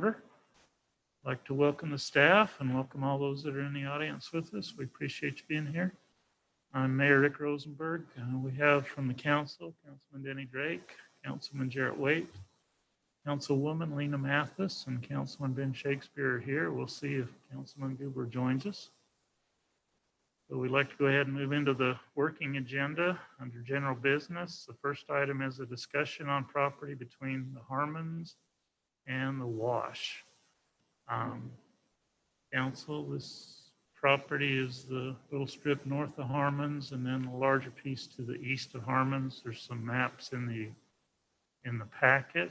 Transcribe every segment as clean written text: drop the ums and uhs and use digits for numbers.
order. I'd like to welcome the staff and welcome all those that are in the audience with us. We appreciate you being here. I'm Mayor Rick Rosenberg. We have from the council, Councilman Denny Drake, Councilman Jarrett Waite, Councilwoman Lena Mathis, and Councilman Ben Shakespeare are here. We'll see if Councilman Goober joins us. So we'd like to go ahead and move into the working agenda under general business. The first item is a discussion on property between the Harmons and the Wash. Council, this property is the little strip north of Harmons, and then the larger piece to the east of Harmons. There's some maps in the packet.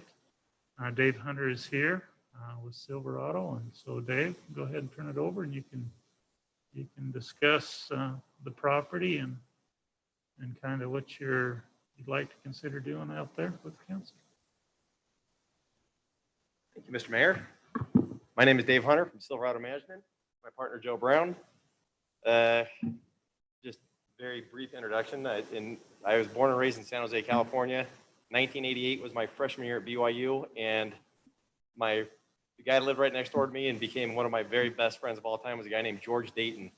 Dave Hunter is here with Silverado, and so Dave, go ahead and turn it over, and you can discuss the property and kind of what you'd like to consider doing out there with the council. Thank you, Mr. Mayor. My name is Dave Hunter from Silverado Management. My partner, Joe Brown. Just very brief introduction. I was born and raised in San Jose, California. 1988 was my freshman year at BYU, and the guy that lived right next door to me and became one of my very best friends of all time was a guy named George Dayton,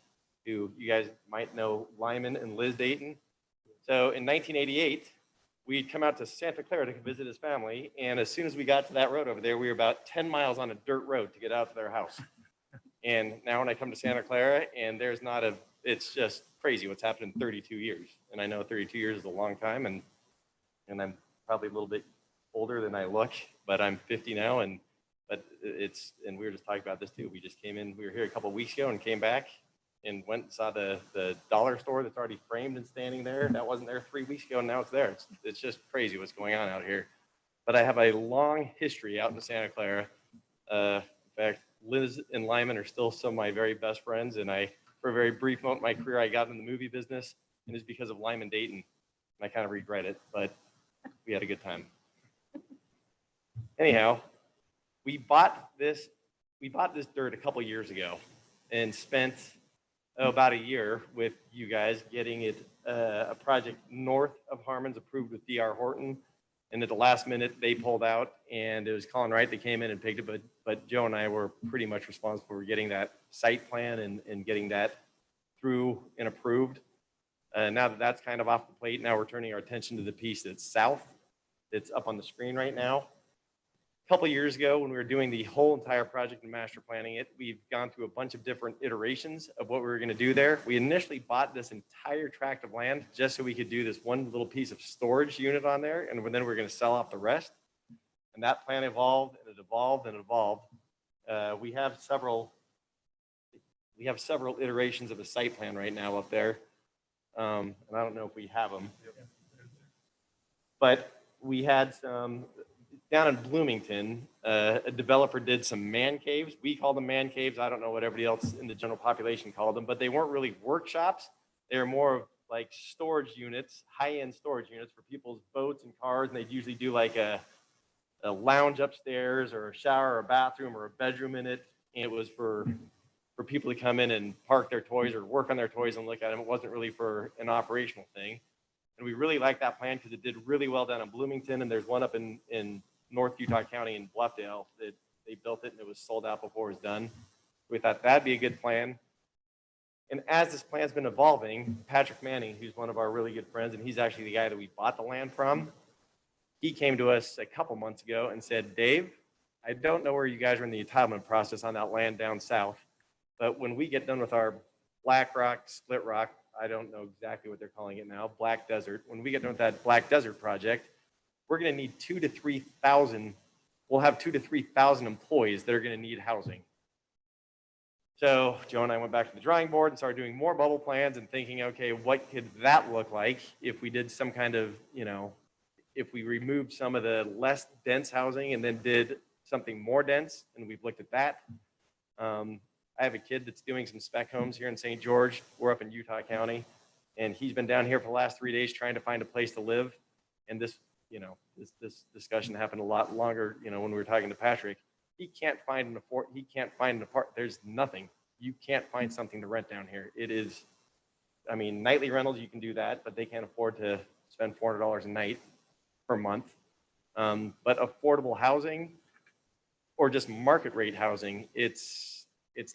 who you guys might know, Lyman and Liz Dayton. So in 1988, we'd come out to Santa Clara to visit his family, and as soon as we got to that road over there, we were about 10 miles on a dirt road to get out to their house. And now when I come to Santa Clara, and it's just crazy what's happened in 32 years. And I know 32 years is a long time, and I'm probably a little bit older than I look, but I'm 50 now, and we were just talking about this too. We just came in, we were here a couple of weeks ago and came back and went and saw the dollar store that's already framed and standing there. That wasn't there 3 weeks ago, and now it's there. It's just crazy what's going on out here. But I have a long history out in Santa Clara. In fact, Liz and Lyman are still some of my very best friends, and for a very brief moment in my career, I got in the movie business, and it's because of Lyman Dayton. And I kind of regret it, but we had a good time. Anyhow, we bought this dirt a couple years ago and spent about a year with you guys getting it a project north of Harmons approved with D.R. Horton, and at the last minute they pulled out, and it was Colin Wright that came in and picked it, but Joe and I were pretty much responsible for getting that site plan and getting that through and approved. Now that that's kind of off the plate, now we're turning our attention to the piece that's south. It's up on the screen right now. A couple of years ago, when we were doing the whole entire project and master planning it, we've gone through a bunch of different iterations of what we were going to do there. We initially bought this entire tract of land just so we could do this one little piece of storage unit on there, and then we were going to sell off the rest. And that plan evolved, and it evolved, and it evolved. We have several iterations of a site plan right now up there, and I don't know if we have them, but we had some. Down in Bloomington, a developer did some man caves. We call them man caves. I don't know what everybody else in the general population called them, but they weren't really workshops. They were more of like storage units, high-end storage units for people's boats and cars. And they'd usually do like a lounge upstairs or a shower or a bathroom or a bedroom in it. And it was for people to come in and park their toys or work on their toys and look at them. It wasn't really for an operational thing. And we really liked that plan because it did really well down in Bloomington. And there's one up in North Utah County in Bluffdale that they built it and it was sold out before it was done. We thought that'd be a good plan. And as this plan's been evolving, Patrick Manning, who's one of our really good friends, and he's actually the guy that we bought the land from, he came to us a couple months ago and said, Dave, I don't know where you guys are in the entitlement process on that land down south, but when we get done with our Black Rock, Split Rock, I don't know exactly what they're calling it now, Black Desert, when we get done with that Black Desert project, we're going to need 2,000 to 3,000. We'll have 2,000 to 3,000 employees that are going to need housing. So Joe and I went back to the drawing board and started doing more bubble plans and thinking, okay, what could that look like if we did some kind of, if we removed some of the less dense housing and then did something more dense, and we've looked at that. I have a kid that's doing some spec homes here in St. George. We're up in Utah County, and he's been down here for the last 3 days trying to find a place to live. And this discussion happened a lot longer, when we were talking to Patrick. He can't find an apartment. There's nothing. You can't find something to rent down here. It is, nightly rentals, you can do that, but they can't afford to spend $400 a night per month. But affordable housing, or just market rate housing, it's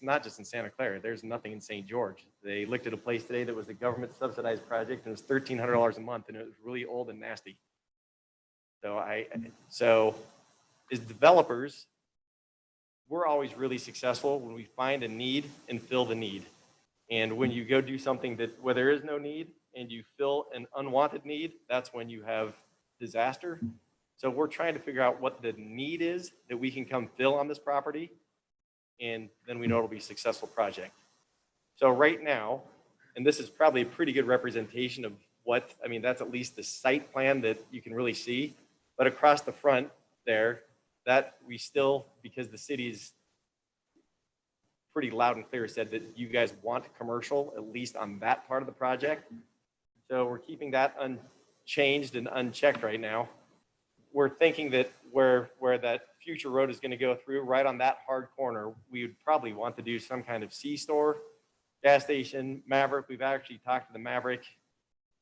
not just in Santa Clara. There's nothing in St. George. They looked at a place today that was a government subsidized project, and it was $1,300 a month, and it was really old and nasty. So as developers, we're always really successful when we find a need and fill the need. And when you go do something where there is no need and you fill an unwanted need, that's when you have disaster. So we're trying to figure out what the need is that we can come fill on this property, and then we know it'll be a successful project. So right now, and this is probably a pretty good representation of that's at least the site plan that you can really see. But across the front there, that we still, because the city's pretty loud and clear said that you guys want commercial, at least on that part of the project. So we're keeping that unchanged and unchecked right now. We're thinking that where that future road is going to go through, right on that hard corner, we would probably want to do some kind of C-store, gas station, Maverick. We've actually talked to the Maverick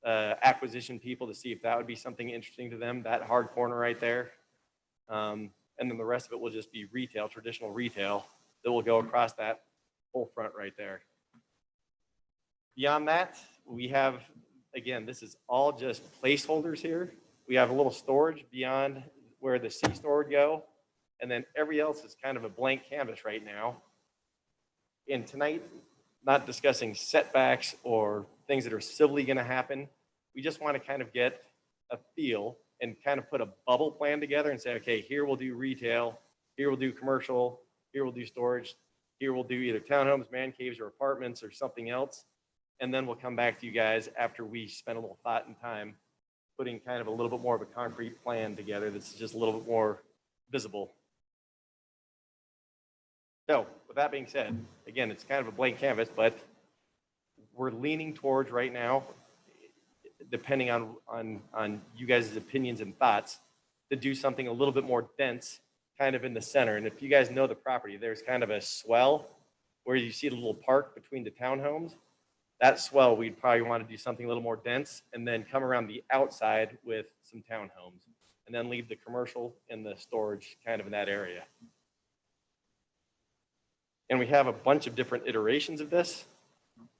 acquisition people to see if that would be something interesting to them, that hard corner right there. And then the rest of it will just be retail, traditional retail, that will go across that whole front right there. Beyond that, we have, again, this is all just placeholders here. We have a little storage beyond where the C-store would go. And then every else is kind of a blank canvas right now. And tonight, not discussing setbacks or things that are civilly going to happen. We just want to kind of get a feel and kind of put a bubble plan together and say, okay, here we'll do retail, here we'll do commercial, here we'll do storage, here we'll do either townhomes, man caves, or apartments or something else. And then we'll come back to you guys after we spend a little thought and time putting kind of a little bit more of a concrete plan together that's just a little bit more visible. So with that being said, again, it's kind of a blank canvas, but we're leaning towards right now, depending on you guys' opinions and thoughts, to do something a little bit more dense kind of in the center. And if you guys know the property, there's kind of a swell where you see the little park between the townhomes. That swell, we'd probably want to do something a little more dense and then come around the outside with some townhomes and then leave the commercial and the storage kind of in that area. And we have a bunch of different iterations of this,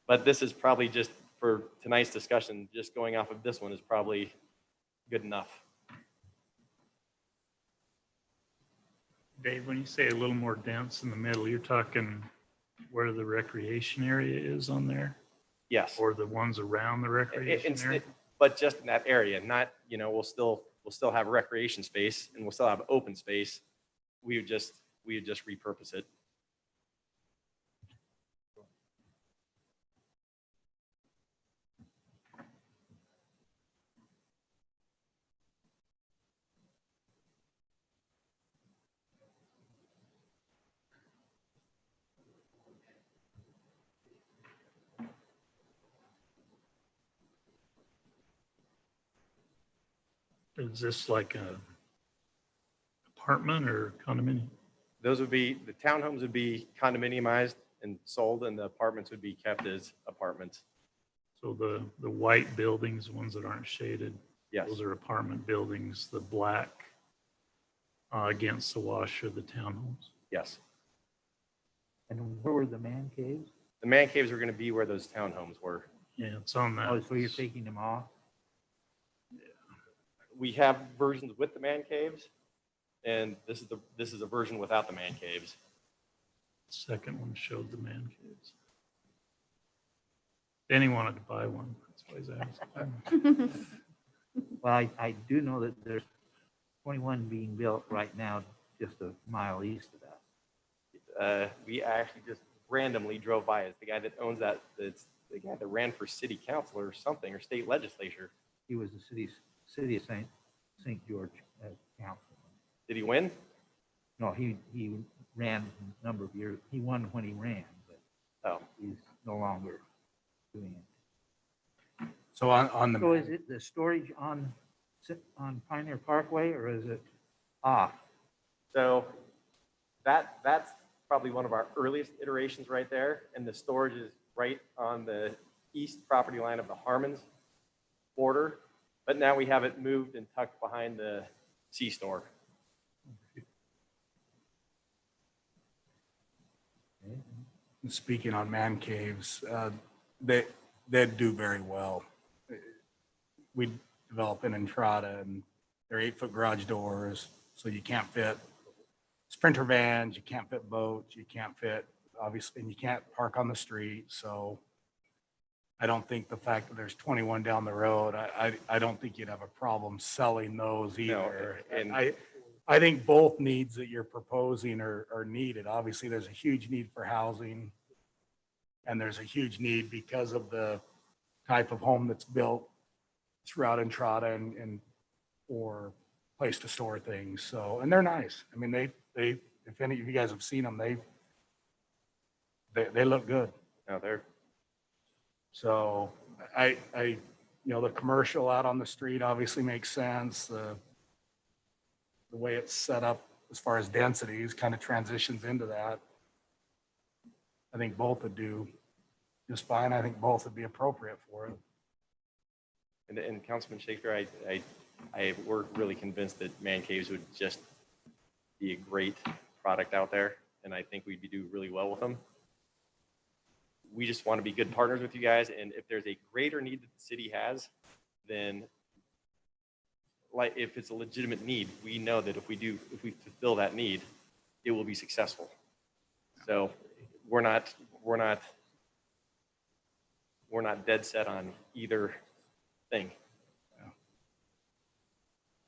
but this is probably just for tonight's discussion, just going off of this one is probably good enough. Dave, when you say a little more dense in the middle, you're talking where the recreation area is on there? Yes. Or the ones around the recreation area? But just in that area, not, we'll still have recreation space and we'll still have open space. We would just repurpose it. Is this like a apartment or condominium? Those would be, the townhomes would be condominiumized and sold, and the apartments would be kept as apartments. So the white buildings, ones that aren't shaded, Yes. those are apartment buildings. The black against the wash are the townhomes. Yes. And where were the man caves? The man caves are going to be where those townhomes were. Yeah, it's on that. Oh, so you're taking them off? We have versions with the man caves, and this is a version without the man caves. Second one showed the man caves. Danny wanted to buy one. That's why he's asking. Well, I do know that there's 21 being built right now, just a mile east of that. We actually just randomly drove by. It's the guy that owns that. It's the guy that ran for city council or something, or state legislature. He was the city of St. George councilman. Did he win? No, he ran a number of years. He won when he ran, but Oh, he's no longer doing it. So on the, So is it the storage on Pioneer Parkway, or is it off? so that's probably one of our earliest iterations right there, and the storage is right on the east property line of the Harmons border, but now we have it moved and tucked behind the C-store. speaking on man caves, they'd do very well. We develop in Entrada, and they're 8-foot garage doors, so you can't fit Sprinter vans, you can't fit boats, you can't fit, obviously, and you can't park on the street. So I don't think the fact that there's 21 down the road, I don't think you'd have a problem selling those either. and- I think both needs that you're proposing are needed. Obviously, there's a huge need for housing, and there's a huge need because of the type of home that's built throughout Entrada and or place to store things. So, and they're nice. I mean, they if any of you guys have seen them, they look good. No, they're, So you know, the commercial out on the street obviously makes sense. The way it's set up as far as densities kind of transitions into that. I think both would do just fine. I think both would be appropriate for it. and Councilman Shakespeare, we're really convinced that man caves would just be a great product out there, and I think we'd do really well with them. We just want to be good partners with you guys, and if there's a greater need that the city has, then like if it's a legitimate need, we know that if we fulfill that need, it will be successful. So we're not dead set on either thing.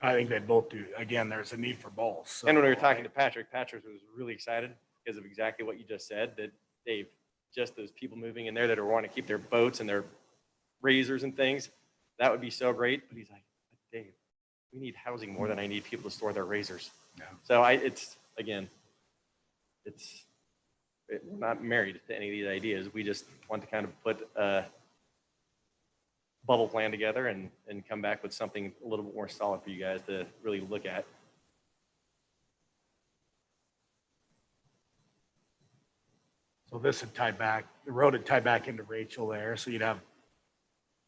I think they both do. Again, there's a need for both. So And when we were talking to Patrick was really excited because of exactly what you just said, that Dave, just those people moving in there that are wanting to keep their boats and their razors and things, that would be so great. But he's like, Dave, we need housing more than I need people to store their razors. Yeah. So we're not married to any of these ideas. We just want to kind of put a bubble plan together and come back with something a little bit more solid for you guys to really look at. So this would tie back, the road would tie back into Rachel there. So you'd have,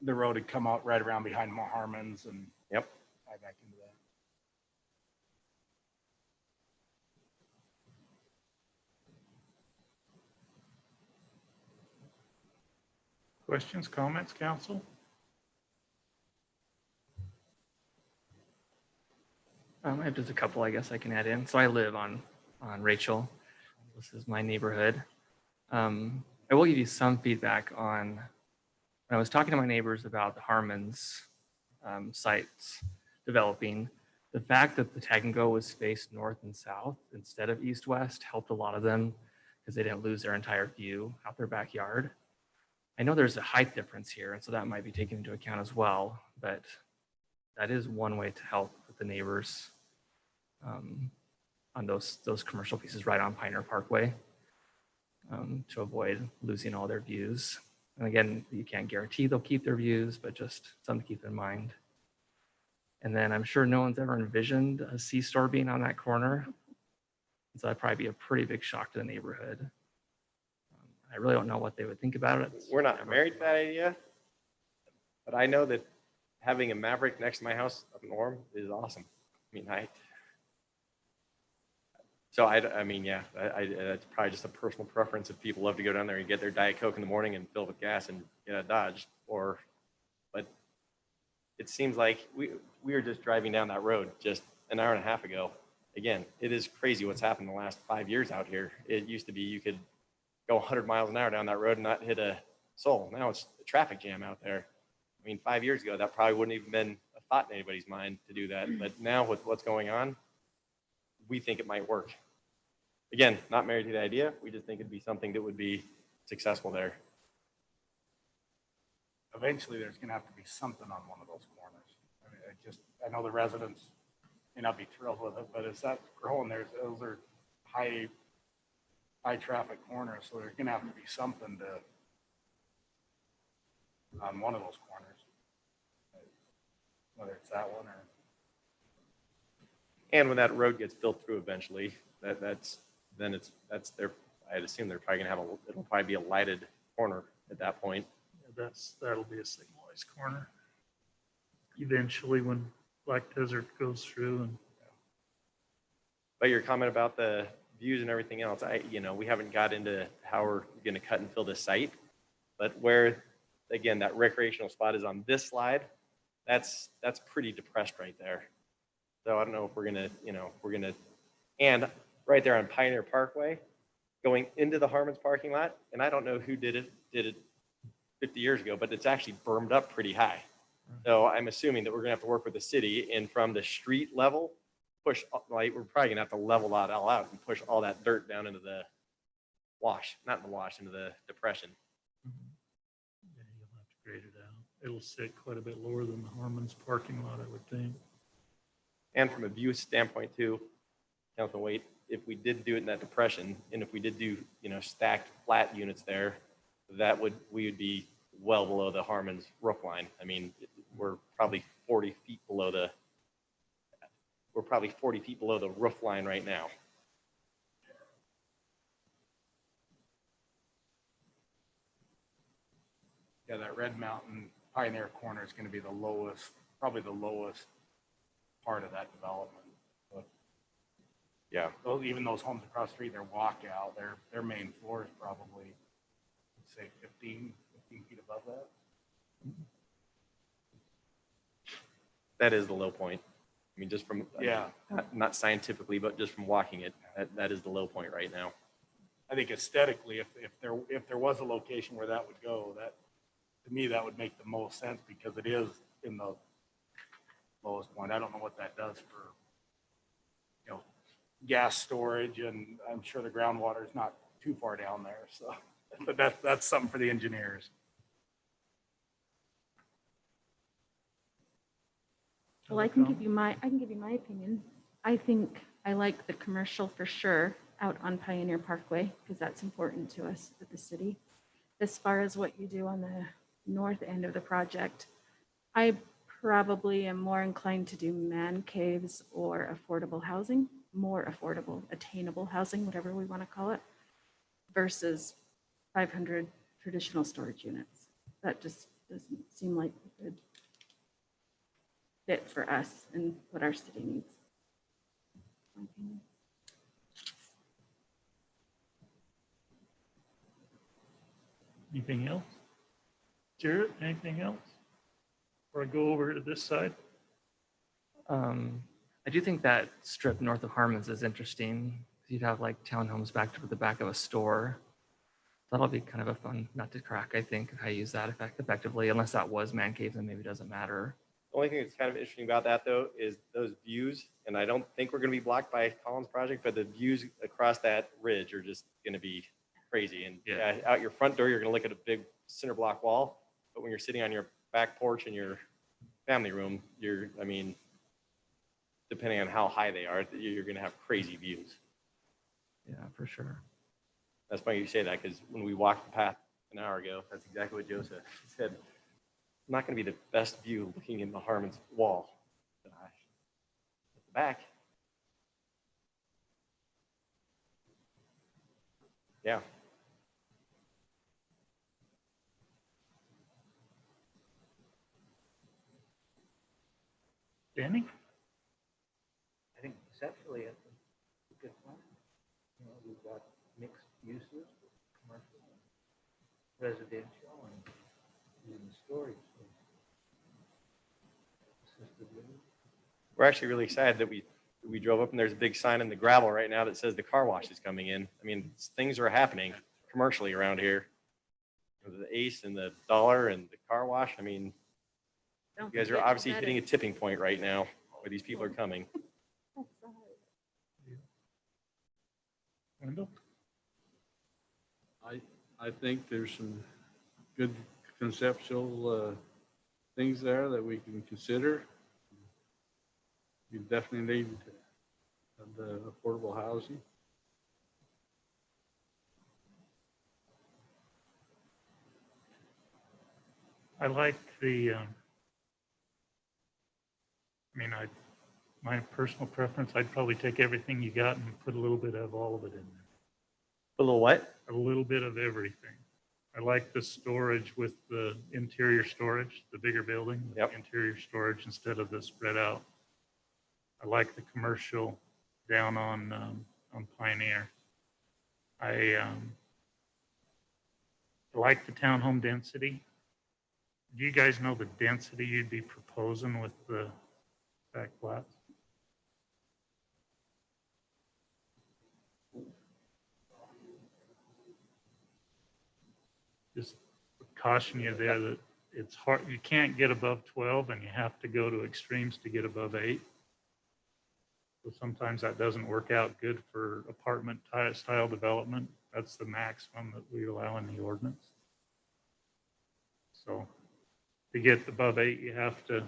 the road would come out right around behind Harmon's and Yep. tie back into that. Questions, comments, council? I have just a couple, I guess I can add in. So I live on Rachel. This is my neighborhood. I will give you some feedback on when I was talking to my neighbors about the Harmon's sites developing. The fact that the Tag and Go was faced north and south instead of east-west helped a lot of them because they didn't lose their entire view out their backyard. I know there's a height difference here, and so that might be taken into account as well, but that is one way to help with the neighbors on those commercial pieces right on Pioneer Parkway to avoid losing all their views. And again, you can't guarantee they'll keep their views, but just something to keep in mind. And then I'm sure no one's ever envisioned a C-store being on that corner. So that'd probably be a pretty big shock to the neighborhood. I really don't know what they would think about it. We're not married to that idea, but I know that having a Maverick next to my house up in Orem is awesome. I mean, that's probably just a personal preference if people love to go down there and get their Diet Coke in the morning and fill with gas and get a Dodge. But it seems like we were just driving down that road just an hour and a half ago. Again, it is crazy what's happened in the last 5 years out here. It used to be you could go 100 miles an hour down that road and not hit a soul. Now it's a traffic jam out there. I mean, 5 years ago, that probably wouldn't even been a thought in anybody's mind to do that. But now with what's going on, we think it might work. Again, not married to the idea. We just think it'd be something that would be successful there. Eventually, there's going to have to be something on one of those corners. I mean, I know the residents may not be thrilled with it, but as that's growing, those are high traffic corners, so there's going to have to be something on one of those corners, whether it's that one or. And when that road gets built through eventually, that's their. I'd assume they're probably gonna it'll probably be a lighted corner at that point. Yeah, that'll be a signalized corner. Eventually, when Black Desert goes through and But your comment about the views and everything else, we haven't got into how we're going to cut and fill this site. But where, again, that recreational spot is on this slide, that's pretty depressed right there. So I don't know if we're going to, and right there on Pioneer Parkway, going into the Harmon's parking lot, and I don't know who did it 50 years ago, but it's actually bermed up pretty high. So I'm assuming that we're gonna have to work with the city and from the street level, push, like, we're probably gonna have to level that all out and push all that dirt down into the wash, not in the wash, into the depression. Yeah, you'll have to grade it out. It'll sit quite a bit lower than the Harmon's parking lot, I would think. And from a view standpoint too, Councilman Waite, if we did do it in that depression, and if we did do, stacked flat units there, we would be well below the Harmon's roof line. I mean, we're probably 40 feet below the roof line right now. Yeah, that Red Mountain Pioneer corner is going to be probably the lowest part of that development. But Yeah. even those homes across the street, their walkout, their main floor is probably, say, 15 feet above that. That is the low point. I mean, just from, Yeah. not scientifically, but just from walking it, that is the low point right now. I think aesthetically, if there was a location where that would go, that, to me, that would make the most sense because it is in the lowest point. I don't know what that does for, gas storage, and I'm sure the groundwater is not too far down there. So, but that's something for the engineers. Well, I can give you my opinion. I think I like the commercial for sure out on Pioneer Parkway because that's important to us at the city. As far as what you do on the north end of the project, I probably am more inclined to do man caves or affordable housing, more affordable, attainable housing, whatever we want to call it, versus 500 traditional storage units. That just doesn't seem like a good fit for us and what our city needs. My opinion. Anything else? Jared, anything else? Or go over to this side? I do think that strip north of Harmon's is interesting. You'd have like townhomes back to the back of a store. That'll be kind of a fun nut to crack, I think, if I use that effectively, unless that was man cave, then maybe it doesn't matter. The only thing that's kind of interesting about that, though, is those views, and I don't think we're going to be blocked by Collins Project, but the views across that ridge are just going to be crazy. And Yeah. out your front door, you're going to look at a big cinder block wall, but when you're sitting on your back porch in your family room, depending on how high they are, you're going to have crazy views. Yeah, for sure. That's funny you say that, because when we walked the path an hour ago, that's exactly what Joe said. He said, not going to be the best view looking in the Harmon's wall. At the back. Yeah. Danny? I think conceptually it's a good plan. We've got mixed uses, commercial, residential, and even storage. Assisted living. We're actually really excited that we drove up and there's a big sign in the gravel right now that says the car wash is coming in. I mean, things are happening commercially around here. The Ace and the Dollar and the car wash. I mean, Don't you guys are forget obviously that hitting a it's- tipping point right now where these people are coming. That's the highway. Wendell? I think there's some good conceptual things there that we can consider. You definitely need the affordable housing. I like my personal preference, I'd probably take everything you got and put a little bit of all of it in there. A little what? A little bit of everything. I like the storage with the interior storage, the bigger building, the Yep. interior storage instead of the spread out. I like the commercial down on on Pioneer. I like the townhome density. Do you guys know the density you'd be proposing with the back flats? Just caution you there that it's hard, you can't get above 12 and you have to go to extremes to get above 8. So sometimes that doesn't work out good for apartment style development. That's the maximum that we allow in the ordinance. So to get above 8, you have to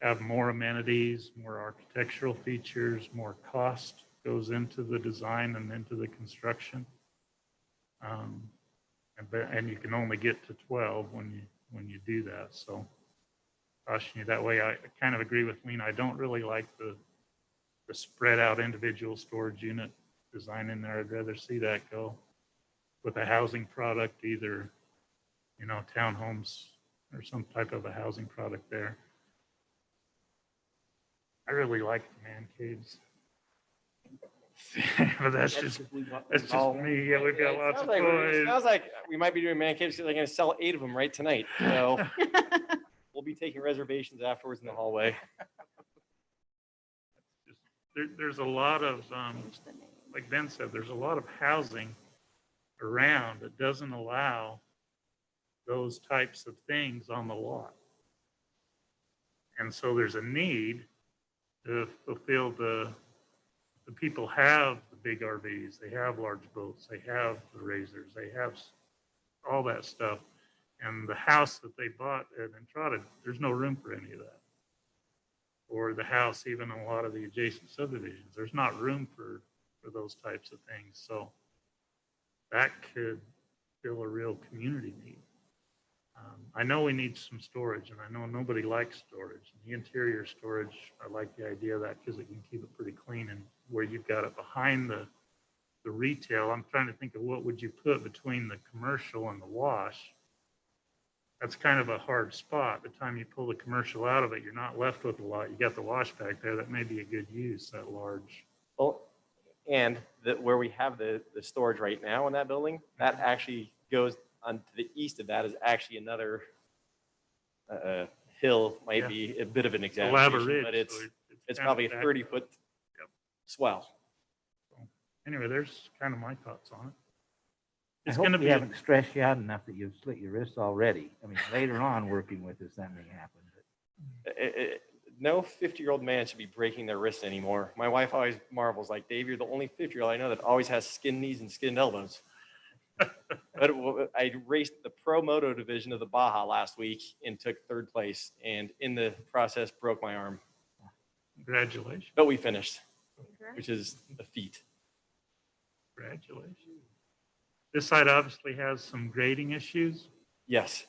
have more amenities, more architectural features, more cost goes into the design and into the construction. And you can only get to 12 when you do that. So caution you that way. I kind of agree with Lena. I don't really like the spread out individual storage unit design in there. I'd rather see that go with a housing product, either, you know, townhomes or some type of a housing product there. I really like the man caves. But that's just me. Yeah, we've got lots of toys. It sounds like we might be doing man caves because they're going to sell 8 of them right tonight. So we'll be taking reservations afterwards in the hallway. There's a lot of, like Ben said, there's a lot of housing around that doesn't allow those types of things on the lot. And so there's a need to fulfill the people have the big RVs, they have large boats, they have the razors, they have all that stuff. And the house that they bought at Entrada, there's no room for any of that. Or the house, even in a lot of the adjacent subdivisions, there's not room for those types of things. So that could fill a real community need. I know we need some storage, and I know nobody likes storage. The interior storage, I like the idea of that because it can keep it pretty clean. And where you've got it behind the retail, I'm trying to think of what would you put between the commercial and the wash. That's kind of a hard spot. The time you pull the commercial out of it, you're not left with a lot. You got the wash back there. That may be a good use, that large. Well, and where we have the storage right now in that building, that actually goes on to the east of that is actually another hill, might be a bit of an exaggeration, Ridge, but so it's probably a 30-foot swell. So anyway, there's kind of my thoughts on it. I It's hope going to we be, haven't stressed you out enough that you've slit your wrists already. I mean, later on, working with us, that may happen. But No 50-year-old man should be breaking their wrists anymore. My wife always marvels, like, Dave, you're the only 50-year-old I know that always has skinned knees and skinned elbows. But I raced the pro moto division of the Baja last week and took 3rd place, and in the process broke my arm. congratulations. But we finished, which is a feat. Congratulations. This site obviously has some grading issues Yes.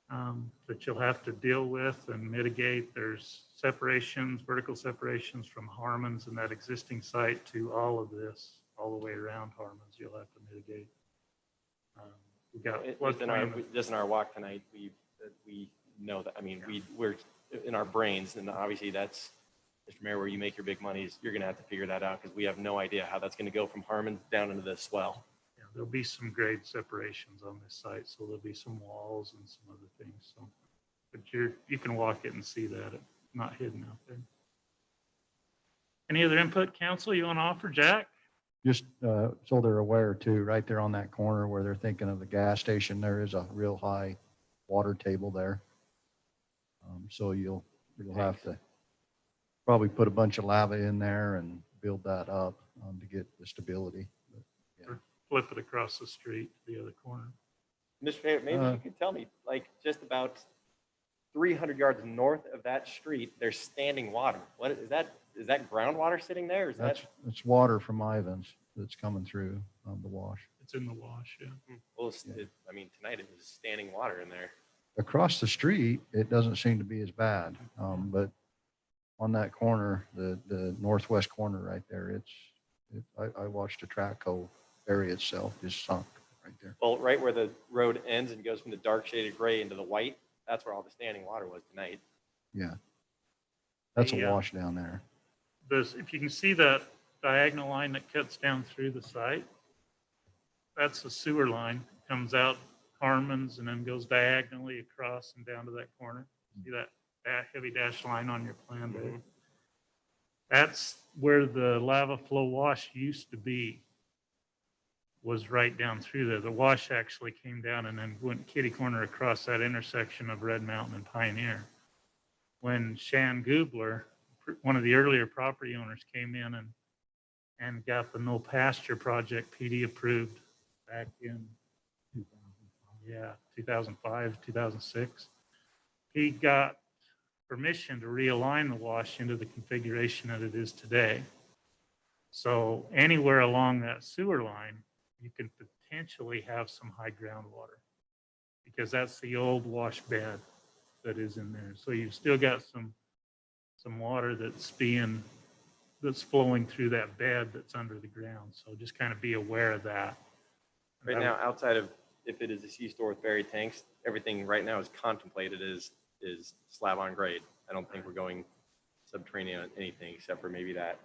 that you'll have to deal with and mitigate. There's separations, vertical separations from Harmon's and that existing site to all of this, all the way around Harmon's, you'll have to mitigate. We got Just in our walk tonight, we know that. I mean, we're in our brains, and obviously that's, Mr. Mayor, where you make your big monies, you're going to have to figure that out because we have no idea how that's going to go from Harmon down into the swell. Yeah, there'll be some grade separations on this site, so there'll be some walls and some other things. So, but you can walk it and see that it's not hidden out there. Any other input, council, you want to offer, Jack? Just so they're aware too, right there on that corner where they're thinking of the gas station, there is a real high water table there. So you'll have to probably put a bunch of lava in there and build that up to get the stability. But, yeah. Or flip it across the street to the other corner. Mr. Mayor, maybe you could tell me, like, just about 300 yards north of that street, there's standing water. What is that? Is that groundwater sitting there? Is That's water from Ivans that's coming through the wash. It's in the wash, yeah. Well, I mean, tonight it was standing water in there. Across the street, it doesn't seem to be as bad, but on that corner, the northwest corner right there, I watched the track hole area itself just sunk right there. Well, right where the road ends and goes from the dark shaded gray into the white, that's where all the standing water was tonight. Yeah, that's The, a wash down there. If you can see that diagonal line that cuts down through the site, that's the sewer line, comes out Harmon's and then goes diagonally across and down to that corner. See that heavy dash line on your plan, Dave? That's where the lava flow wash used to be, was right down through there. The wash actually came down and then went kitty corner across that intersection of Red Mountain and Pioneer. When Shan Gubler, one of the earlier property owners, came in and got the no pasture project PD approved back in 2005, 2006. He got permission to realign the wash into the configuration that it is today. So anywhere along that sewer line, you can potentially have some high groundwater because that's the old wash bed that is in there. So you've still got some water that's flowing through that bed that's under the ground. So just kind of be aware of that. Right now, outside of if it is a C-store with buried tanks, everything right now is contemplated is slab on grade. I don't think we're going subterranean on anything except for maybe that.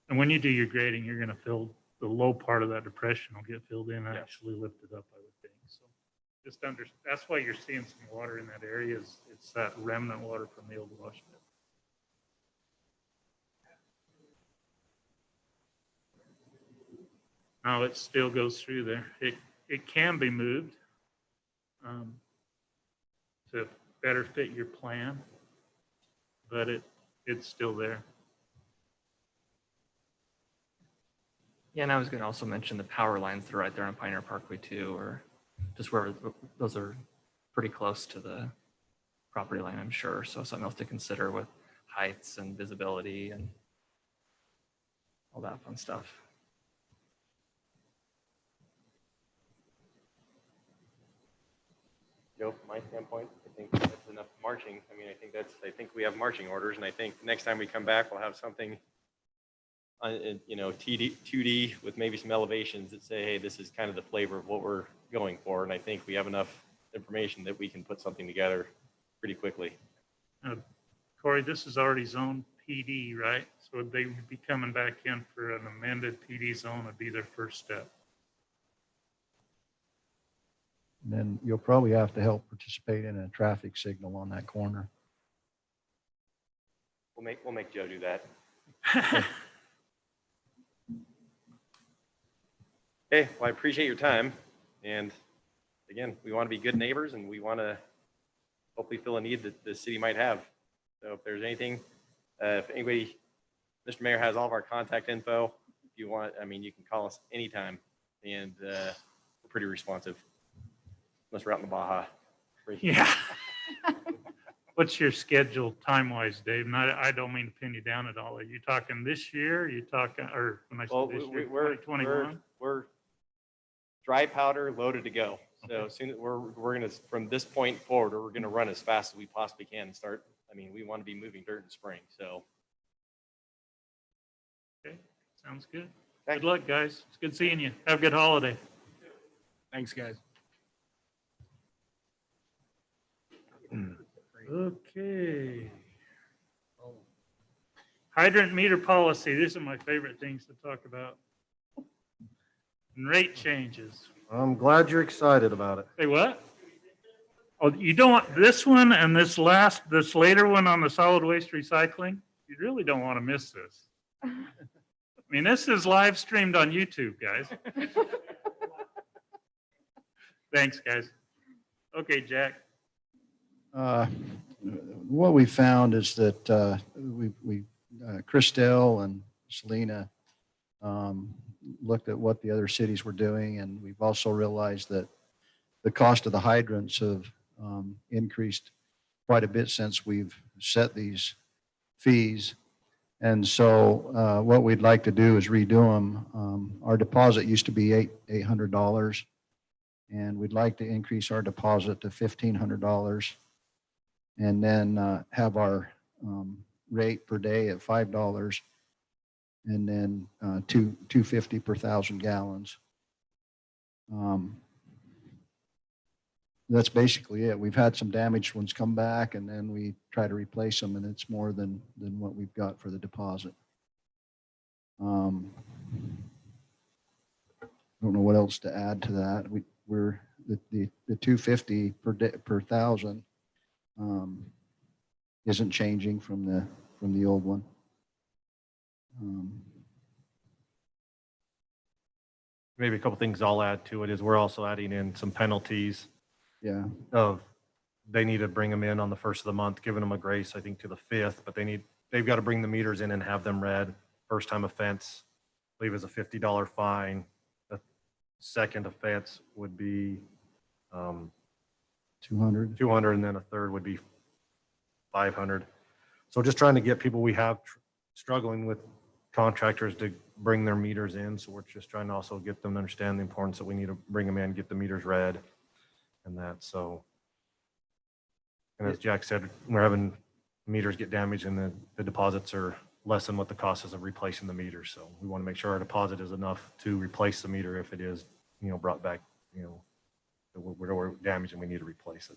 And when you do your grading, you're going to fill the low part of that depression will get filled in and Yeah. actually lifted up, I would think. So just that's why you're seeing some water in that area. It's that remnant water from the old wash bed. Now it still goes through there. It can be moved to better fit your plan, but it's still there. Yeah, and I was going to also mention the power lines that are right there on Pioneer Parkway too, or just where those are pretty close to the property line, I'm sure. So something else to consider with heights and visibility and all that fun stuff. Joe, from my standpoint, I think that's enough marching. I mean, I think we have marching orders, and I think next time we come back, we'll have something, you know, 2D with maybe some elevations that say, hey, this is kind of the flavor of what we're going for. And I think we have enough information that we can put something together pretty quickly. Corey, this is already zone PD, right? So they would be coming back in for an amended PD zone would be their first step. And then you'll probably have to help participate in a traffic signal on that corner. We'll make Joe do that. Okay, well, I appreciate your time. And again, we want to be good neighbors and we want to hopefully fill a need that the city might have. So if there's anything, if anybody, Mr. Mayor has all of our contact info. If you want, I mean, you can call us anytime and we're pretty responsive. Unless we're out in the Baja. Yeah. What's your schedule time-wise, Dave? And I don't mean to pin you down at all. Are you talking this year? Are you talking, or when I say this year, 2021? We're dry powder loaded to go. So soon we're going to, from this point forward, we're going to run as fast as we possibly can and start. I mean, we want to be moving dirt in spring. So. Okay, sounds good. Thank Good luck, guys. It's good seeing you. Have a good holiday. Thanks, guys. Okay. Hydrant meter policy. These are my favorite things to talk about. And rate changes. I'm glad you're excited about it. Say what? Oh, you don't want this one and this later one on the solid waste recycling? You really don't want to miss this. I mean, this is live streamed on YouTube, guys. Thanks, guys. Okay, Jack. What we found is that Christelle and Selena looked at what the other cities were doing, and we've also realized that the cost of the hydrants have increased quite a bit since we've set these fees. And so what we'd like to do is redo them. Our deposit used to be $800, and we'd like to increase our deposit to $1,500. And then have our rate per day at $5, and then $2.50 per 1,000 gallons. That's basically it. We've had some damaged ones come back, and then we try to replace them, and it's more than what we've got for the deposit. Um, I don't know what else to add to that. We're the 250 per day, per thousand, isn't changing from the old one. Um, Maybe a couple things I'll add to it is we're also adding in some penalties Yeah, of they need to bring them in on the first of the month, giving them a grace, I think, to the 5th, but they've got to bring the meters in and have them read. First time offense, I believe is a $50 fine. The second offense would be 200. 200, and then a third would be 500. So just trying to get people we have struggling with contractors to bring their meters in. So we're just trying to also get them to understand the importance that we need to bring them in, get the meters read and that. So, and as Jack said, we're having meters get damaged and the deposits are less than what the cost is of replacing the meter. So we want to make sure our deposit is enough to replace the meter if it is, brought back, we're damaged and we need to replace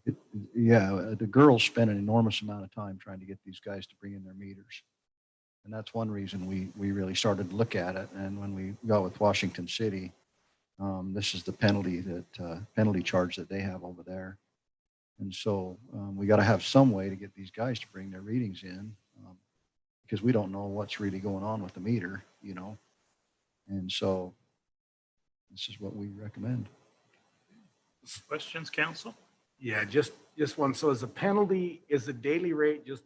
it. Yeah, the girls spend an enormous amount of time trying to get these guys to bring in their meters. And that's one reason we really started to look at it. And when we got with Washington City, this is the penalty charge that they have over there. And so we got to have some way to get these guys to bring their readings in, because we don't know what's really going on with the meter, And so this is what we recommend. Questions, council? Yeah, just one. So is the daily rate just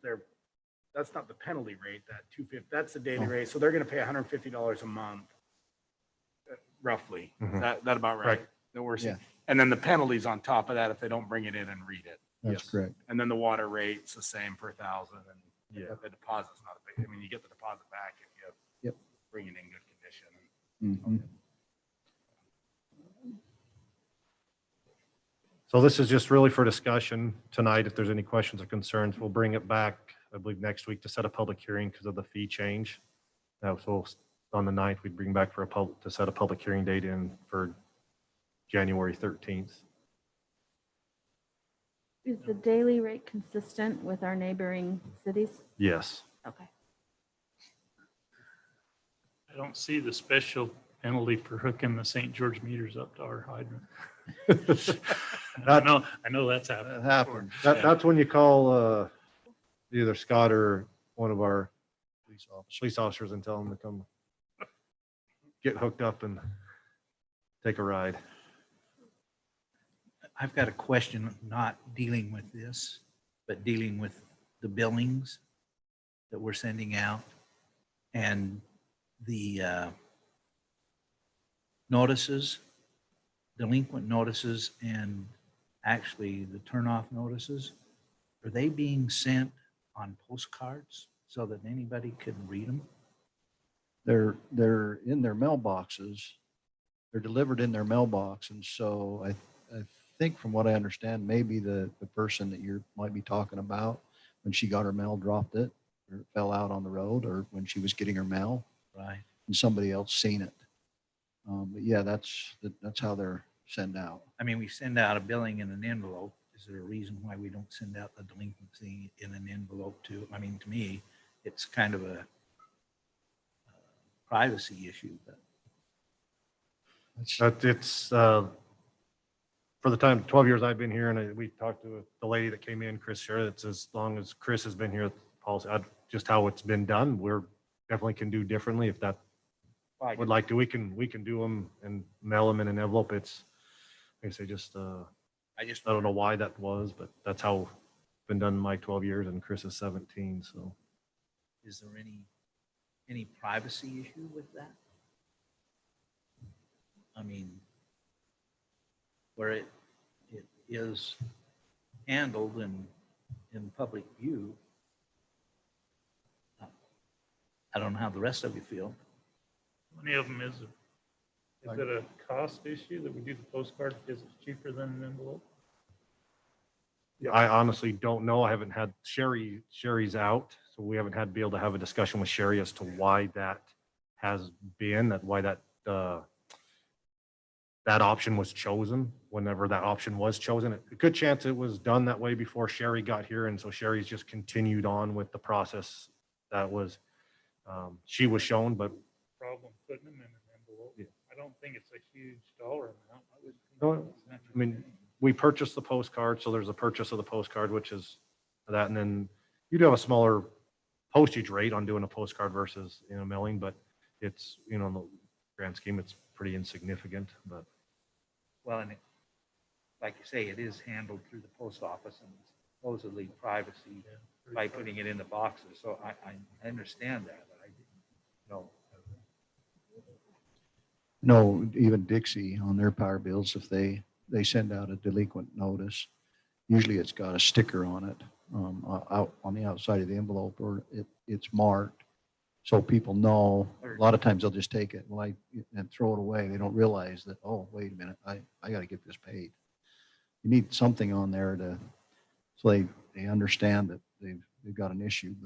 that's not the penalty rate, that 250, that's the daily rate. So they're going to pay $150 a month, roughly. Mhm. Is that about right? Right. That we're seeing. Yeah. And then the penalties on top of that if they don't bring it in and read it. That's Yes. correct. And then the water rate's the same per thousand, and Yeah. the deposit's not a big, you get the deposit back if you Yep. bring it in good condition. Mhm. So this is just really for discussion tonight. If there's any questions or concerns, we'll bring it back, I believe, next week to set a public hearing because of the fee change. Now, so on the 9th, we'd bring back to set a public hearing date in for January 13th. Is the daily rate consistent with our neighboring cities? Yes. Okay. I don't see the special penalty for hooking the St. George meters up to our hydrant. I know that's happened. That happened. That's when you call either Scott or one of our police officers and tell them to come get hooked up and take a ride. I've got a question, not dealing with this, but dealing with the billings that we're sending out and the notices, delinquent notices, and actually the turnoff notices. Are they being sent on postcards so that anybody can read them? They're in their mailboxes. They're delivered in their mailbox. And so I think from what I understand, maybe the person that you might be talking about, when she got her mail, dropped it or it fell out on the road, or when she was getting her mail Right. and somebody else seen it. But yeah, that's how they're sent out. I mean, we send out a billing in an envelope. Is there a reason why we don't send out the delinquency in an envelope too? I mean, to me, it's kind of a privacy issue, but But it's for the time 12 years I've been here, and we talked to the lady that came in, Chris Sherr. It's as long as Chris has been here, policy, just how it's been done. We're definitely can do differently if that would like to. We can do them and mail them in an envelope. It's like I say, just I just I don't know why that was, but that's how it's been done in my 12 years, and Chris is 17. So is there any privacy issue with that? I mean, where it is handled in public view. I don't know how the rest of you feel. Many of them is it a cost issue that we do the postcard because it's cheaper than an envelope? I honestly don't know. I haven't had Sherry's out, so we haven't had to be able to have a discussion with Sherry as to why that has been, why that option was chosen. Whenever that option was chosen, a good chance it was done that way before Sherry got here, and so Sherry's just continued on with the process that was She was shown, but Problem putting them in an envelope. Yeah. I don't think it's a huge dollar amount. No, I mean, we purchased the postcard, so there's a purchase of the postcard, which is that, and then you do have a smaller postage rate on doing a postcard versus, mailing, but it's, in the grand scheme, it's pretty insignificant, but Well, and like you say, it is handled through the post office and supposedly privacy by putting it in the boxes. So I understand that, but I didn't know. No, even Dixie on their power bills, if they send out a delinquent notice, usually it's got a sticker on it, out on the outside of the envelope, or it's marked. So people know, a lot of times they'll just take it and throw it away. They don't realize that, oh, wait a minute, I got to get this paid. You need something on there so they understand that they've got an issue.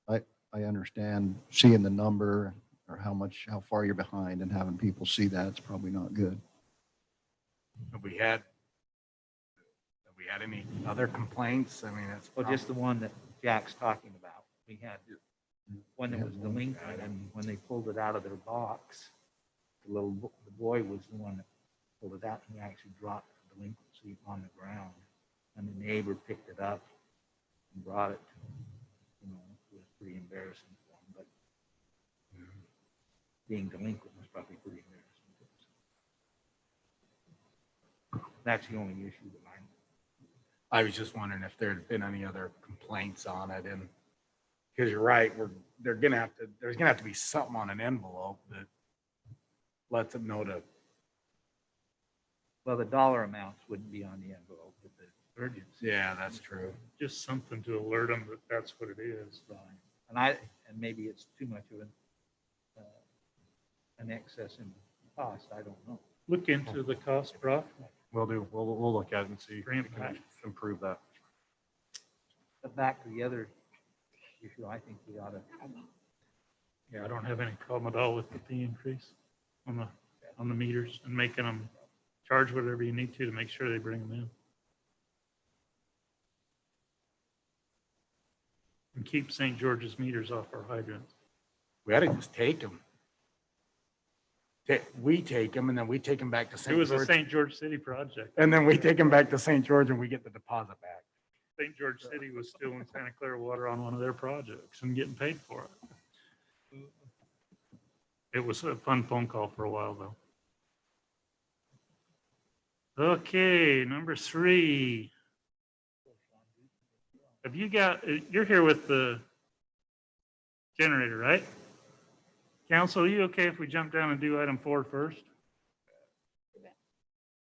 But I understand seeing the number or how far you're behind, and having people see that, it's probably not good. Have we had any other complaints? I mean, it's. Well, just the one that Jack's talking about. We had one that was delinquent, and when they pulled it out of their box, the boy was the one that pulled it out, and he actually dropped the delinquency on the ground, and the neighbor picked it up and brought it to him. It was pretty embarrassing for him, but being delinquent was probably pretty embarrassing to him. That's the only issue that I was just wondering if there had been any other complaints on it, and because you're right, there's gonna have to be something on an envelope that lets them know to. Well, the dollar amounts wouldn't be on the envelope, but the urgency. Yeah, that's true. Just something to alert them that that's what it is. And maybe it's too much of an excess in cost. I don't know. Look into the cost, Brock. we'll look at it and see if Bring we it can back. improve that. But back to the other issue, I think we ought to. Yeah, I don't have any problem at all with the fee increase on the meters and making them charge whatever you need to make sure they bring them in. And keep St. George's meters off our hydrants. We ought to just take them. We take them, and then we take them back to It St. was a George. St. George City project. And then we take them back to St. George and we get the deposit back. St. George City was still in Santa Clara water on one of their projects and getting paid for it. It was a fun phone call for a while, though. Okay, number 3. Have you you're here with the generator, right? Council, are you okay if we jump down and do item 4 first?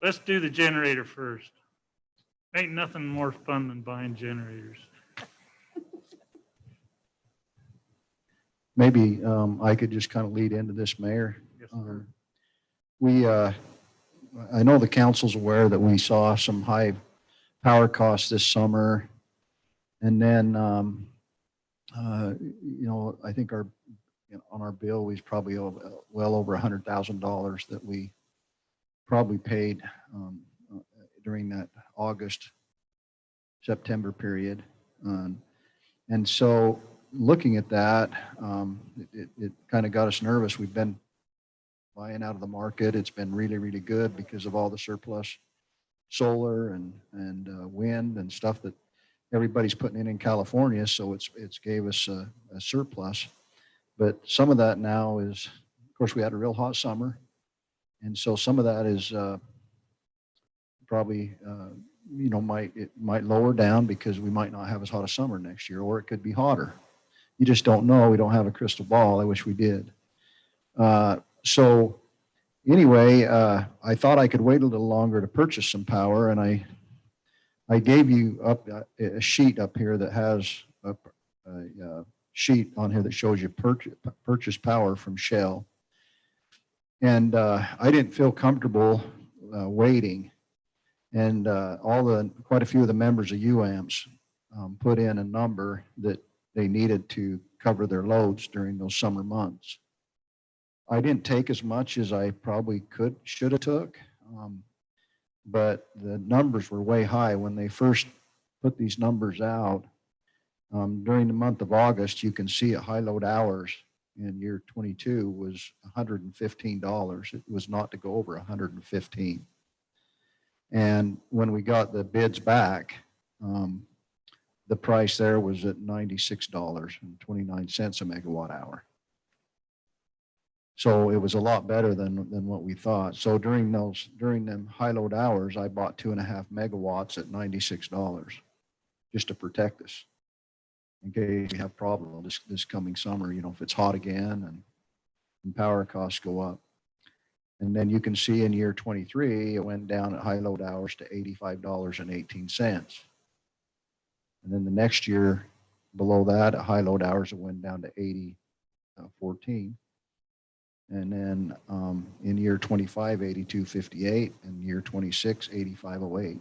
Let's do the generator first. Ain't nothing more fun than buying generators. Maybe I could just kind of lead into this, Mayor. Yes, sir. I know the council's aware that we saw some high power costs this summer. And then, I think on our bill, we was probably well over $100,000 that we probably paid during that August, September period. And so looking at that, it kind of got us nervous. We've been buying out of the market. It's been really, really good because of all the surplus solar and wind and stuff that everybody's putting in California. So it's gave us a surplus. But some of that now is, of course, we had a real hot summer. And so some of that is probably, it might lower down because we might not have as hot a summer next year, or it could be hotter. You just don't know. We don't have a crystal ball. I wish we did. So anyway, I thought I could wait a little longer to purchase some power, and I gave you up a sheet up here that has a sheet on here that shows you purchase power from Shell. And I didn't feel comfortable waiting. And quite a few of the members of UAMPS put in a number that they needed to cover their loads during those summer months. I didn't take as much as I probably should have took, but the numbers were way high when they first put these numbers out. During the month of August, you can see at high load hours, in year 22 was $115. It was not to go over 115. And when we got the bids back, the price there was at $96.29 a megawatt hour. So it was a lot better than what we thought. So during them high load hours, I bought 2.5 megawatts at $96 just to protect us in case we have problems this coming summer, if it's hot again and power costs go up. And then you can see in year 23, it went down at high load hours to $85.18. And then the next year below that at high load hours, it went down to $80.14. And then in year 25, $82.58, and year 26, $85.08.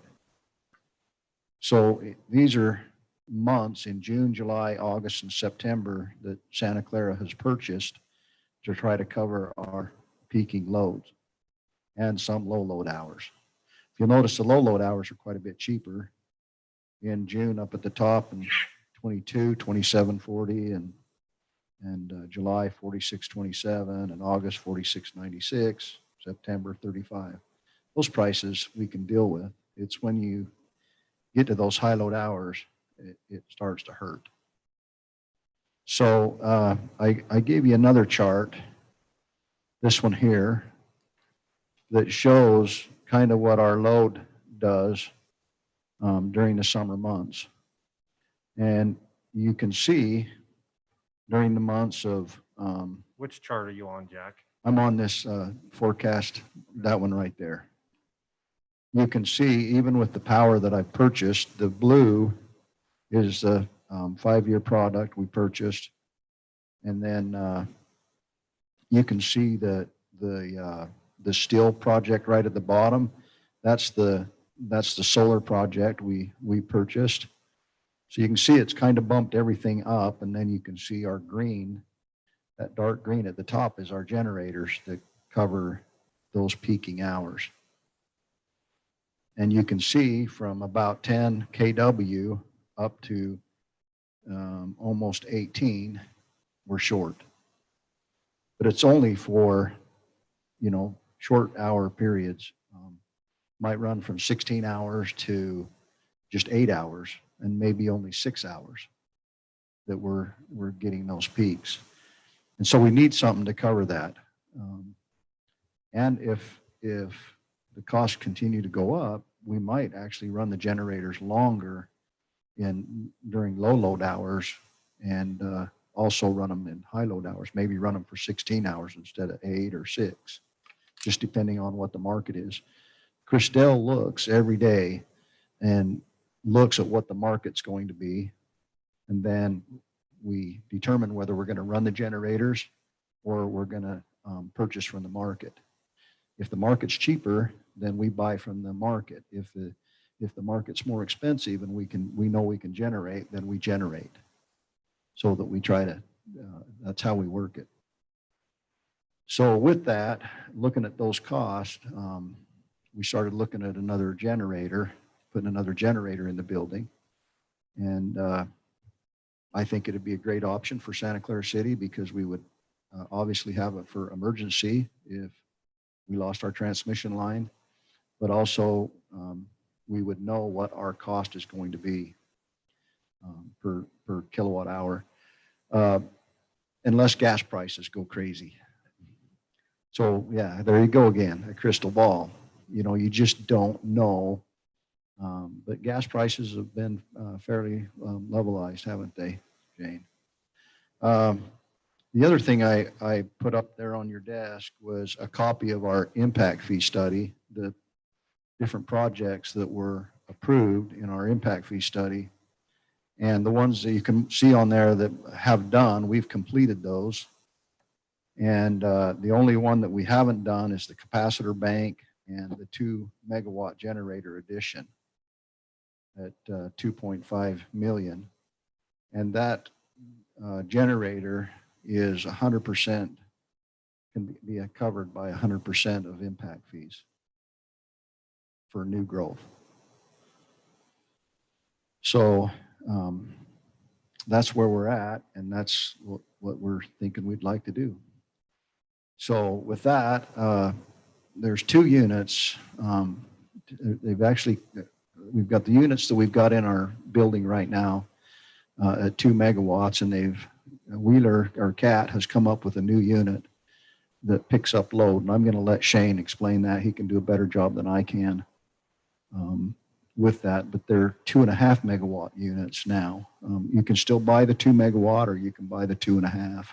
So these are months in June, July, August, and September that Santa Clara has purchased to try to cover our peaking loads and some low load hours. If you'll notice, the low load hours are quite a bit cheaper. In June up at the top, and 22, 27.40, and July 46.27, and August 46.96, September 35. Those prices we can deal with. It's when you get to those high load hours, it starts to hurt. So I gave you another chart, this one here, that shows kind of what our load does during the summer months. And you can see during the months of, Which chart are you on, Jack? I'm on this forecast, that one right there. You can see even with the power that I purchased, the blue is the 5-year product we purchased. And then you can see that the steel project right at the bottom, that's the solar project we purchased. So you can see it's kind of bumped everything up, and then you can see our green, that dark green at the top is our generators that cover those peaking hours. And you can see from about 10 kW up to almost 18, we're short. But it's only for, short hour periods. Might run from 16 hours to just 8 hours, and maybe only 6 hours that we're getting those peaks. And so we need something to cover that. And if the costs continue to go up, we might actually run the generators longer during low load hours, and also run them in high load hours, maybe run them for 16 hours instead of 8 or 6, just depending on what the market is. Christelle looks every day and looks at what the market's going to be, and then we determine whether we're going to run the generators or we're going to purchase from the market. If the market's cheaper, then we buy from the market. If the market's more expensive and we know we can generate, then we generate. So that we try to, that's how we work it. So with that, looking at those costs, we started looking at another generator, putting another generator in the building. And I think it'd be a great option for Santa Clara City, because we would obviously have it for emergency if we lost our transmission line, but also we would know what our cost is going to be per kilowatt hour, unless gas prices go crazy. So yeah, there you go again, a crystal ball. You just don't know. But gas prices have been fairly levelized, haven't they, Jane? The other thing I put up there on your desk was a copy of our impact fee study, the different projects that were approved in our impact fee study. And the ones that you can see on there that have done, we've completed those. And the only one that we haven't done is the capacitor bank and the 2 megawatt generator addition at 2.5 million. And that generator is 100%, can be covered by 100% of impact fees for new growth. So that's where we're at, and that's what what we're thinking we'd like to do. So with that, there's 2 units. They've actually, we've got the units that we've got in our building right now at 2 megawatts, and Wheeler or CAT has come up with a new unit that picks up load. And I'm going to let Shane explain that. He can do a better job than I can with that, but they're 2.5 megawatt units now. You can still buy the 2 megawatt, or you can buy the 2.5.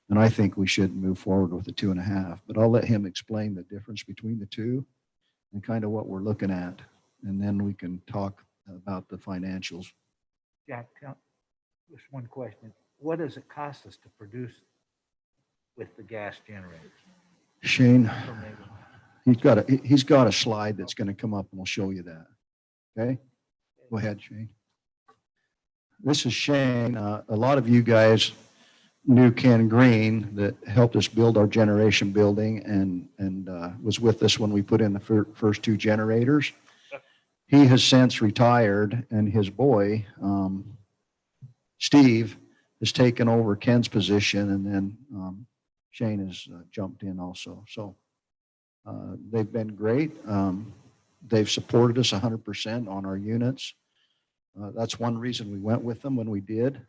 And I think we should move forward with the 2.5, but I'll let him explain the difference between the two and kind of what we're looking at. And then we can talk about the financials. Jack, just one question. What does it cost us to produce with the gas generators? Shane, Per megawatt? he's got a slide that's going to come up and we'll show you that. Okay? Go ahead, Shane. This is Shane. A lot of you guys knew Ken Green that helped us build our generation building and was with us when we put in the first 2 generators. He has since retired, and his boy, Steve, has taken over Ken's position, and then Shane has jumped in also. So they've been great. They've supported us 100% on our units. That's one reason we went with them when we did.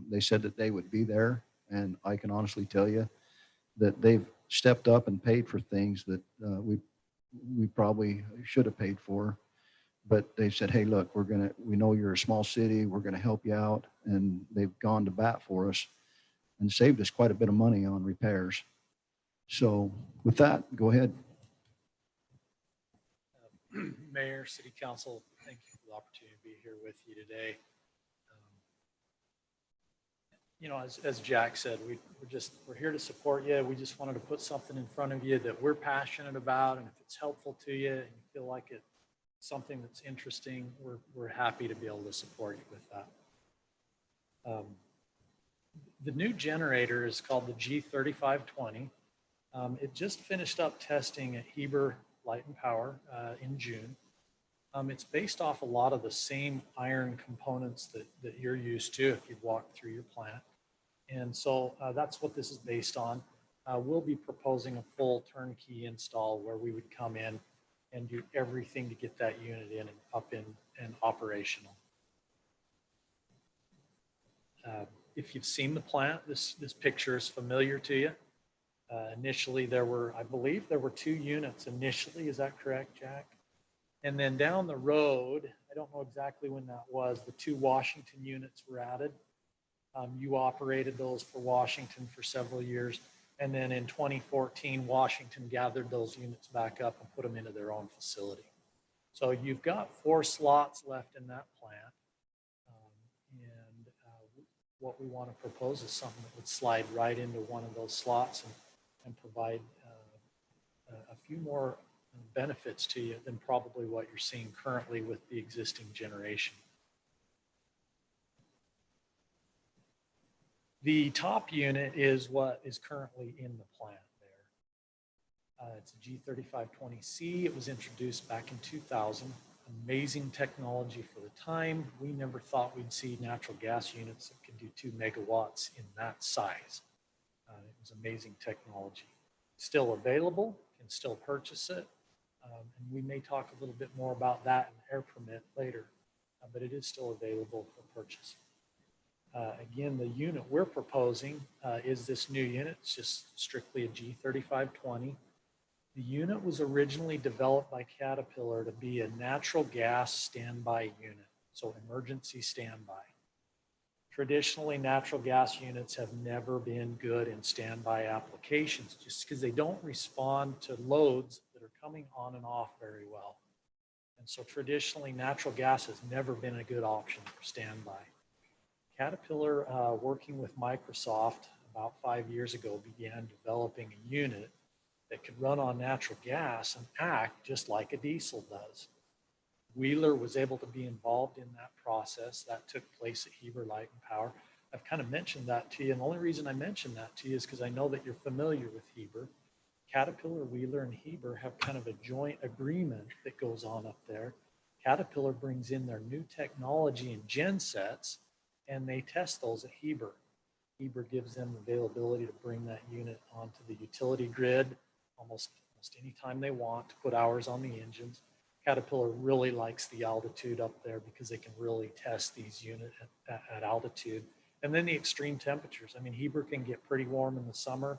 They said that they would be there. And I can honestly tell you that they've stepped up and paid for things that we probably should have paid for. But they said, hey, look, we know you're a small city. We're going to help you out. And they've gone to bat for us and saved us quite a bit of money on repairs. So with that, go ahead. Mayor, City Council, thank you for the opportunity to be here with you today. You know, as Jack said, we're here to support you. We just wanted to put something in front of you that we're passionate about, and if it's helpful to you and you feel like it's something that's interesting, we're happy to be able to support you with that. The new generator is called the G3520. It just finished up testing at Heber Light and Power in June. It's based off a lot of the same iron components that you're used to if you've walked through your plant. And so that's what this is based on. We'll be proposing a full turnkey install where we would come in and do everything to get that unit in and up in and operational. If you've seen the plant, this picture is familiar to you. Initially, I believe there were 2 units initially. Is that correct, Jack? And then down the road, I don't know exactly when that was, the 2 Washington units were added. You operated those for Washington for several years. And then in 2014, Washington gathered those units back up and put them into their own facility. So you've got 4 slots left in that plant. What we want to propose is something that would slide right into one of those slots and provide a few more benefits to you than probably what you're seeing currently with the existing generation. The top unit is what is currently in the plant there. It's a G3520C. It was introduced back in 2000. Amazing technology for the time. We never thought we'd see natural gas units that could do 2 megawatts in that size. It was amazing technology. Still available, can still purchase it. And we may talk a little bit more about that in air permit later, but it is still available for purchase. Again, the unit we're proposing is this new unit. It's just strictly a G3520. The unit was originally developed by Caterpillar to be a natural gas standby unit, so emergency standby. Traditionally, natural gas units have never been good in standby applications just because they don't respond to loads that are coming on and off very well. And so traditionally, natural gas has never been a good option for standby. Caterpillar, working with Microsoft about 5 years ago, began developing a unit that could run on natural gas and act just like a diesel does. Wheeler was able to be involved in that process. That took place at Heber Light and Power. I've kind of mentioned that to you, and the only reason I mentioned that to you is because I know that you're familiar with Heber. Caterpillar, Wheeler, and Heber have kind of a joint agreement that goes on up there. Caterpillar brings in their new technology and gen sets, and they test those at Heber. Heber gives them availability to bring that unit onto the utility grid almost anytime they want to put hours on the engines. Caterpillar really likes the altitude up there because they can really test these units at altitude. And then the extreme temperatures. I mean, Heber can get pretty warm in the summer.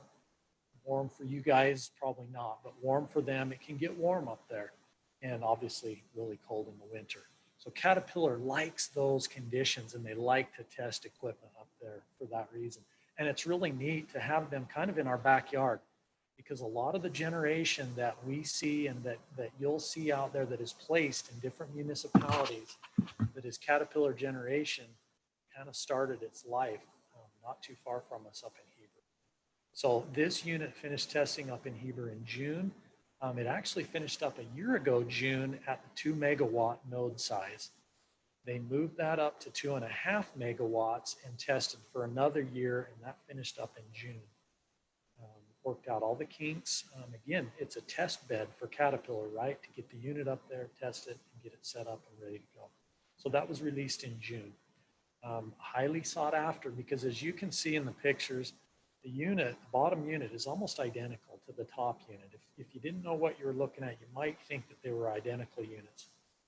Warm for you guys, probably not, but warm for them. It can get warm up there, and obviously really cold in the winter. So Caterpillar likes those conditions, and they like to test equipment up there for that reason. And it's really neat to have them kind of in our backyard, because a lot of the generation that we see and that you'll see out there that is placed in different municipalities, that is Caterpillar generation, kind of started its life not too far from us up in Heber. So this unit finished testing up in Heber in June. It actually finished up a year ago, June, at the 2 megawatt node size. They moved that up to 2.5 megawatts and tested for another year, and that finished up in June. Worked out all the kinks. Again, it's a test bed for Caterpillar, right? To get the unit up there, test it, and get it set up and ready to go. So that was released in June. Highly sought after, because as you can see in the pictures, the unit, the bottom unit, is almost identical to the top unit. If you didn't know what you were looking at, you might think that they were identical units.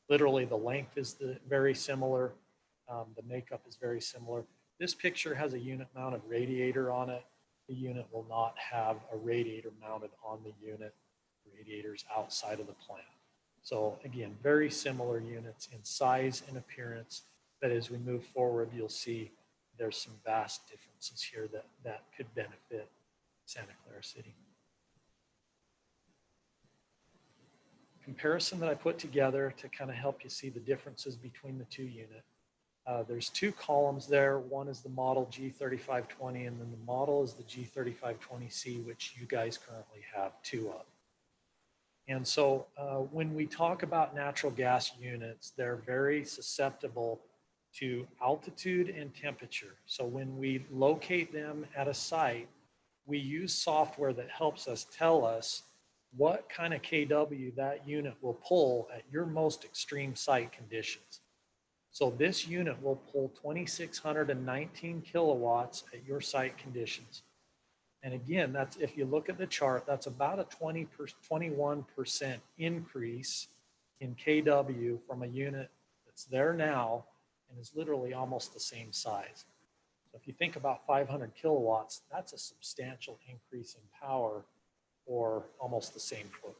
Literally, the length is very similar. The makeup is very similar. This picture has a unit mounted radiator on it. The unit will not have a radiator mounted on the unit. Radiators outside of the plant. So again, very similar units in size and appearance, but as we move forward, you'll see there's some vast differences here that could benefit Santa Clara City. Comparison that I put together to kind of help you see the differences between the two units. There's two columns there. One is the model G3520, and then the model is the G3520C, which you guys currently have two of. And so when we talk about natural gas units, they're very susceptible to altitude and temperature. So when we locate them at a site, we use software that helps us tell us what kind of kW that unit will pull at your most extreme site conditions. So this unit will pull 2,619 kilowatts at your site conditions. And again, that's, if you look at the chart, that's about a 21% increase in kW from a unit that's there now and is literally almost the same size. So if you think about 500 kilowatts, that's a substantial increase in power for almost the same footprint.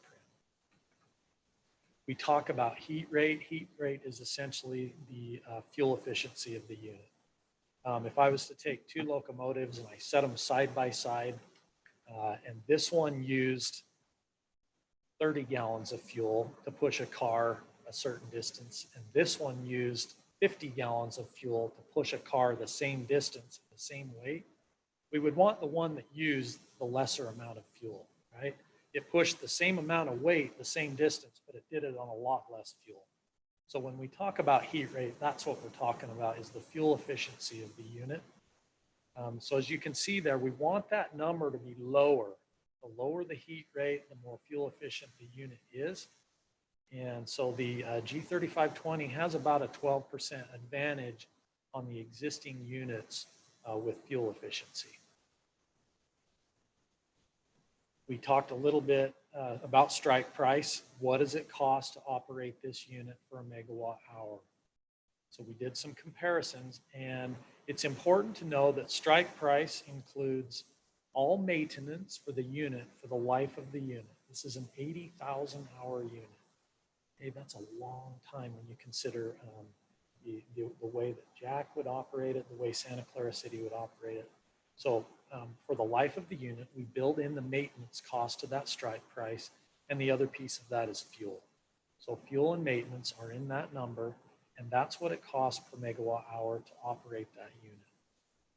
We talk about heat rate. Heat rate is essentially the fuel efficiency of the unit. If I was to take two locomotives and I set them side by side, and this one used 30 gallons of fuel to push a car a certain distance, and this one used 50 gallons of fuel to push a car the same distance, the same weight, we would want the one that used the lesser amount of fuel, right? It pushed the same amount of weight, the same distance, but it did it on a lot less fuel. So when we talk about heat rate, that's what we're talking about, is the fuel efficiency of the unit. So as you can see there, we want that number to be lower. The lower the heat rate, the more fuel efficient the unit is. And so the G3520 has about a 12% advantage on the existing units with fuel efficiency. We talked a little bit about strike price. What does it cost to operate this unit for a megawatt hour? So we did some comparisons, and it's important to know that strike price includes all maintenance for the unit for the life of the unit. This is an 80,000 hour unit. Hey, that's a long time when you consider the way that Jack would operate it, the way Santa Clara City would operate it. So for the life of the unit, we build in the maintenance cost to that strike price, and the other piece of that is fuel. So fuel and maintenance are in that number, and that's what it costs per megawatt hour to operate that unit.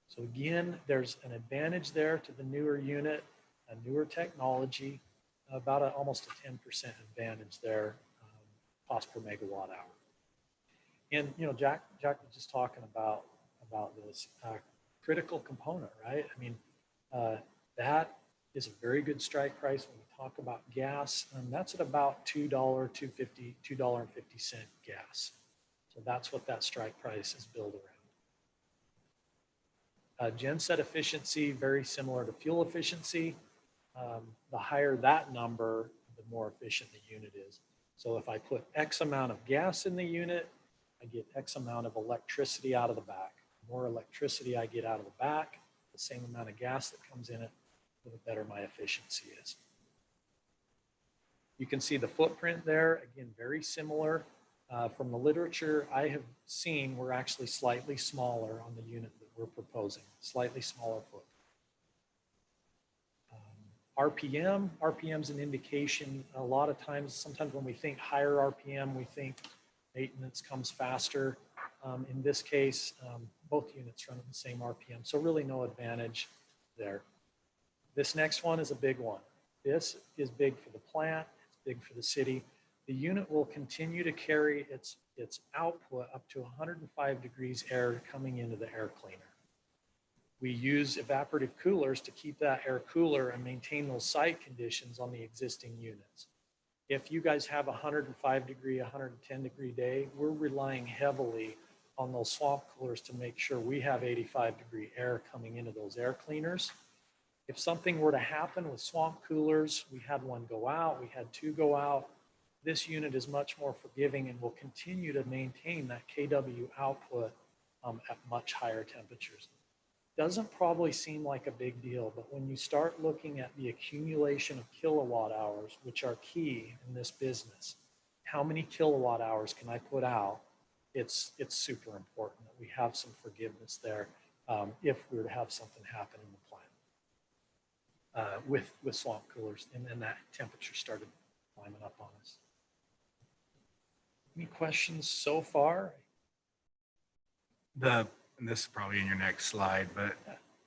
So again, there's an advantage there to the newer unit, a newer technology, about almost a 10% advantage there, cost per megawatt hour. And you know, Jack was just talking about this critical component, right? I mean, that is a very good strike price when we talk about gas, and that's at about $2.50 gas. So that's what that strike price is built around. Genset efficiency, very similar to fuel efficiency. The higher that number, the more efficient the unit is. So if I put X amount of gas in the unit, I get X amount of electricity out of the back. The more electricity I get out of the back, the same amount of gas that comes in it, the better my efficiency is. You can see the footprint there, again, very similar. From the literature I have seen, we're actually slightly smaller on the unit that we're proposing, slightly smaller footprint. RPM is an indication. A lot of times, sometimes when we think higher RPM, we think maintenance comes faster. In this case, both units run at the same RPM, so really no advantage there. This next one is a big one. This is big for the plant, it's big for the city. The unit will continue to carry its output up to 105 degrees air coming into the air cleaner. We use evaporative coolers to keep that air cooler and maintain those site conditions on the existing units. If you guys have a 105 degree, 110 degree day, we're relying heavily on those swamp coolers to make sure we have 85 degree air coming into those air cleaners. If something were to happen with swamp coolers, we had one go out, we had two go out, this unit is much more forgiving and will continue to maintain that kW output at much higher temperatures. Doesn't probably seem like a big deal, but when you start looking at the accumulation of kilowatt hours, which are key in this business, how many kilowatt hours can I put out? It's super important that we have some forgiveness there if we were to have something happen in the plant with swamp coolers, and then that temperature started climbing up on us. Any questions so far? And this is probably in your next slide, but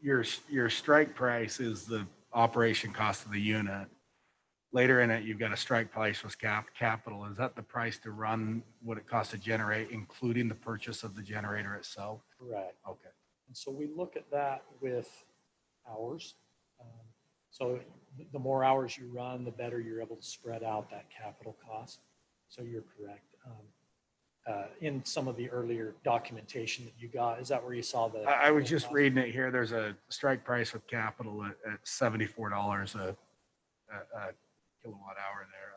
your strike price is the operation cost of the unit. Later in it, you've got a strike price with capital. Is that the price to run what it costs to generate, including the purchase of the generator itself? Correct. Okay. And so we look at that with hours. So the more hours you run, the better you're able to spread out that capital cost. So you're correct. In some of the earlier documentation that you got, is that where you saw the? I was just reading it here. There's a strike price with capital at $74 a kilowatt hour there.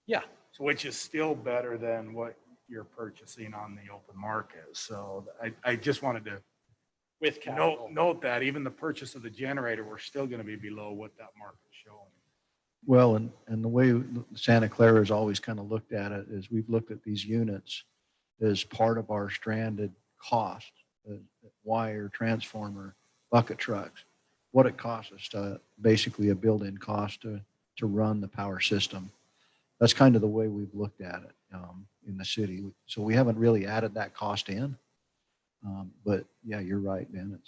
Yeah. So which is still better than what you're purchasing on the open market. So I just wanted to With capital. note that even the purchase of the generator, we're still going to be below what that market's showing. Well, and the way Santa Clara has always kind of looked at it is we've looked at these units as part of our stranded cost, wire, transformer, bucket trucks, what it costs us to basically a built-in cost to run the power system. That's kind of the way we've looked at it in the city. So we haven't really added that cost in. But yeah, you're right, Ben.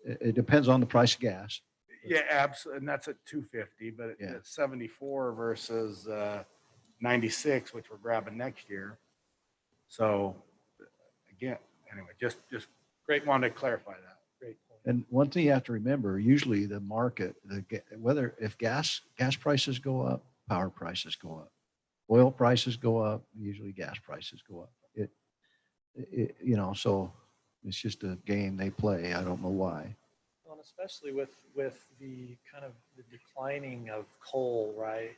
It depends on the price of gas. Yeah, absolutely. And that's at 250, but Yeah. at 74 versus 96, which we're grabbing next year. So again, anyway, just Great. wanted to clarify that. Great point. And one thing you have to remember, usually the market, if gas prices go up, power prices go up. Oil prices go up, usually gas prices go up. So it's just a game they play. I don't know why. Well, especially with the kind of the declining of coal, right?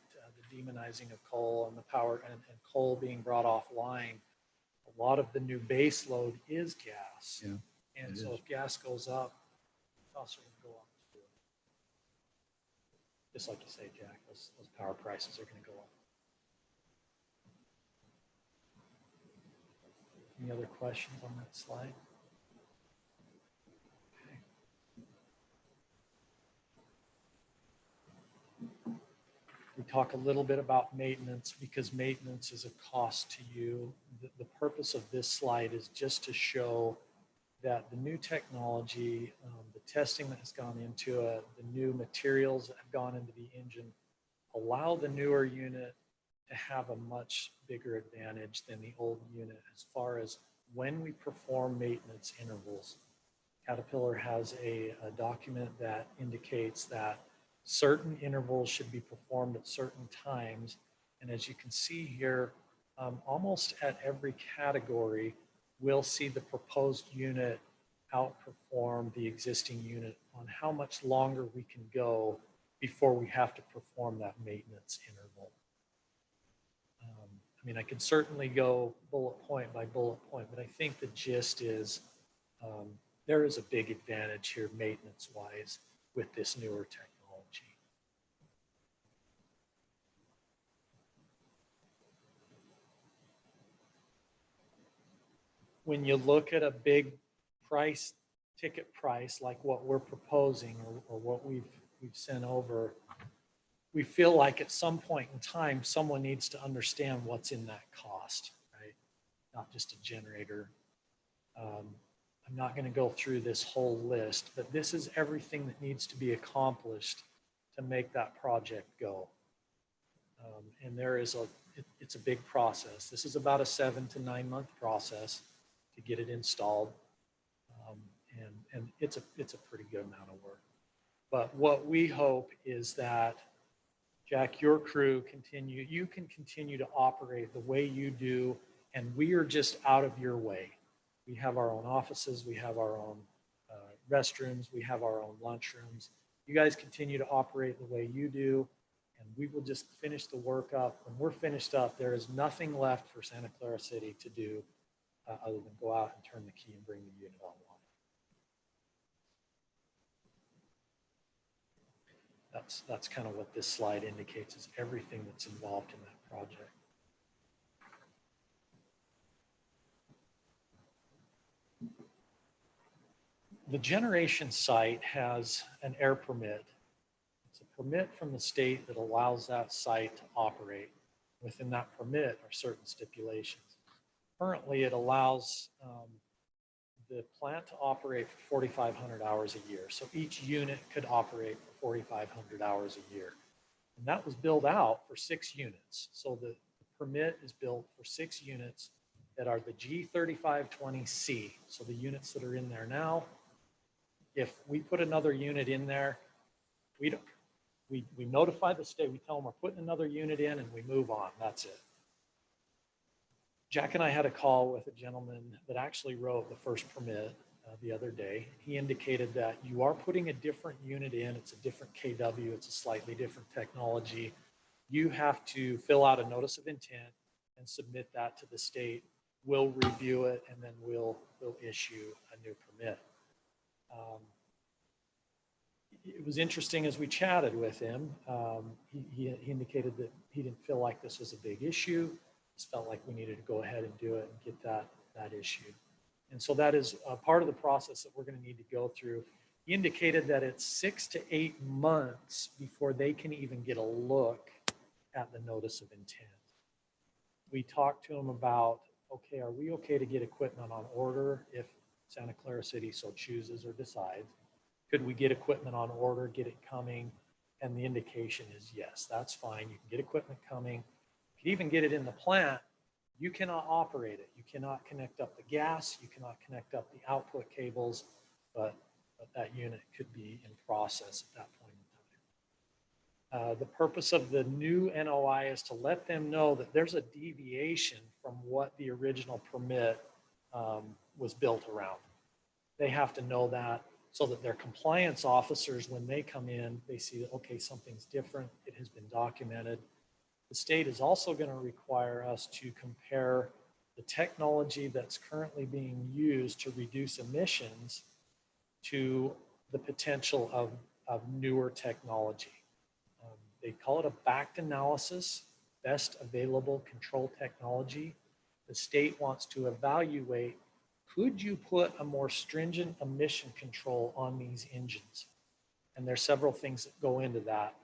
The demonizing of coal and the power and coal being brought offline. A lot of the new base load is gas. Yeah, and so if gas goes up, costs are going to go up too. Just like you say, Jack, those power prices are going to go up. Any other questions on that slide? We talk a little bit about maintenance because maintenance is a cost to you. The purpose of this slide is just to show that the new technology, the testing that has gone into it, the new materials that have gone into the engine, allow the newer unit to have a much bigger advantage than the old unit as far as when we perform maintenance intervals. Caterpillar has a document that indicates that certain intervals should be performed at certain times. And as you can see here, almost at every category, we'll see the proposed unit outperform the existing unit on how much longer we can go before we have to perform that maintenance interval. I mean, I could certainly go bullet point by bullet point, but I think the gist is there is a big advantage here maintenance-wise with this newer technology. When you look at a big ticket price like what we're proposing or what we've sent over, we feel like at some point in time, someone needs to understand what's in that cost, right? Not just a generator. I'm not going to go through this whole list, but this is everything that needs to be accomplished to make that project go. And it's a big process. This is about a 7 to 9 month process to get it installed. And it's a pretty good amount of work. But what we hope is that, Jack, your crew you can continue to operate the way you do, and we are just out of your way. We have our own offices, we have our own restrooms, we have our own lunchrooms. You guys continue to operate the way you do, and we will just finish the work up. When we're finished up, there is nothing left for Santa Clara City to do other than go out and turn the key and bring the unit online. That's kind of what this slide indicates, is everything that's involved in that project. The generation site has an air permit. It's a permit from the state that allows that site to operate. Within that permit are certain stipulations. Currently, it allows the plant to operate for 4,500 hours a year. So each unit could operate for 4,500 hours a year. And that was billed out for 6 units. So the permit is built for 6 units that are the G3520C. So the units that are in there now, if we put another unit in there, we notify the state, we tell them we're putting another unit in, and we move on. That's it. Jack and I had a call with a gentleman that actually wrote the first permit the other day. He indicated that you are putting a different unit in. It's a different KW. It's a slightly different technology. You have to fill out a notice of intent and submit that to the state. We'll review it, and then we'll issue a new permit. It was interesting as we chatted with him. He indicated that he didn't feel like this was a big issue. Just felt like we needed to go ahead and do it and get that issue. And so that is a part of the process that we're going to need to go through. He indicated that it's 6 to 8 months before they can even get a look at the notice of intent. We talked to him about, okay, are we okay to get equipment on order if Santa Clara City so chooses or decides? Could we get equipment on order, get it coming? And the indication is yes, that's fine. You can get equipment coming. You can even get it in the plant. You cannot operate it. You cannot connect up the gas. You cannot connect up the output cables, but that unit could be in process at that point in time. The purpose of the new NOI is to let them know that there's a deviation from what the original permit was built around. They have to know that, so that their compliance officers, when they come in, they see that, okay, something's different. It has been documented. The state is also going to require us to compare the technology that's currently being used to reduce emissions to the potential of newer technology. They call it a backed analysis, best available control technology. The state wants to evaluate, could you put a more stringent emission control on these engines? And there's several things that go into that.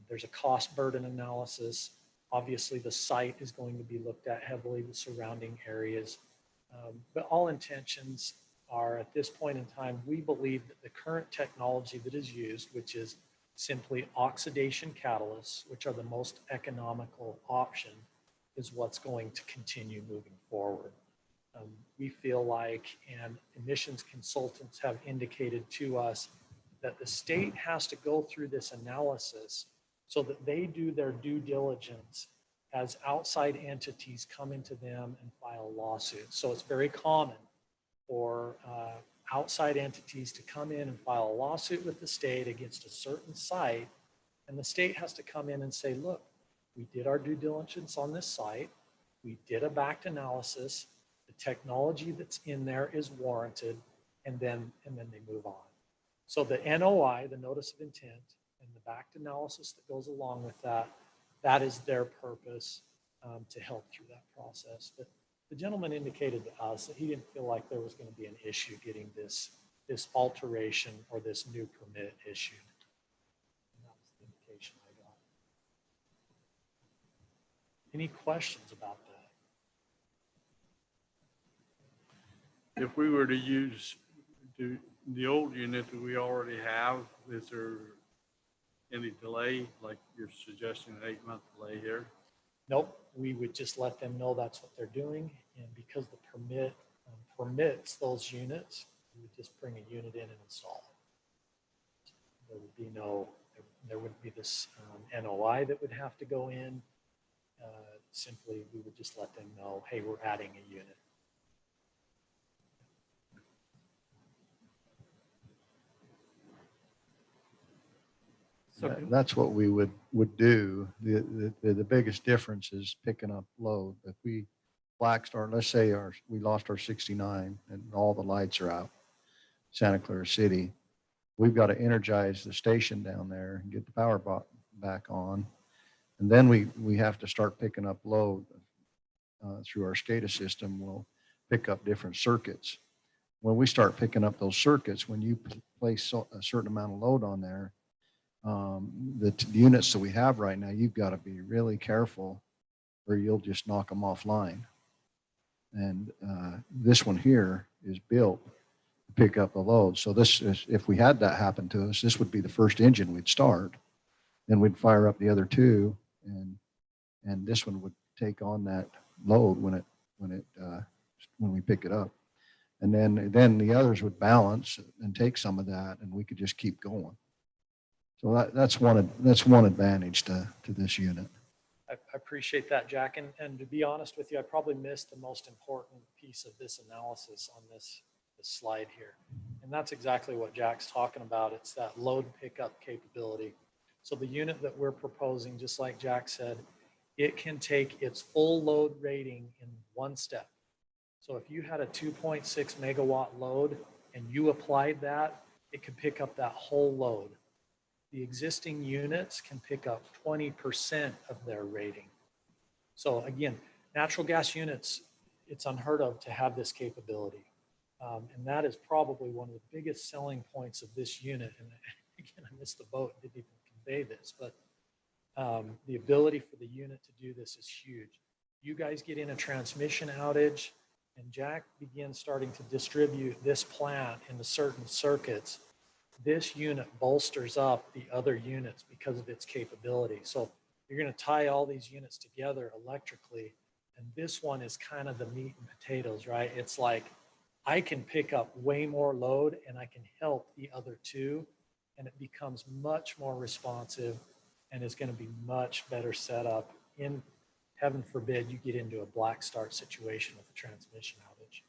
There's a cost burden analysis. Obviously, the site is going to be looked at heavily, the surrounding areas. But all intentions are, at this point in time, we believe that the current technology that is used, which is simply oxidation catalysts, which are the most economical option, is what's going to continue moving forward. We feel like, and emissions consultants have indicated to us, that the state has to go through this analysis so that they do their due diligence as outside entities come into them and file lawsuits. So it's very common for outside entities to come in and file a lawsuit with the state against a certain site. And the state has to come in and say, look, we did our due diligence on this site. We did a backed analysis. The technology that's in there is warranted. And then they move on. So the NOI, the notice of intent, and the backed analysis that goes along with that, that is their purpose to help through that process. But the gentleman indicated to us that he didn't feel like there was going to be an issue getting this alteration or this new permit issued. And that was the indication I got. Any questions about that? If we were to use the old unit that we already have, is there any delay, like you're suggesting an 8-month delay here? Nope, we would just let them know that's what they're doing. And because the permit permits those units, we would just bring a unit in and install it. There would be there wouldn't be this NOI that would have to go in. Simply, we would just let them know, hey, we're adding a unit. So That's what we would do. The biggest difference is picking up load. If we black start, let's say we lost our 69 and all the lights are out, Santa Clara City, we've got to energize the station down there and get the power back on. And then we have to start picking up load through our SCADA system. We'll pick up different circuits. When we start picking up those circuits, when you place a certain amount of load on there, the units that we have right now, you've got to be really careful or you'll just knock them offline. And this one here is built to pick up the load. So this is, if we had that happen to us, this would be the first engine we'd start. Then we'd fire up the other two, and this one would take on that load when we pick it up. And then the others would balance and take some of that, and we could just keep going. So that's one advantage to this unit. I appreciate that, Jack. And to be honest with you, I probably missed the most important piece of this analysis on this slide here. And that's exactly what Jack's talking about. It's that load pickup capability. So the unit that we're proposing, just like Jack said, it can take its full load rating in one step. So if you had a 2.6 megawatt load and you applied that, it could pick up that whole load. The existing units can pick up 20% of their rating. So again, natural gas units, it's unheard of to have this capability. And that is probably one of the biggest selling points of this unit. And again, I missed the boat, didn't even convey this, but the ability for the unit to do this is huge. You guys get in a transmission outage and Jack begins starting to distribute this plant into certain circuits. This unit bolsters up the other units because of its capability. So you're going to tie all these units together electrically. And this one is kind of the meat and potatoes, right? It's like I can pick up way more load and I can help the other two. And it becomes much more responsive and is going to be much better set up in, heaven forbid, you get into a black start situation with a transmission outage.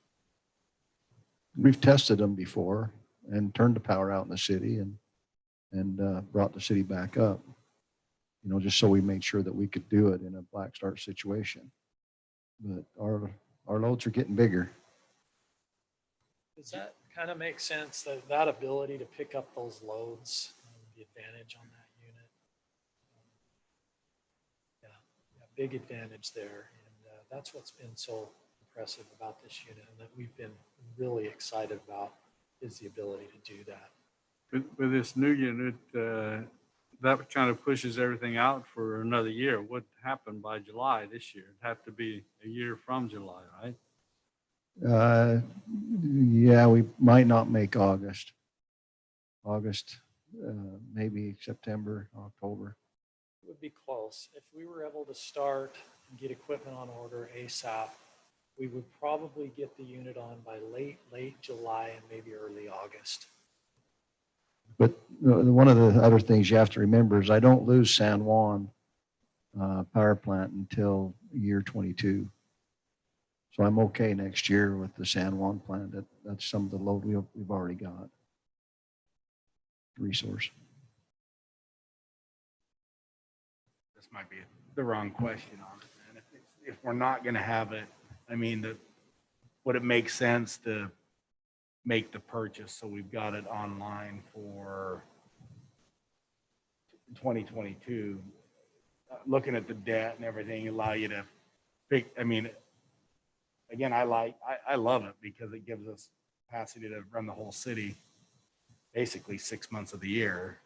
We've tested them before and turned the power out in the city and brought the city back up, just so we made sure that we could do it in a black start situation. But our loads are getting bigger. Does that kind of make sense, that ability to pick up those loads, the advantage on that unit? Yeah, big advantage there. And that's what's been so impressive about this unit and that we've been really excited about is the ability to do that. With this new unit, that kind of pushes everything out for another year. What happened by July this year? It'd have to be a year from July, right? Yeah, we might not make August, maybe September, October. It would be close. If we were able to start and get equipment on order ASAP, we would probably get the unit on by late July and maybe early August. But one of the other things you have to remember is I don't lose San Juan power plant until year 22. So I'm okay next year with the San Juan plant. That's some of the load we've already got. Resource. This might be the wrong question on it, man. If we're not gonna have it, I mean, would it make sense to make the purchase so we've got it online for 2022? Looking at the debt and everything, allow you to pick, I mean, again, I love it because it gives us capacity to run the whole city basically 6 months of the year,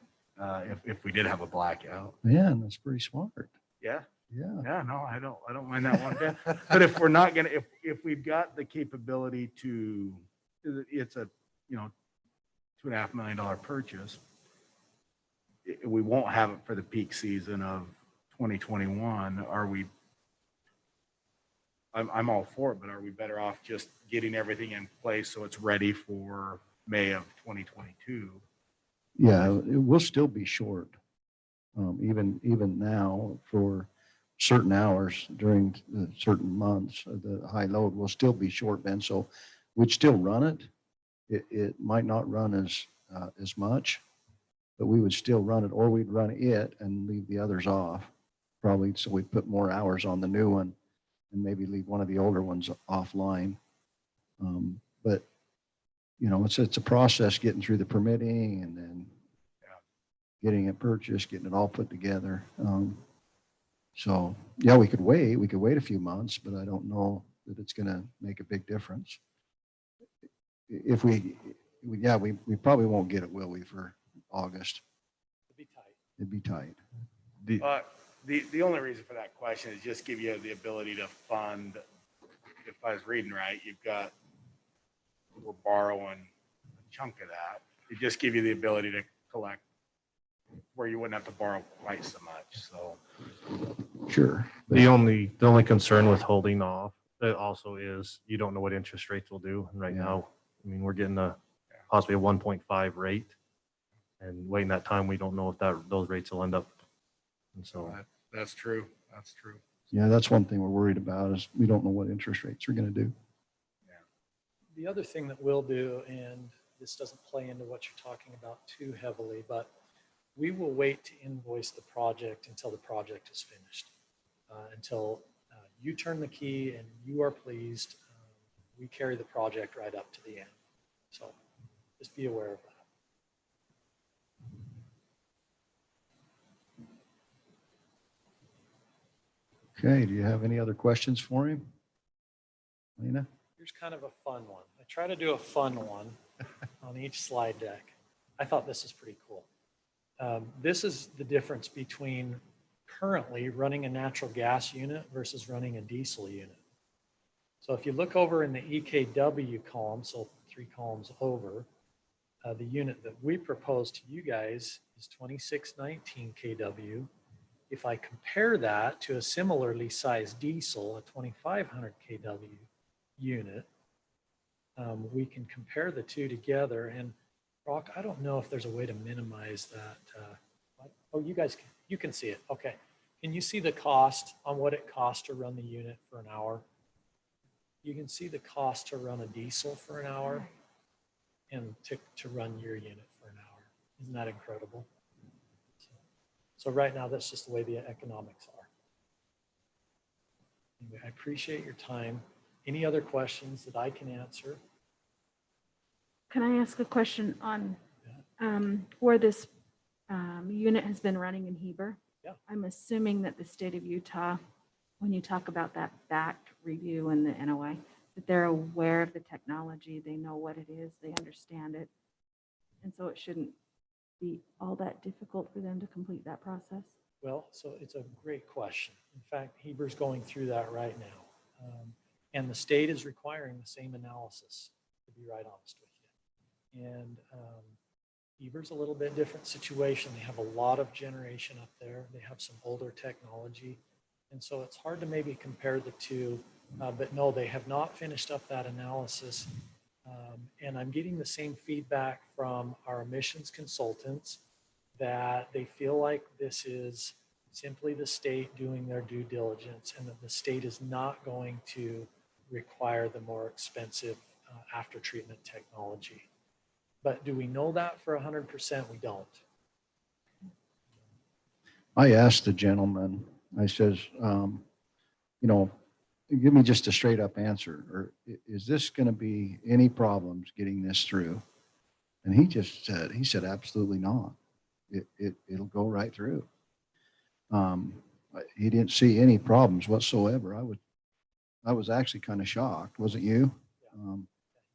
if we did have a blackout. Yeah, and that's pretty smart. Yeah. Yeah. Yeah, no, I don't mind that one bit. But if we're not gonna, if we've got the capability to, it's a, $2.5 million purchase, we won't have it for the peak season of 2021. I'm all for it, but are we better off just getting everything in place so it's ready for May of 2022? Yeah, it will still be short. Even now for certain hours during the certain months, the high load will still be short, Ben. So we'd still run it. It might not run as much, but we would still run it, or we'd run it and leave the others off. Probably, so we'd put more hours on the new one and maybe leave one of the older ones offline. But it's a process getting through the permitting and then getting it purchased, getting it all put together. So yeah, we could wait a few months, but I don't know that it's going to make a big difference. If we probably won't get it, will we, for August? It'd be tight. The only reason for that question is just give you the ability to fund. If I was reading right, we're borrowing a chunk of that. It just give you the ability to collect where you wouldn't have to borrow quite so much. So Sure. The only concern with holding off also is you don't know what interest rates will do. And right Yeah. now, I mean, we're getting possibly a 1.5 rate, and waiting that time, we don't know if those rates will end up. And so that's true. That's true. Yeah, that's one thing we're worried about is we don't know what interest rates are going to do. The other thing that we'll do, and this doesn't play into what you're talking about too heavily, but we will wait to invoice the project until the project is finished. Until you turn the key and you are pleased, we carry the project right up to the end. So just be aware of that. Okay, do you have any other questions for him? Lena? Here's kind of a fun one. I try to do a fun one on each slide deck. I thought this is pretty cool. This is the difference between currently running a natural gas unit versus running a diesel unit. So if you look over in the EKW column, so 3 columns over, the unit that we propose to you guys is 2619 kW. If I compare that to a similarly sized diesel, a 2500 kW unit, we can compare the two together. And Brock, I don't know if there's a way to minimize that. Oh, you can see it. Okay. Can you see the cost on what it costs to run the unit for an hour? You can see the cost to run a diesel for an hour and to run your unit for an hour. Isn't that incredible? So right now, that's just the way the economics are. Anyway, I appreciate your time. Any other questions that I can answer? Can I ask a question on where this unit has been running in Heber? Yeah. I'm assuming that the state of Utah, when you talk about that back review and the NOI, that they're aware of the technology, they know what it is, they understand it. And so it shouldn't be all that difficult for them to complete that process. Well, so it's a great question. In fact, Heber's going through that right now. And the state is requiring the same analysis, to be right honest with you. And Heber's a little bit different situation. They have a lot of generation up there. They have some older technology. And so it's hard to maybe compare the two, but no, they have not finished up that analysis. And I'm getting the same feedback from our emissions consultants that they feel like this is simply the state doing their due diligence and that the state is not going to require the more expensive after treatment technology. But do we know that for 100%? We don't. I asked the gentleman, I says, you know, give me just a straight up answer, or is this going to be any problems getting this through? And he said, absolutely not. It'll go right through. He didn't see any problems whatsoever. I was actually kind of shocked. Wasn't you?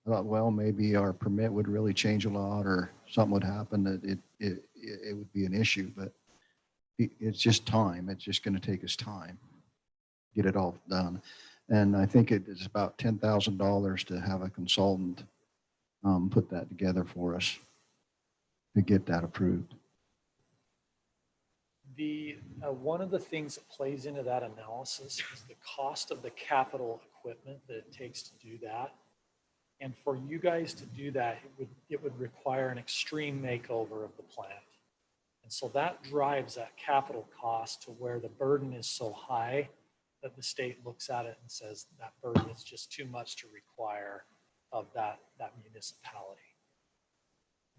I thought, well, maybe our permit would really change a lot or something would happen that it would be an issue, but it's just time. It's just going to take us time, get it all done. And I think it is about $10,000 to have a consultant put that together for us to get that approved. One of the things that plays into that analysis is the cost of the capital equipment that it takes to do that. And for you guys to do that, it would require an extreme makeover of the plant. And so that drives that capital cost to where the burden is so high that the state looks at it and says that burden is just too much to require of that municipality.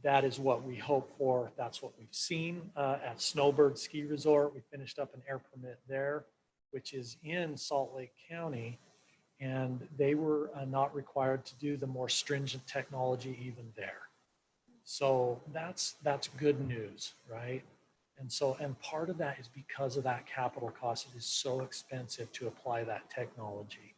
That is what we hope for. That's what we've seen at Snowbird Ski Resort. We finished up an air permit there, which is in Salt Lake County. And they were not required to do the more stringent technology even there. So that's good news, right? And part of that is because of that capital cost. It is so expensive to apply that technology.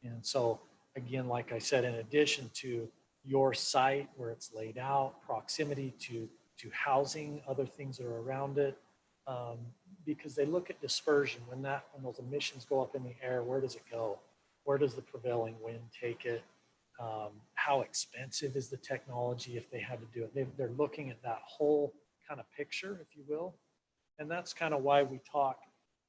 And so again, like I said, in addition to your site where it's laid out, proximity to housing, other things that are around it, because they look at dispersion. When those emissions go up in the air, where does it go? Where does the prevailing wind take it? How expensive is the technology if they had to do it? They're looking at that whole kind of picture, if you will. And that's kind of why we talk,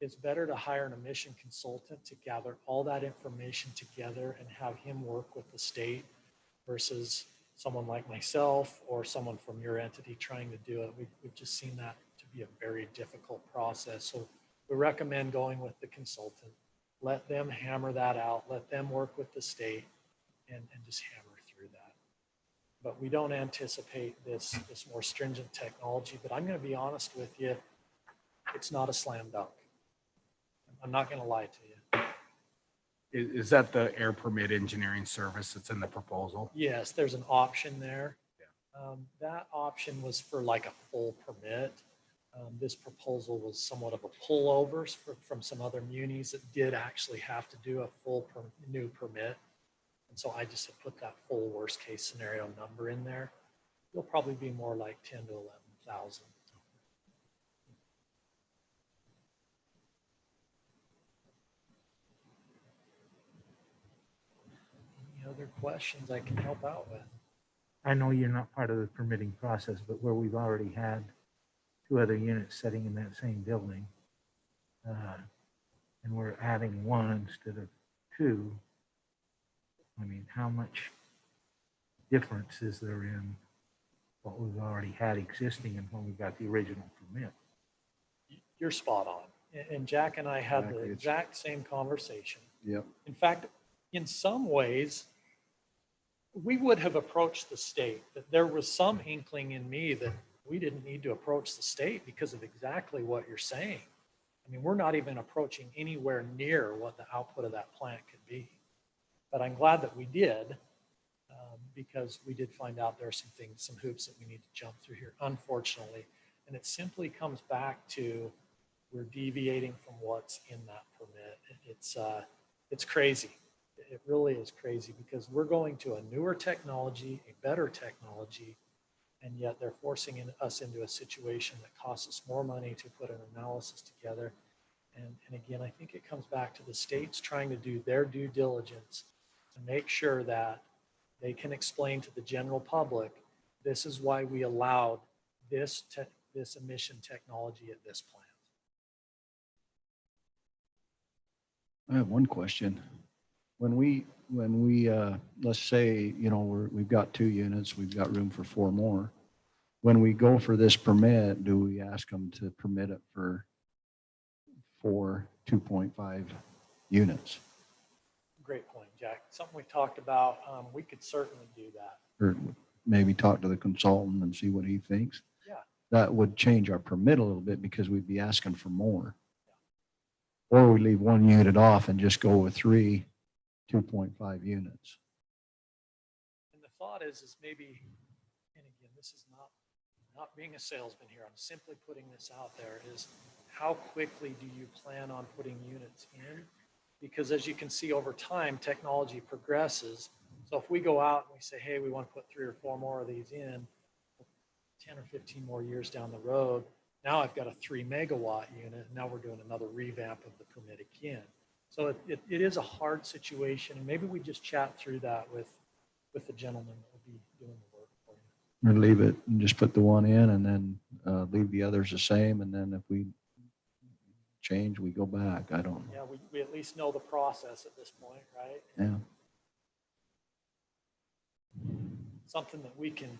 it's better to hire an emission consultant to gather all that information together and have him work with the state versus someone like myself or someone from your entity trying to do it. We've just seen that to be a very difficult process. So we recommend going with the consultant. Let them hammer that out. Let them work with the state and just hammer through that. But we don't anticipate this more stringent technology. But I'm going to be honest with you, it's not a slam dunk. I'm not going to lie to you. Is that the air permit engineering service that's in the proposal? Yes, there's an option there. Yeah. That option was for like a full permit. This proposal was somewhat of a pullover from some other munis that did actually have to do a full new permit. And so I just have put that full worst case scenario number in there. It'll probably be more like 10 to 11,000. Any other questions I can help out with? I know you're not part of the permitting process, but where we've already had 2 other units sitting in that same building, and we're adding 1 instead of 2, I mean, how much difference is there in what we've already had existing and when we got the original permit? You're spot on. And Jack and I had Exactly. the exact same conversation. Yep. In fact, in some ways, we would have approached the state, that there was some inkling in me that we didn't need to approach the state because of exactly what you're saying. I mean, we're not even approaching anywhere near what the output of that plant could be. But I'm glad that we did, because we did find out there are some things, some hoops that we need to jump through here, unfortunately. And it simply comes back to we're deviating from what's in that permit. It's crazy. It really is crazy because we're going to a newer technology, a better technology, and yet they're forcing us into a situation that costs us more money to put an analysis together. And again, I think it comes back to the states trying to do their due diligence to make sure that they can explain to the general public, this is why we allowed this emission technology at this plant. I have one question. When we let's say, you know, we've got 2 units, we've got room for 4 more. When we go for this permit, do we ask them to permit it for 2.5 units? great point, Jack. Something we talked about. We could certainly do that. Or maybe talk to the consultant and see what he thinks. Yeah. That would change our permit a little bit because we'd be asking for more. Or we leave one unit off and just go with 3 2.5 units. And the thought is maybe, and again, this is not being a salesman here. I'm simply putting this out there is how quickly do you plan on putting units in? Because as you can see over time, technology progresses. So if we go out and we say, hey, we want to put 3 or 4 more of these in, 10 or 15 more years down the road, now I've got a 3 megawatt unit. And now we're doing another revamp of the permit again. So it is a hard situation. And maybe we just chat through that with the gentleman that will be doing the work for you. Or leave it and just put the one in and then leave the others the same. And then if we change, we go back. I don't know. Yeah, we at least know the process at this point, right? Yeah. Something that we can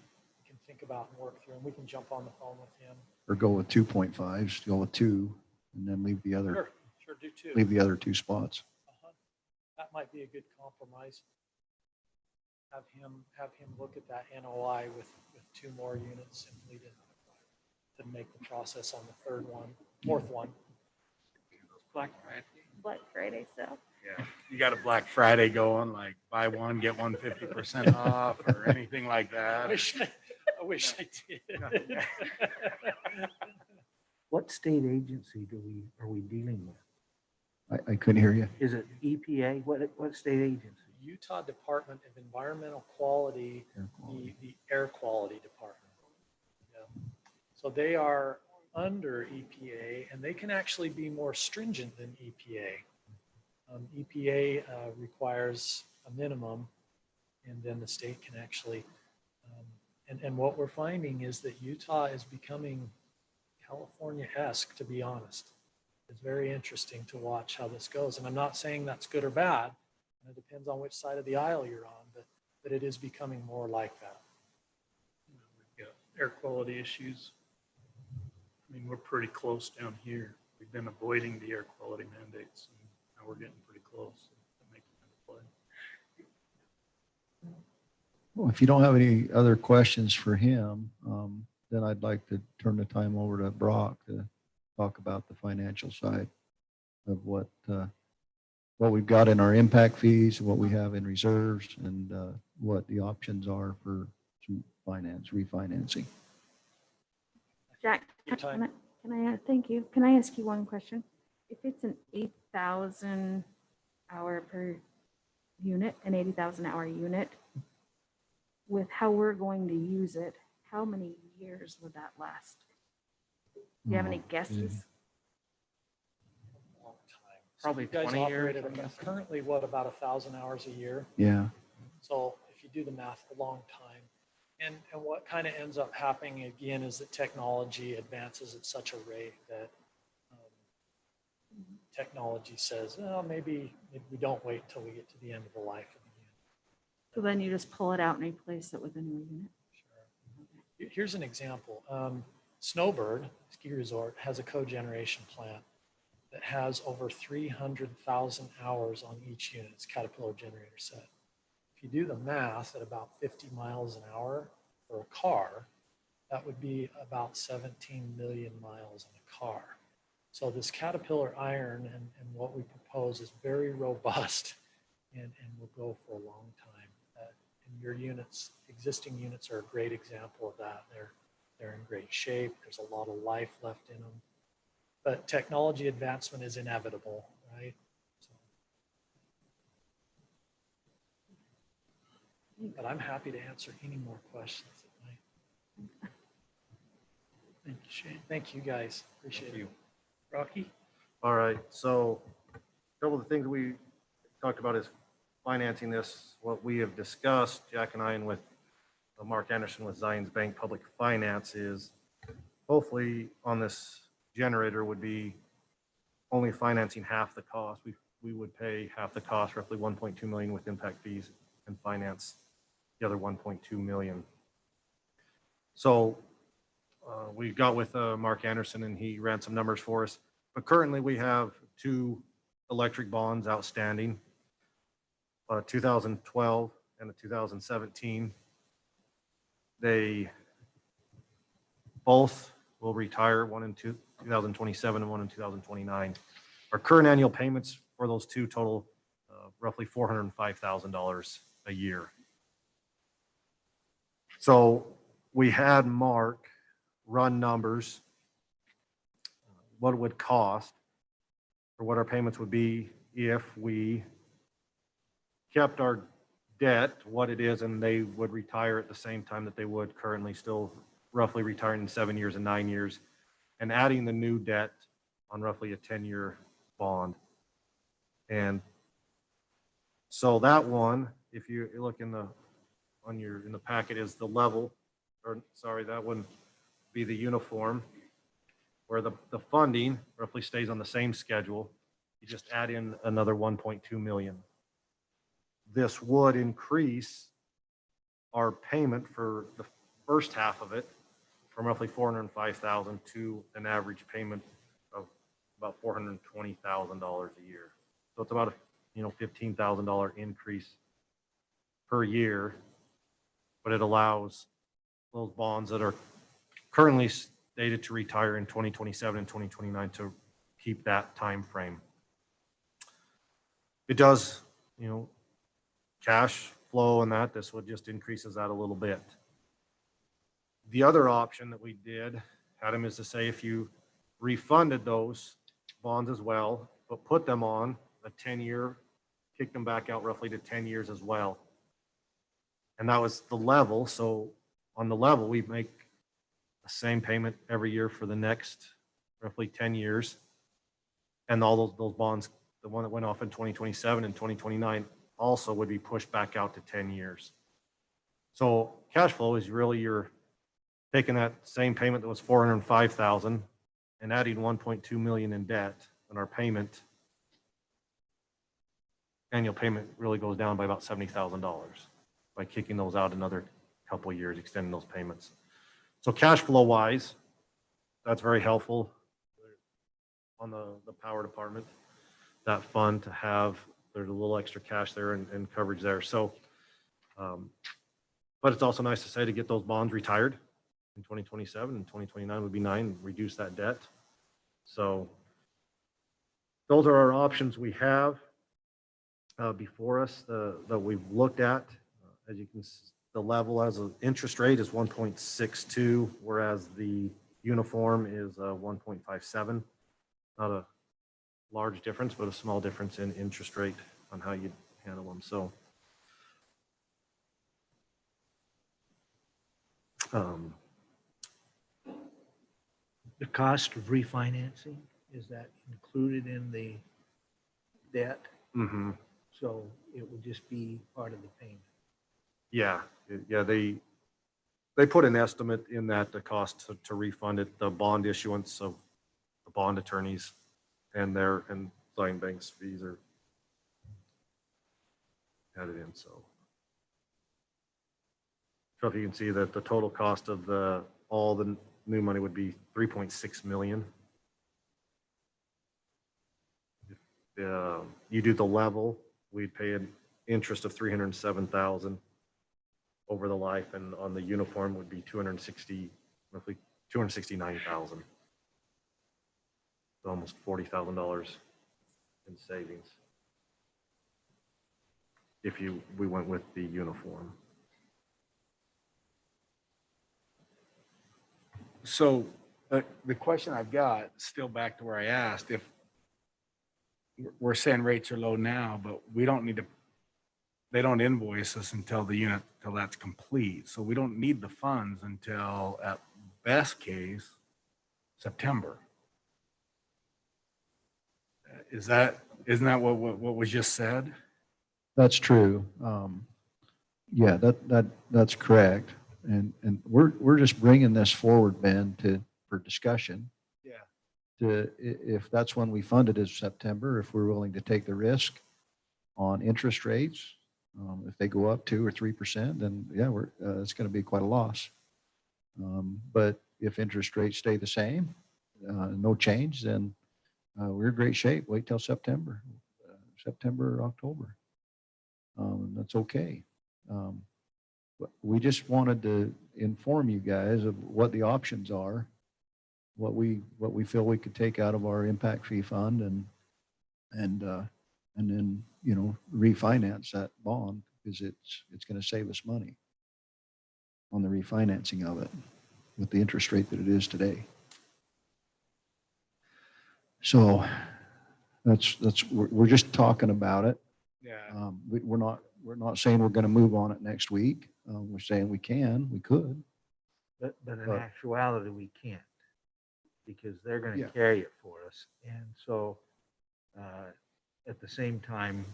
think about and work through, and we can jump on the phone with him. Or go with 2.5s, go with 2, and then leave the other, Sure, do too. leave the other 2 spots. That might be a good compromise. Have him look at that NOI with 2 more units simply to make the process on the 4th one. Black Friday. Black Friday sale. Yeah, you got a Black Friday going, like buy one, get one 50% off or anything like that. I wish I did. What state agency are we dealing with? I couldn't hear you. Is it EPA? What state agency? Utah Department of Environmental Quality, the Air Quality Department. Yeah. So they are under EPA, and they can actually be more stringent than EPA. EPA requires a minimum, and then the state can actually, and what we're finding is that Utah is becoming California-esque, to be honest. It's very interesting to watch how this goes. And I'm not saying that's good or bad. It depends on which side of the aisle you're on, but it is becoming more like that. We've got air quality issues. I mean, we're pretty close down here. We've been avoiding the air quality mandates, and now we're getting pretty close. That makes it play. Well, if you don't have any other questions for him, then I'd like to turn the time over to Brock to talk about the financial side of what we've got in our impact fees, what we have in reserves, and what the options are for some refinancing. Jack, can I thank you. Can I ask you one question? If it's an 8,000 hour per unit, an 80,000 hour unit, with how we're going to use it, how many years would that last? Do you have any guesses? Long time. Probably You guys 20 years, operate at I'm guessing. currently what, about 1,000 hours a year? Yeah. So if you do the math, a long time. And what kind of ends up happening again is that technology advances at such a rate that technology says, oh, maybe we don't wait until we get to the end of the life of the unit. So then you just pull it out and replace it with a new unit? Sure. Here's an example. Snowbird Ski Resort has a cogeneration plant that has over 300,000 hours on each unit. It's Caterpillar generator set. If you do the math at about 50 miles an hour for a car, that would be about 17 million miles on a car. So this Caterpillar iron and what we propose is very robust and will go for a long time. And your units, existing units are a great example of that. They're in great shape. There's a lot of life left in them. But technology advancement is inevitable, right? But I'm happy to answer any more questions at night. Thank you, Shane. Thank you, guys. Appreciate it. Rocky? All right, so a couple of the things we talked about is financing this. What we have discussed, Jack and I, and with Mark Anderson with Zions Bank Public Finance, is hopefully on this generator would be only financing half the cost. We would pay half the cost, roughly 1.2 million with impact fees, and finance the other 1.2 million. So we got with Mark Anderson and he ran some numbers for us. But currently we have 2 electric bonds outstanding. 2012 and a 2017. They both will retire, one in 2027 and one in 2029. Our current annual payments for those two total roughly $405,000 a year. So we had Mark run numbers, what it would cost, or what our payments would be if we kept our debt what it is, and they would retire at the same time that they would currently, still roughly retiring in 7 years and 9 years, and adding the new debt on roughly a 10-year bond. And so that one, if you look in the packet, is the level, or sorry, that wouldn't be the uniform, where the funding roughly stays on the same schedule. You just add in another 1.2 million. This would increase our payment for the first half of it from roughly 405,000 to an average payment of about $420,000 a year. So it's about a $15,000 increase per year, but it allows those bonds that are currently stated to retire in 2027 and 2029 to keep that time frame. It does, cash flow and that, this would just increases that a little bit. The other option that we did, Adam, is to say if you refunded those bonds as well, but put them on a 10-year, kick them back out roughly to 10 years as well. And that was the level. So on the level, we make the same payment every year for the next roughly 10 years. And all those bonds, the one that went off in 2027 and 2029, also would be pushed back out to 10 years. So cash flow is really you're taking that same payment that was 405,000 and adding 1.2 million in debt, and our payment, annual payment, really goes down by about $70,000 by kicking those out another couple of years, extending those payments. So cash flow wise, that's very helpful on the power department, that fund to have. There's a little extra cash there and coverage there. So, but it's also nice to say to get those bonds retired in 2027 and 2029 would be nice, reduce that debt. So those are our options we have before us that we've looked at. As you can see, the level as an interest rate is 1.62, whereas the uniform is 1.57. Not a large difference, but a small difference in interest rate on how you handle them. So The cost of refinancing, is that included in the debt? mm-hmm. So it would just be part of the payment. Yeah, they put an estimate in that the cost to refund it, the bond issuance of the bond attorneys and their Zion Bank's fees are added in. So if you can see that the total cost of all the new money would be 3.6 million. If you do the level, we'd pay an interest of 307,000 over the life, and on the uniform would be roughly 269,000. So almost $40,000 in savings if we went with the uniform. So the question I've got, still back to where I asked, if we're saying rates are low now, but we don't need to, they don't invoice us until that's complete. So we don't need the funds until, at best case, September. Isn't that what was just said? That's true. Yeah, that's correct. And we're just bringing this forward, Ben, for discussion. Yeah. If that's when we fund it is September, if we're willing to take the risk on interest rates, if they go up 2 or 3%, then yeah, it's going to be quite a loss. But if interest rates stay the same, no change, then we're in great shape. Wait till September or October. That's okay. But we just wanted to inform you guys of what the options are, what we feel we could take out of our impact fee fund and then, you know, refinance that bond because it's going to save us money on the refinancing of it with the interest rate that it is today. So we're just talking about it. Yeah. We're not saying we're going to move on it next week. We're saying we could. But in But- actuality, we can't because they're going to Yeah. carry it for us. And so at the same time,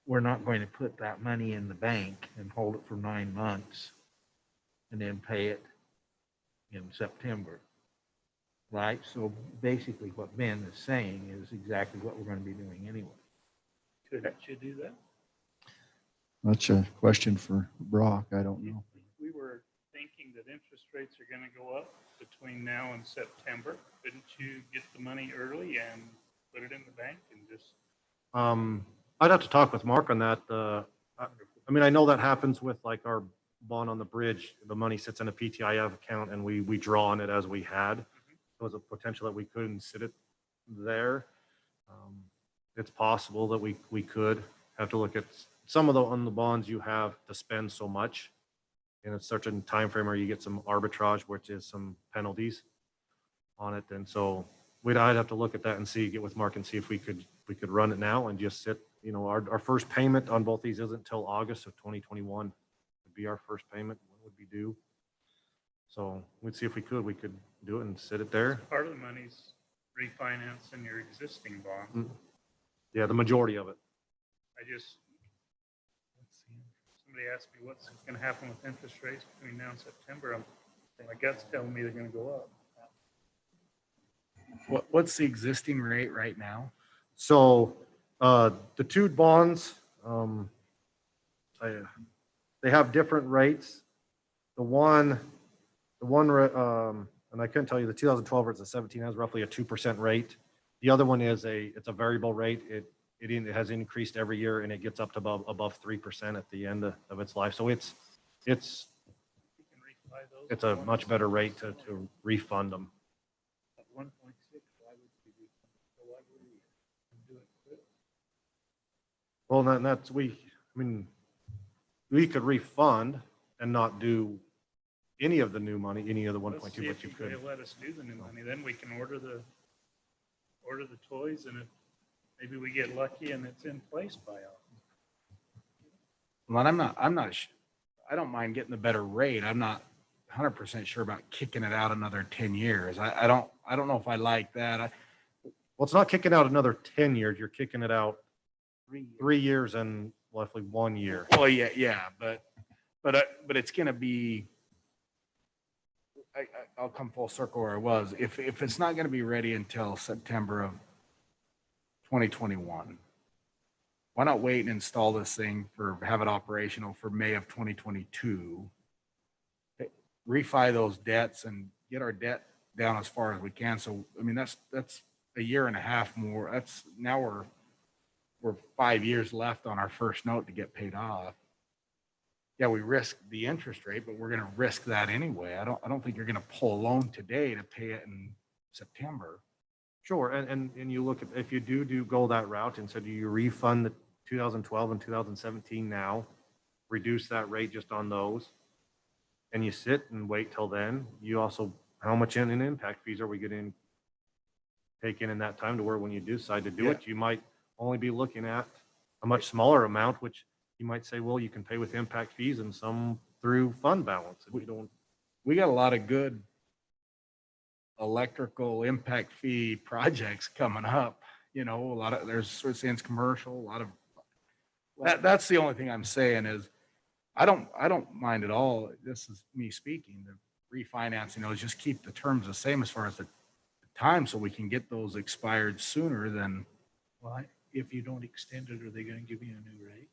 we're not going to put that money in the bank and hold it for 9 months and then pay it in September. Right? So basically what Ben is saying is exactly what we're going to be doing anyway. Couldn't you do that? That's a question for Brock. I don't know. We were thinking that interest rates are going to go up between now and September. Couldn't you get the money early and put it in the bank and just? I'd have to talk with Mark on that. I mean, I know that happens with like our bond on the bridge. The money sits in a PTIF account and we draw on it as we had. There was a potential that we couldn't sit it there. It's possible that we could have to look at some of the on the bonds you have to spend so much in a certain time frame, or you get some arbitrage, which is some penalties on it. And so I'd have to look at that and see, get with Mark and see if we could run it now and just sit. You know, our first payment on both these isn't until August of 2021 would be our first payment. When would be due? So we'd see if we could do it and sit it there. Part of the money's refinancing your existing bond. Yeah, the majority of it. Somebody asked me what's going to happen with interest rates between now and September. My gut's telling me they're going to go up. What's the existing rate right now? So the two bonds, they have different rates. The one, and I couldn't tell you the 2012 versus the 17 has roughly a 2% rate. The other one is it's a variable rate. It has increased every year and it gets up to above 3% at the end of its life. So it's a much better rate to refund them. At 1.6, why would we do it? Well, that's we could refund and not do any of the new money, any of the 1.2, Let's see but if you could. they'll let us do the new money. Then we can order the toys, and if maybe we get lucky and it's in place by all. Well, I don't mind getting a better rate. I'm not 100% sure about kicking it out another 10 years. I don't know if I like that. Well, it's not kicking out another 10 years. You're kicking it out 3 years and roughly 1 year. Well, yeah, but it's going to be, I'll come full circle where I was. If it's not going to be ready until September of 2021, why not wait and install this thing have it operational for May of 2022? Refi those debts and get our debt down as far as we can. So, I mean, that's a year and a half more. Now we're 5 years left on our first note to get paid off. Yeah, we risk the interest rate, but we're going to risk that anyway. I don't think you're going to pull a loan today to pay it in September. Sure, and you look at, if you do go that route, and so do you refund the 2012 and 2017 now, reduce that rate just on those, and you sit and wait till then, you also, how much in impact fees are we getting taken in that time to where when you decide to do it, you might only be looking at a much smaller amount, which you might say, well, you can pay with impact fees and some through fund balance. We got a lot of good electrical impact fee projects coming up. You know, there's Sense Commercial, a lot of that's the only thing I'm saying is I don't mind at all. This is me speaking. The refinancing, just keep the terms the same as far as the time so we can get those expired sooner than. Well, if you don't extend it, are they going to give you a new rate?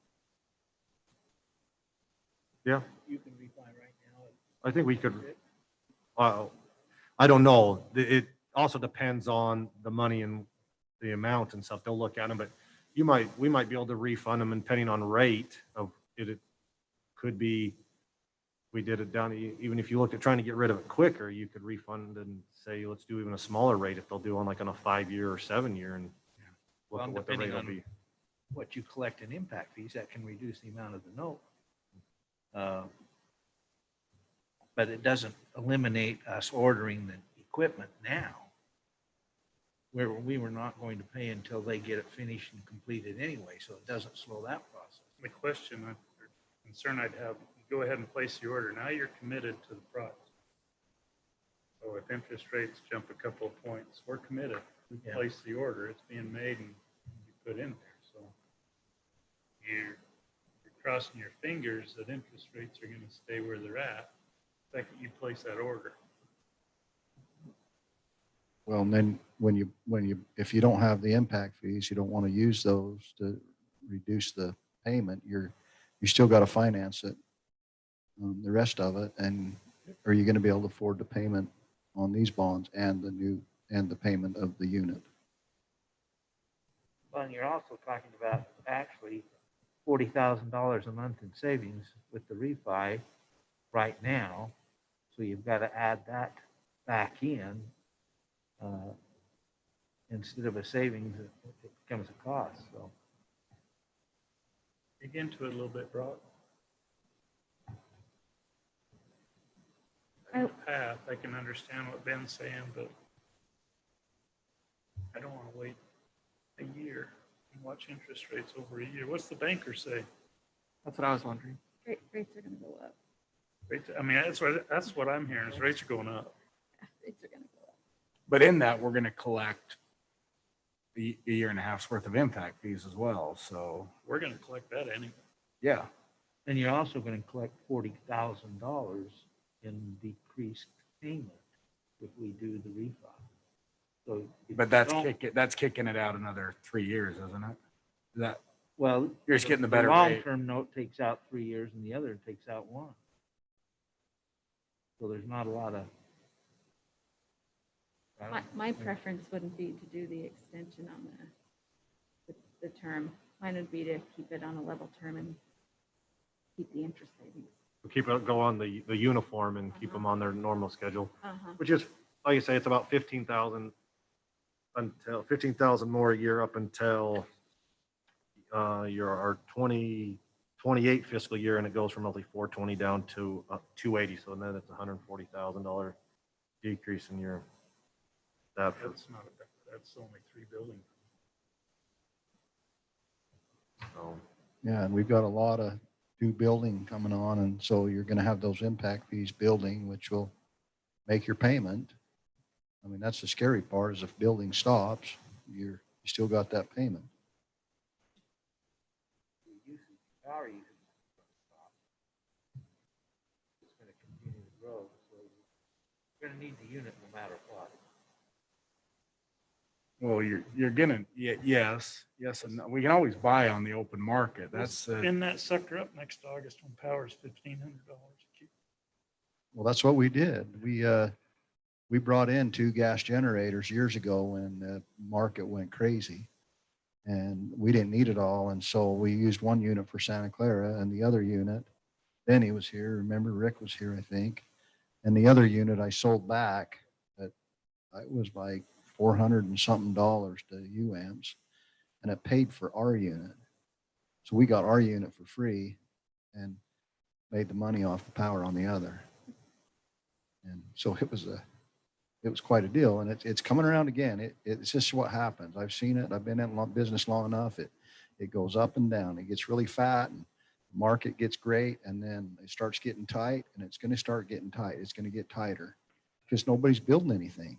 Yeah, You can refi right now. I think we could. I don't know. It also depends on the money and the amount and stuff. They'll look at them, but we might be able to refund them, and depending on rate of it. It could be, we did it down, even if you looked at trying to get rid of it quicker, you could refund and say, let's do even a smaller rate if they'll do on like on a 5-year or 7-year and look Well, at what the rate depending will on be. what you collect in impact fees, that can reduce the amount of the note. But it doesn't eliminate us ordering the equipment now, where we were not going to pay until they get it finished and completed anyway, so it doesn't slow that process. The question, or concern I'd have, you go ahead and place the order. Now you're committed to the project. So if interest rates jump a couple of points, we're committed. We Yeah. place the order, it's being made and you put in there. So you're crossing your fingers that interest rates are going to stay where they're at the second you place that order. Well, and then if you don't have the impact fees, you don't want to use those to reduce the payment, you still got to finance it, the rest of it. And are you going to be able to afford the payment on these bonds and the payment of the unit? Well, and you're also talking about actually $40,000 a month in savings with the refi right now. So you've got to add that back in. Instead of a savings, it becomes a cost. So Dig into it a little bit, Brock. I- Path, I can understand what Ben's saying, but I don't want to wait a year and watch interest rates over a year. What's the banker say? That's what I was wondering. Rates are gonna go up. I mean, that's what I'm hearing is rates are going up. Rates are gonna go up. But in that, we're going to collect a year and a half's worth of impact fees as well. So, We're going to collect that anyway. yeah. and you're also going to collect $40,000 in decreased payment if we do the refi. So, if But you that's don't- kicking it out another 3 years, isn't it? Is that, Well, you're just getting the better rate. long-term note takes out 3 years and the other takes out 1. So there's not a lot of. My preference wouldn't be to do the extension on the term. Mine would be to keep it on a level term and keep the interest savings. Keep it, go on the uniform and keep them on their normal schedule, Uh-huh. which is, like you say, it's about 15,000 until 15,000 more a year up until our 2028 fiscal year, and it goes from roughly 420 down to 280. So then it's $140,000 decrease in your that. That's only 3 buildings. So Yeah, and we've got a lot of new building coming on, and so you're going to have those impact fees building, which will make your payment. I mean, that's the scary part, is if building stops, you still got that payment. Power usage is going to stop. It's going to continue to grow, so you're going to need the unit no matter what. Well, you're gonna, yes, and no. We can always buy on the open market. That's Spin that sucker up next August when power's $1,500. Well, that's what we did. We brought in 2 gas generators years ago when the market went crazy, and we didn't need it all. And so we used 1 unit for Santa Clara, and the other unit, Benny was here. Remember, Rick was here, I think. And the other unit I sold back at, it was like $400 and something to UAMPS, and it paid for our unit. So we got our unit for free and made the money off the power on the other. And so it was quite a deal, and it's coming around again. It's just what happens. I've seen it. I've been in business long enough. It goes up and down. It gets really fat, and the market gets great, and then it starts getting tight, and it's going to start getting tight. It's going to get tighter because nobody's building anything.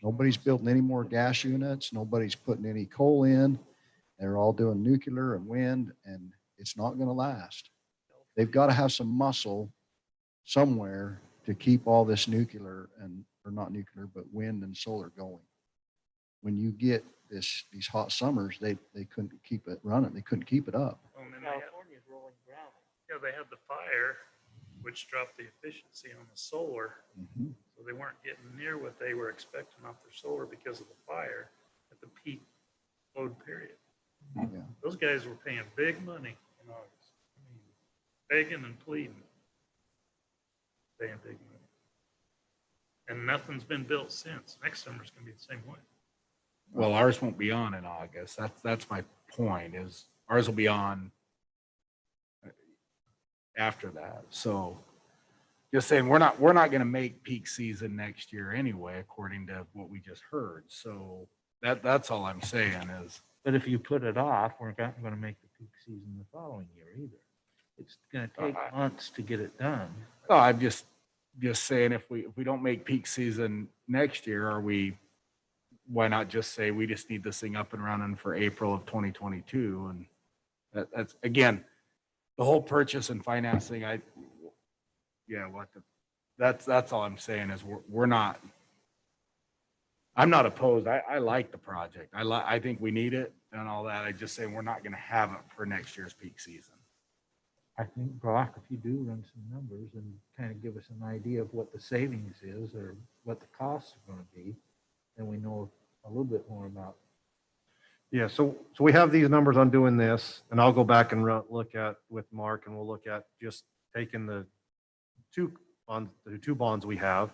Nobody's building any more gas units. Nobody's putting any coal in. They're all doing nuclear and wind, and it's not going to last. They've got to have some muscle somewhere to keep all this nuclear or not nuclear, but wind and solar going. When you get these hot summers, they couldn't keep it running. They couldn't keep it up. Oh, and then California's rolling ground. they had the fire, which dropped the efficiency on the solar. Mhm. So they weren't getting near what they were expecting off their solar because of the fire at the peak load period. Yeah. Those guys were paying big money in August. I mean, begging and pleading. Paying big money. And nothing's been built since. Next summer's gonna be the same way. Well, ours won't be on in August. That's my point, is ours will be on after that. So just saying, we're not gonna make peak season next year anyway, according to what we just heard. So that's all I'm saying is, But if you put it off, we're not going to make the peak season the following year either. It's going to take months to get it done. no, I'm just saying, if we don't make peak season next year, why not just say we just need this thing up and running for April of 2022? And that's again, the whole purchase and financing, that's all I'm saying is I'm not opposed. I like the project. I think we need it and all that. I just say we're not going to have it for next year's peak season. I think, Brock, if you do run some numbers and kind of give us an idea of what the savings is or what the costs are going to be, then we know a little bit more about. Yeah, so we have these numbers on doing this, and I'll go back and look at with Mark, and we'll look at just taking the two bonds we have,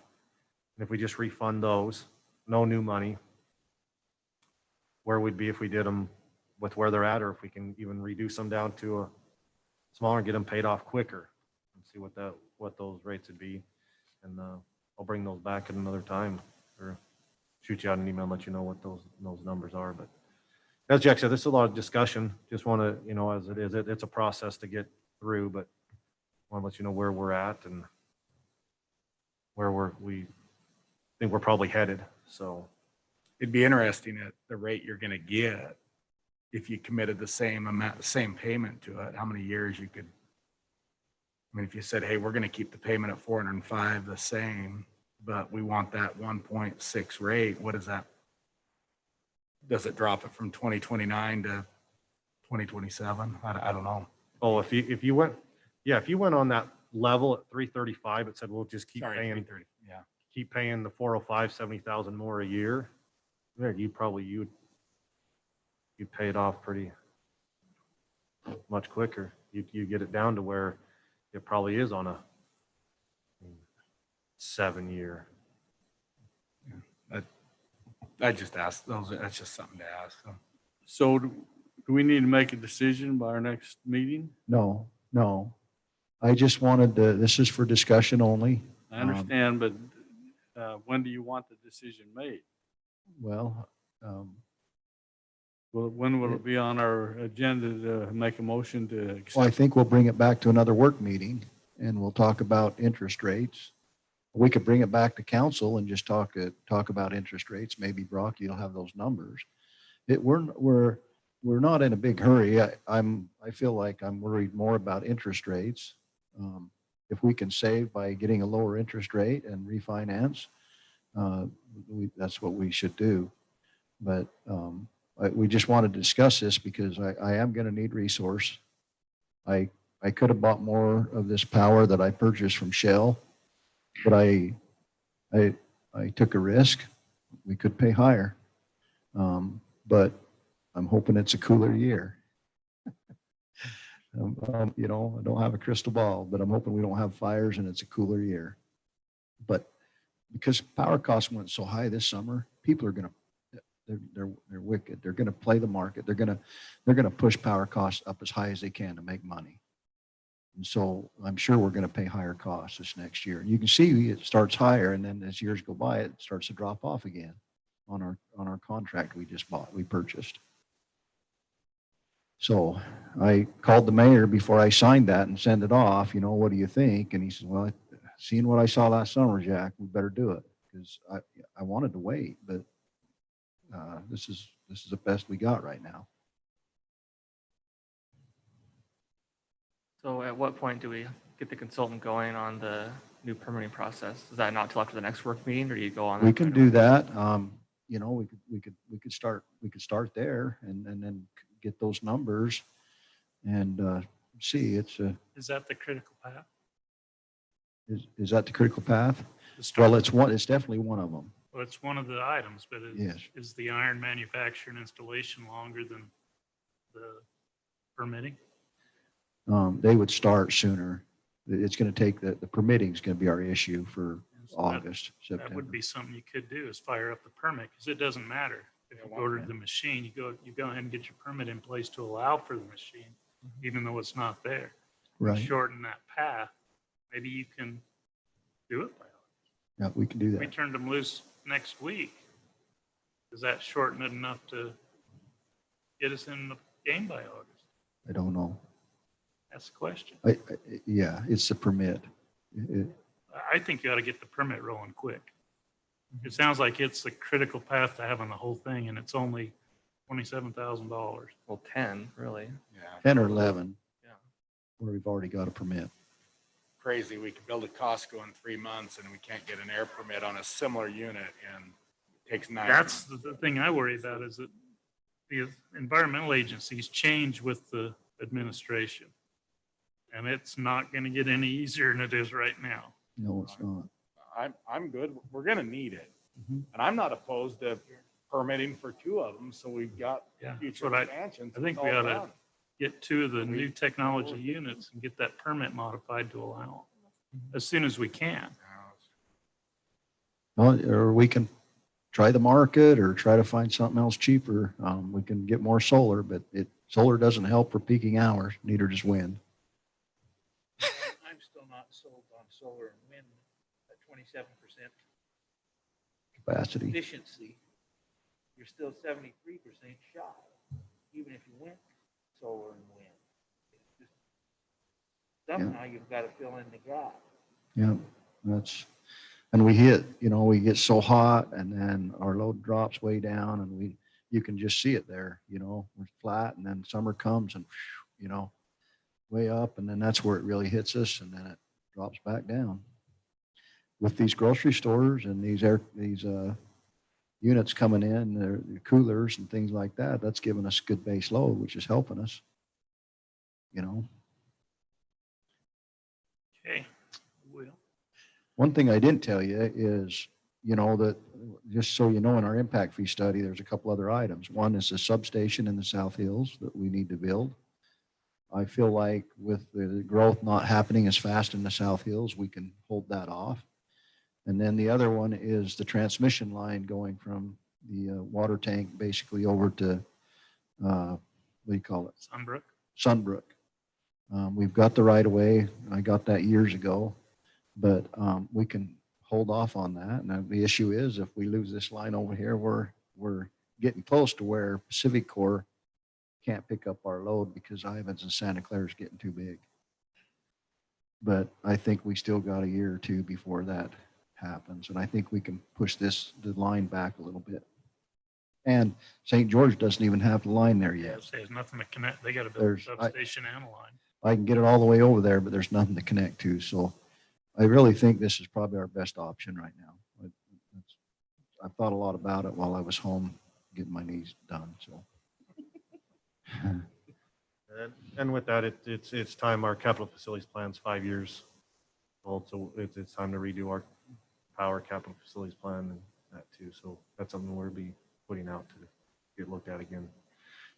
and if we just refund those, no new money, where we'd be if we did them with where they're at, or if we can even reduce them down to a smaller and get them paid off quicker, and see what those rates would be, and I'll bring those back at another time, or shoot you out an email and let you know what those numbers are. But as Jack said, this is a lot of discussion. Just want to, as it is, it's a process to get through, but want to let you know where we're at and where we think we're probably headed. So It'd be interesting at the rate you're going to get if you committed the same payment to it, how many years you could. I mean, if you said, hey, we're going to keep the payment at 405 the same, but we want that 1.6 rate, what is that? Does it drop it from 2029 to 2027? I don't know. oh, if you went on that level at 335, it said we'll just keep Sorry, paying 330. Yeah. keep paying the 405, 70,000 more a year. There, you'd pay it off pretty much quicker. You get it down to where it probably is on a 7-year. I just asked those. That's just something to ask. So do we need to make a decision by our next meeting? No. I just wanted to, this is for discussion only. I understand, but when do you want the decision made? Well, Well, when will it be on our agenda to make a motion to well, I accept? think we'll bring it back to another work meeting and we'll talk about interest rates. We could bring it back to council and just talk about interest rates. Maybe Brock, you'll have those numbers. We're not in a big hurry. I feel like I'm worried more about interest rates. If we can save by getting a lower interest rate and refinance, that's what we should do. But we just wanted to discuss this because I am going to need resource. I could have bought more of this power that I purchased from Shell, but I took a risk. We could pay higher, but I'm hoping it's a cooler year. I don't have a crystal ball, but I'm hoping we don't have fires and it's a cooler year. But because power costs went so high this summer, people are going to, they're wicked. They're going to play the market. They're going to push power costs up as high as they can to make money. And so I'm sure we're going to pay higher costs this next year. You can see it starts higher, and then as years go by, it starts to drop off again on our contract we purchased. So I called the mayor before I signed that and sent it off. What do you think? And he said, well, seeing what I saw last summer, Jack, we better do it, because I wanted to wait, but this is the best we got right now. So at what point do we get the consultant going on the new permitting process? Is that not till after the next work meeting, or do you go on? We can do that. We could start there and then get those numbers and see. Is that the critical path? Is that the critical path? The start- Well, it's definitely one of them. Well, it's one of the items, but Yes. is the iron manufacture and installation longer than permitting? They would start sooner. It's going to take, the permitting is going to be our issue for So that- August, That September. would be something you could do, is fire up the permit, because it doesn't matter. If you ordered the machine, you go ahead and get your permit in place to allow for the machine, even though it's not there. Right. Shorten that path, maybe you can do it by August. Yeah, we can do We that. turned them loose next week. Does that shorten it enough to get us in the game by August? I don't know. That's the question. Yeah, it's a permit. I think you ought to get the permit rolling quick. It sounds like it's the critical path to having the whole thing, and it's only $27,000. Well, 10, really. Yeah. 10 or 11. Yeah. Where we've already got a permit. Crazy. We could build a Costco in 3 months and we can't get an air permit on a similar unit and it takes 9 That's months. the thing I worry about, is that the environmental agencies change with the administration. And it's not going to get any easier than it is right now. No, it's not. I'm good. We're gonna need it. Mhm. And I'm not opposed to permitting for 2 of them, so we've got Yeah, that's future what I expansions. think It's we all ought to done. get 2 of the new technology units and get that permit modified to allow them as soon as we can. Well, or we can try the market or try to find something else cheaper. We can get more solar, but solar doesn't help for peaking hours, neither does wind. I'm still not sold on solar and wind at 27% Capacity. efficiency. You're still 73% shy, even if you went solar and wind. It's just, somehow you've got to fill in the gap. Yeah, and we get so hot and then our load drops way down and you can just see it there, we're flat and then summer comes and, way up and then that's where it really hits us and then it drops back down. With these grocery stores and these units coming in, the coolers and things like that, that's giving us good base load, which is helping us, Okay, will. One thing I didn't tell you is, that just so you know, in our impact fee study, there's a couple other items. One is the substation in the South Hills that we need to build. I feel like with the growth not happening as fast in the South Hills, we can hold that off. And then the other one is the transmission line going from the water tank basically over to, what do you call it? Sunbrook. Sunbrook. We've got the right of way. I got that years ago, but we can hold off on that. And the issue is if we lose this line over here, we're getting close to where Pacific Core can't pick up our load because Ivans and Santa Clara is getting too big. But I think we still got a year or two before that happens. And I think we can push the line back a little bit. And St. George doesn't even have the line there yet. There's nothing to connect. They got to build a There's- substation and a line. I can get it all the way over there, but there's nothing to connect to. So I really think this is probably our best option right now. I've thought a lot about it while I was home getting my knees done. So. And with that, it's time, our capital facilities plan's 5 years old, so it's time to redo our power capital facilities plan and that too. So that's something we'll be putting out to get looked at again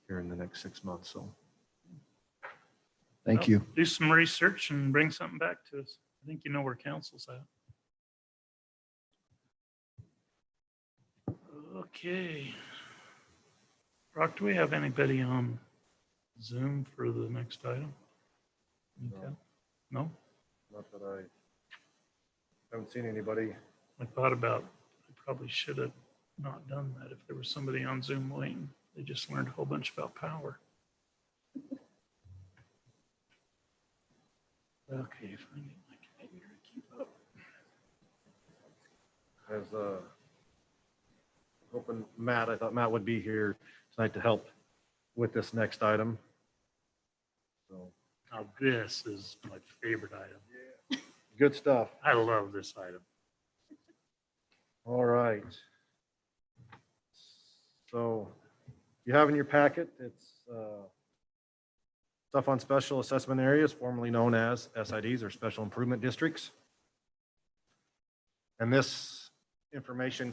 here in the next 6 months. So Thank you. Do some research and bring something back to us. I think you know where council's at. Okay. Brock, do we have anybody on Zoom for the next item? Okay. No? not that I haven't seen anybody. I thought about, I probably should have not done that if there was somebody on Zoom waiting. They just learned a whole bunch about power. Okay, if I need my computer to keep up. As hoping I thought Matt would be here tonight to help with this next item. So Now this is my favorite item. good stuff. I love this item. All right. So you have in your packet, it's stuff on special assessment areas, formerly known as SIDs or special improvement districts. And this information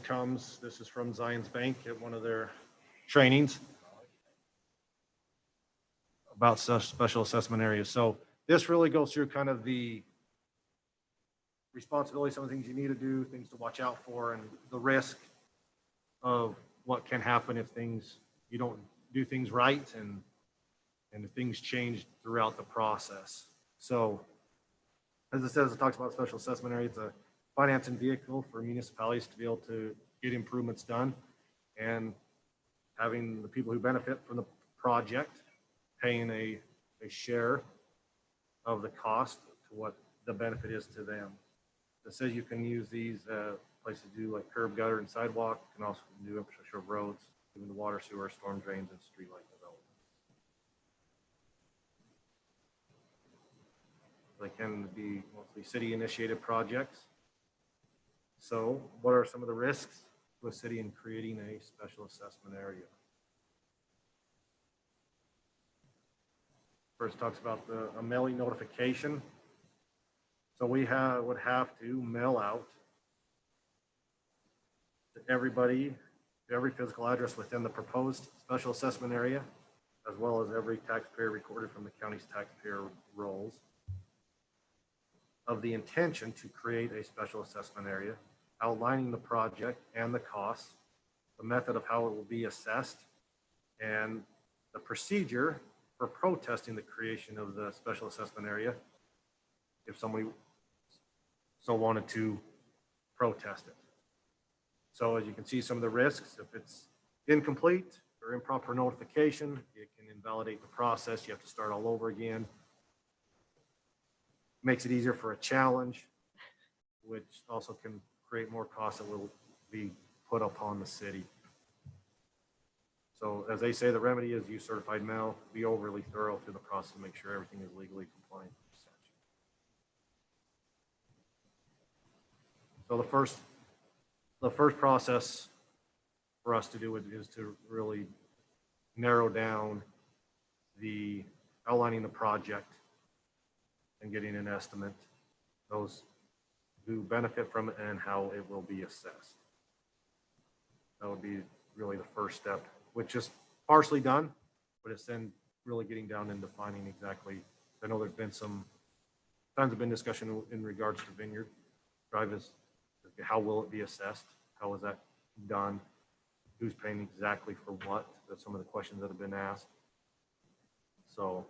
this is from Zions Bank at one of their trainings about such special assessment areas. So this really goes through kind of the responsibility, some of the things you need to do, things to watch out for, and the risk of what can happen if you don't do things right, and if things change throughout the process. So as it says, it talks about special assessment area. It's a financing vehicle for municipalities to be able to get improvements done, and having the people who benefit from the project paying a share of the cost to what the benefit is to them. It says you can use these places to do like curb, gutter, and sidewalk. You can also do infrastructure of roads, even the water, sewer, storm drains, and streetlight development. They can be mostly city-initiated projects. So what are some of the risks to a city in creating a special assessment area? First talks about a mailing notification. So we would have to mail out to everybody, every physical address within the proposed special assessment area, as well as every taxpayer recorded from the county's taxpayer rolls, of the intention to create a special assessment area, outlining the project and the costs, the method of how it will be assessed, and the procedure for protesting the creation of the special assessment area if somebody so wanted to protest it. So as you can see, some of the risks, if it's incomplete or improper notification, it can invalidate the process. You have to start all over again. Makes it easier for a challenge, which also can create more costs that will be put upon the city. So as they say, the remedy is use certified mail, be overly thorough through the process to make sure everything is legally compliant with the statute. So the first process for us to do is to really narrow down the outlining the project and getting an estimate, those who benefit from it and how it will be assessed. That would be really the first step, which is partially done, but it's then really getting down and defining exactly. I know there's been some times have been discussion in regards to Vineyard Drive is how will it be assessed? How is that done? Who's paying exactly for what? That's some of the questions that have been asked. So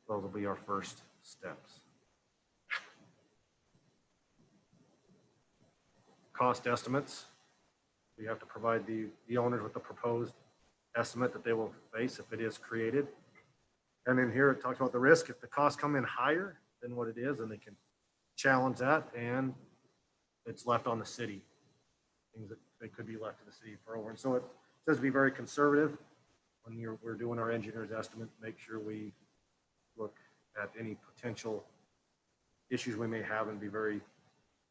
those will be our first steps. Cost estimates. We have to provide the owners with the proposed estimate that they will face if it is created. And in here, it talks about the risk. If the costs come in higher than what it is, then they can challenge that, and it's left on the city. Things that they could be left to the city for over. And so it says to be very conservative when we're doing our engineer's estimate. Make sure we look at any potential issues we may have and be very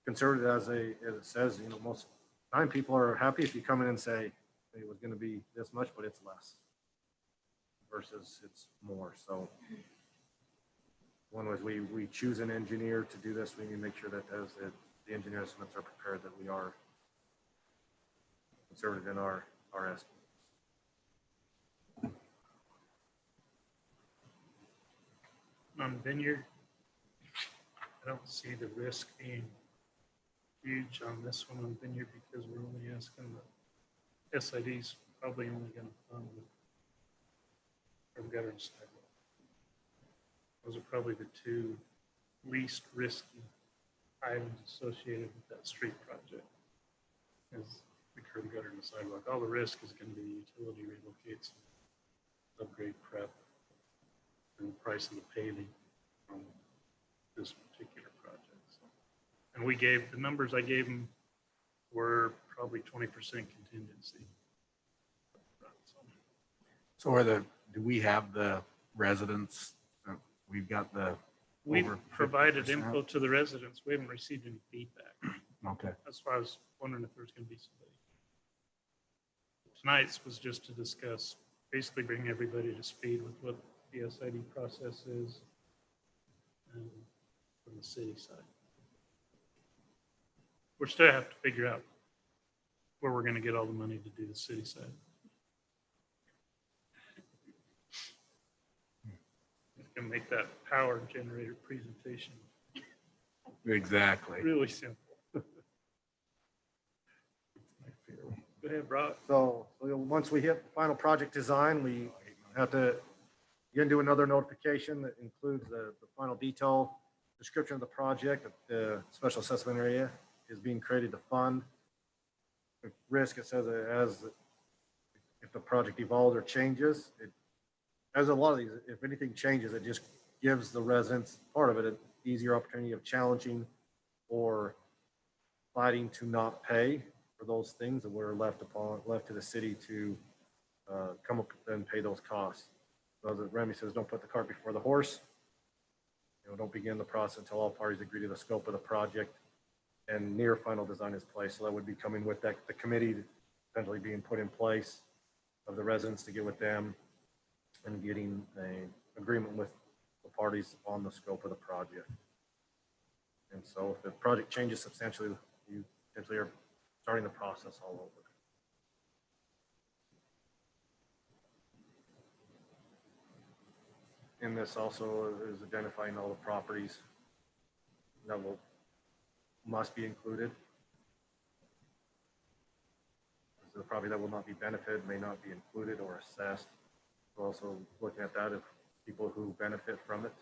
conservative, as it says. You know, most time people are happy if you come in and say it was going to be this much, but it's less versus it's more. So one was we choose an engineer to do this. We need to make sure that as the engineer estimates are prepared, that we are conservative in our estimates. On Vineyard, I don't see the risk being huge on this one on Vineyard because we're only asking the SID's probably only going to fund the gutter and sidewalk. Those are probably the two least risky items associated with that street project. Is the curb, gutter, and the sidewalk. All the risk is going to be the utility relocates, upgrade prep, and the price of the paving on this particular project. So, and we gave, the numbers I gave them were probably 20% contingency. So do we have the residents? We've got the. We've over provided 50%? info to the residents. We haven't received any feedback. Okay. That's why I was wondering if there's going to be somebody. Tonight's was just to discuss, basically bring everybody to speed with what the SID process is from the city side. We're still have to figure out where we're going to get all the money to do the city side. can make that power generator presentation Exactly. really simple. My fear. Go ahead, Brock. So once we hit final project design, we have to again do another notification that includes the final detail description of the project. The special assessment area is being created to fund the risk. It says as if the project evolves or changes, it, as a lot of these, if anything changes, it just gives the residents, part of it, an easier opportunity of challenging or fighting to not pay for those things that were left to the city to come up and pay those costs. So as Remy says, don't put the cart before the horse. You know, don't begin the process until all parties agree to the scope of the project and near final design is placed. So that would be coming with that, the committee potentially being put in place of the residents to get with them and getting an agreement with the parties on the scope of the project. And so if the project changes substantially, you potentially are starting the process all over. And this also is identifying all the properties that must be included. So the property that will not be benefited may not be included or assessed. We're also looking at that if people who benefit from it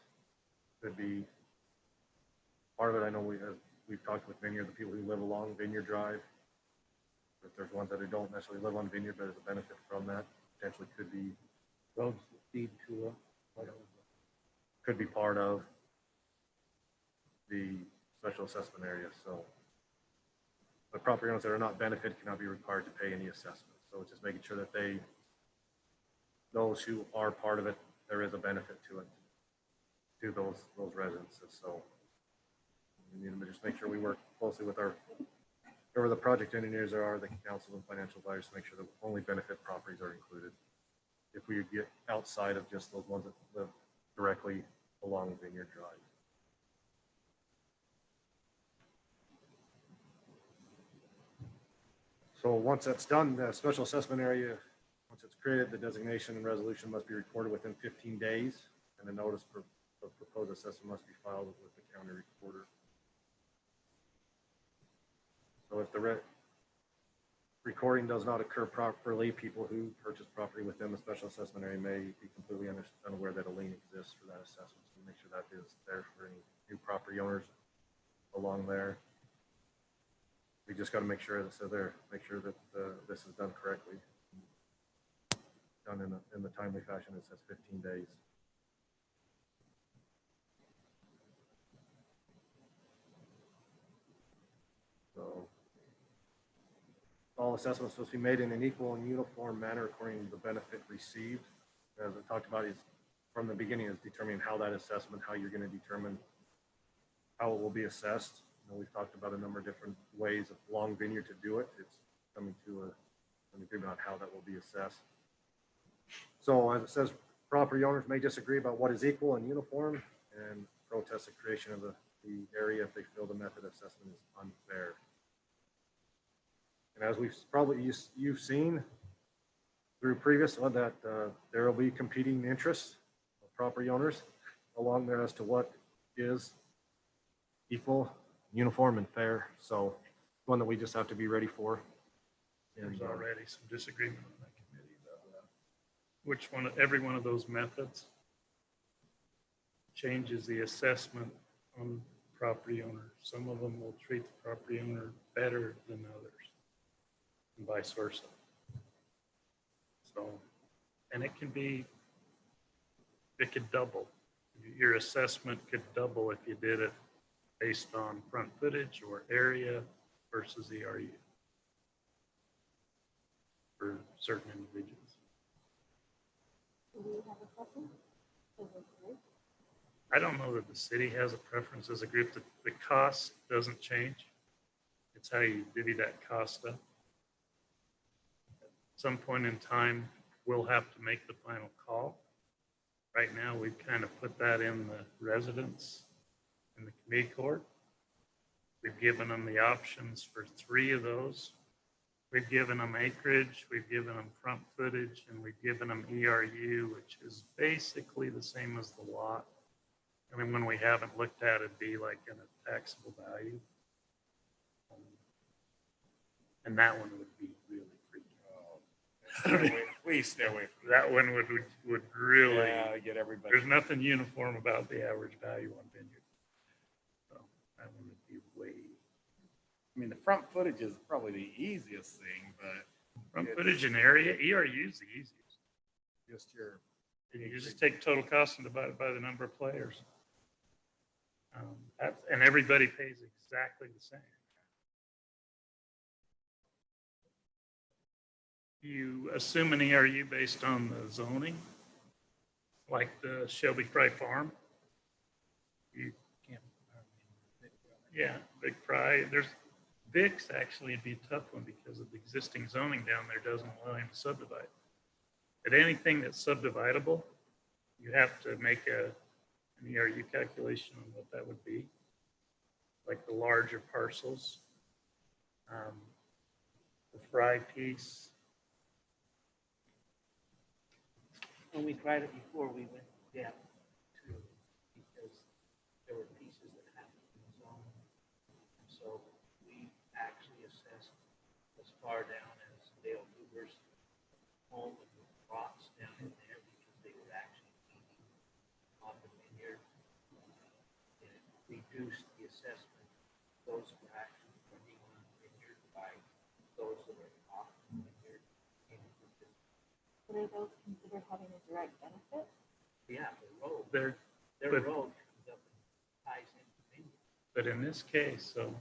could be part of it. I know we've talked with Vineyard, the people who live along Vineyard Drive. If there's ones that don't necessarily live on Vineyard, but as a benefit from that, potentially could be Roads that lead to could be part of the special assessment area. So the property owners that are not benefited cannot be required to pay any assessment. So it's just making sure that those who are part of it, there is a benefit to it, to those residences. So we need to just make sure we work closely with whoever the project engineers are, the council and financial advisors, to make sure that only benefit properties are included. If we get outside of just those ones that live directly along Vineyard Drive. So once that's done, the special assessment area, once it's created, the designation and resolution must be recorded within 15 days, and the notice of proposed assessment must be filed with the county recorder. So if the recording does not occur properly, people who purchase property within the special assessment area may be completely unaware that a lien exists for that assessment. So make sure that is there for any new property owners along there. We just got to make sure that this is done correctly, done in the timely fashion. It says 15 days. So all assessments supposed to be made in an equal and uniform manner according to the benefit received. As I talked about, is from the beginning is determining how that assessment, how you're going to determine how it will be assessed. You know, we've talked about a number of different ways of Long Vineyard to do it. It's coming to an agreement on how that will be assessed. So as it says, property owners may disagree about what is equal and uniform and protest the creation of the area if they feel the method of assessment is unfair. And as you've seen through previous one that there will be competing interests of property owners along there as to what is equal, uniform, and fair. So one that we just have to be ready for. There's already some disagreement on that committee about every one of those methods changes the assessment on property owner. Some of them will treat the property owner better than others, and vice versa. So, and it could double. Your assessment could double if you did it based on front footage or area versus ERU for certain individuals. Do you have a preference? I don't know that the city has a preference as a group. The cost doesn't change. It's how you divvy that cost up. At some point in time, we'll have to make the final call. Right now, we've kind of put that in the residents in the committee court. We've given them the options for 3 of those We've given them acreage, we've given them front footage, and we've given them ERU, which is basically the same as the lot. I mean, when we haven't looked at it, it'd be like in a taxable value. And that one would be really freaky. Please stay away from That one would really, Yeah, get everybody. there's nothing uniform about the average value on vineyard. So that one would be way, I mean, the front footage is probably the easiest thing, but front footage and area, ERU is the easiest. just your. You just take total cost and divide it by the number of players. And everybody pays exactly the same. You assume an ERU based on the zoning, like the Shelby Fry Farm. You can't, yeah, Big Fry. There's Vic's actually would be a tough one because of the existing zoning down there doesn't allow him to subdivide. But anything that's subdividable, you have to make an ERU calculation on what that would be, like the larger parcels. The Fry piece. When we tried it before, we went down to, because there were pieces that happened in the zone. So we actually assessed as far down as Dale Hoover's home and the rocks down in there because they were actually eating on the vineyard. And it reduced the assessment. Those were actually running on the vineyard by those that were off the vineyard. What are those considered having a direct benefit? Yeah, the road. Their Their road comes up and ties into the vineyard. But in this case, so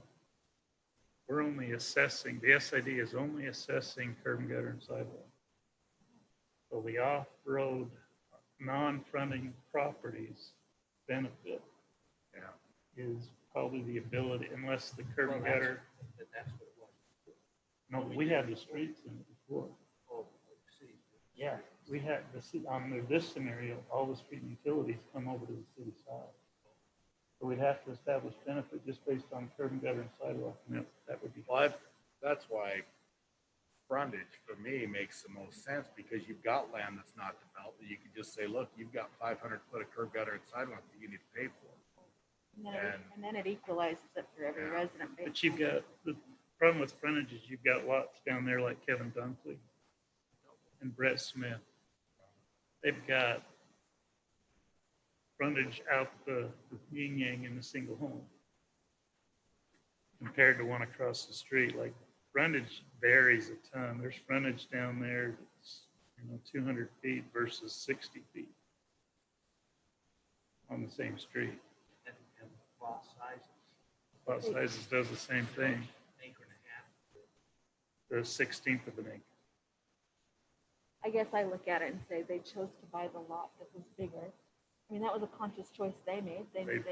we're only assessing, the SID is only assessing curb and gutter and sidewalk. So the off-road, non-fronting properties benefit is probably the ability, unless the curb and gutter. That's what it was. No, we had the streets in it before. Oh, see. Yeah, we had on this scenario, all the street utilities come over to the city side. So we'd have to establish benefit just based on curb and gutter and sidewalk, and that would be. Well, that's why frontage for me makes the most sense because you've got land that's not developed. You could just say, look, you've got 500 foot of curb gutter and sidewalk that you need to pay for. And then it equalizes it for every resident. But you've got, the problem with frontage is you've got lots down there like Kevin Dunkley and Brett Smith. They've got frontage out the yin yang in a single home compared to one across the street. Like frontage varies a ton. There's frontage down there that's 200 feet versus 60 feet on the same street. And lot sizes. Lot sizes does the same thing. Acre and a half. The 16th of an acre. I guess I look at it and say they chose to buy the lot that was bigger. I mean, that was a conscious choice they made. They knew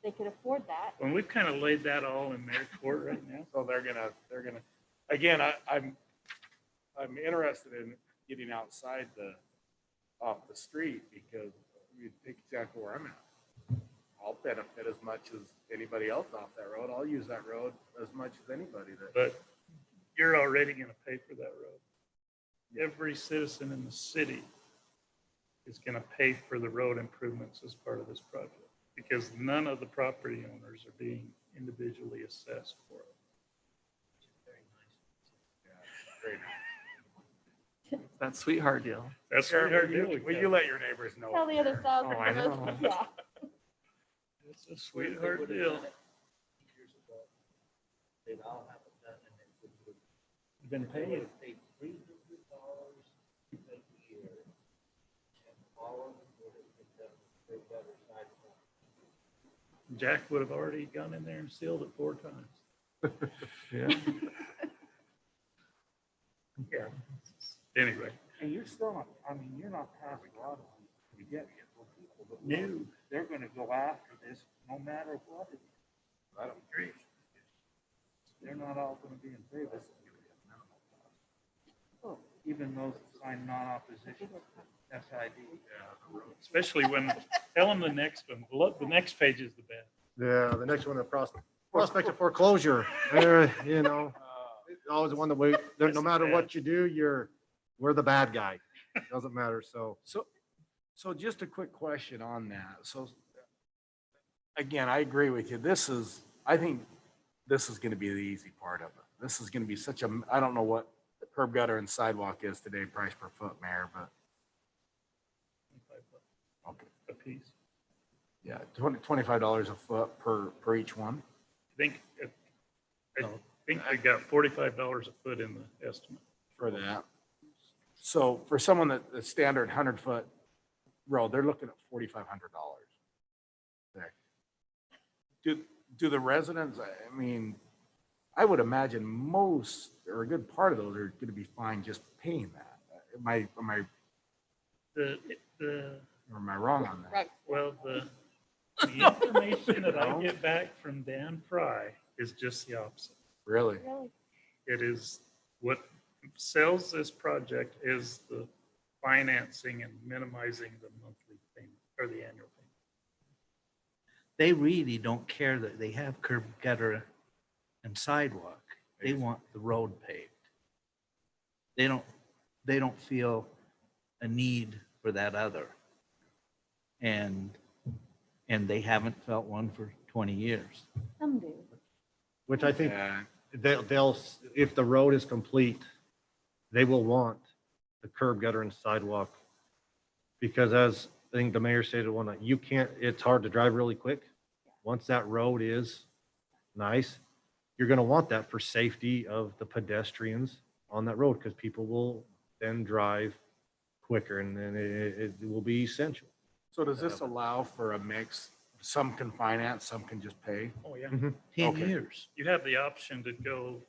they could afford that. And we've kind of laid that all in their court right now. So they're gonna, again, I'm interested in getting outside off the street because you take exactly where I'm at. I'll benefit as much as anybody else off that road. I'll use that road as much as anybody that. But you're already going to pay for that road. Every citizen in the city is going to pay for the road improvements as part of this project because none of the property owners are being individually assessed for it. Very nice. That sweetheart deal. That's what our deal. Will you let your neighbors know? Tell the other 1,000. Oh, I know. Yeah. It's a sweetheart deal. Years ago, they'd all have it done and it would. Been paid. Paid $300 a year. And all of them would have been done with their better sidewalk. Jack would have already gone in there and sealed it 4 times. Yeah. Yeah. Anyway. And you're still not, I mean, you're not past a lot of them to get people, but No. they're gonna go after this no matter what it is. I don't agree. They're not all gonna be in favor. Even those that sign non-opposition, SID. Especially when, tell them the next one. Look, the next page is the best. Yeah, the next one, prospect of foreclosure. There, always the one that we, no This is matter bad. what you do, we're the bad guy. Doesn't matter. So So just a quick question on that. So again, I agree with you. I think this is going to be the easy part of it. This is going to be I don't know what curb gutter and sidewalk is today, price per foot, Mayor, but okay. A piece. Yeah, $25 a foot per each one. I think we got $45 a foot in the estimate. For that. So for someone the standard 100-foot road, they're looking at $4,500 there. Do the residents, I mean, I would imagine most or a good part of those are going to be fine just paying that. Am I or am I wrong on that? Well, the information that I get back from Dan Fry is just the opposite. Really? It is what sells this project is the financing and minimizing the monthly payment or the annual payment. They really don't care that they have curb gutter and sidewalk. They want the road paved. They don't feel a need for that other. And they haven't felt one for 20 years. Some do. which I think Yeah. they'll, if the road is complete, they will want the curb, gutter and sidewalk. Because as I think the mayor stated one night, it's hard to drive really quick. Once that road is nice, you're going to want that for safety of the pedestrians on that road, because people will then drive quicker, and then it will be essential. So does this allow for a mix? Some can finance, some can just pay? Oh, yeah. 10 Okay. years. You have the option to go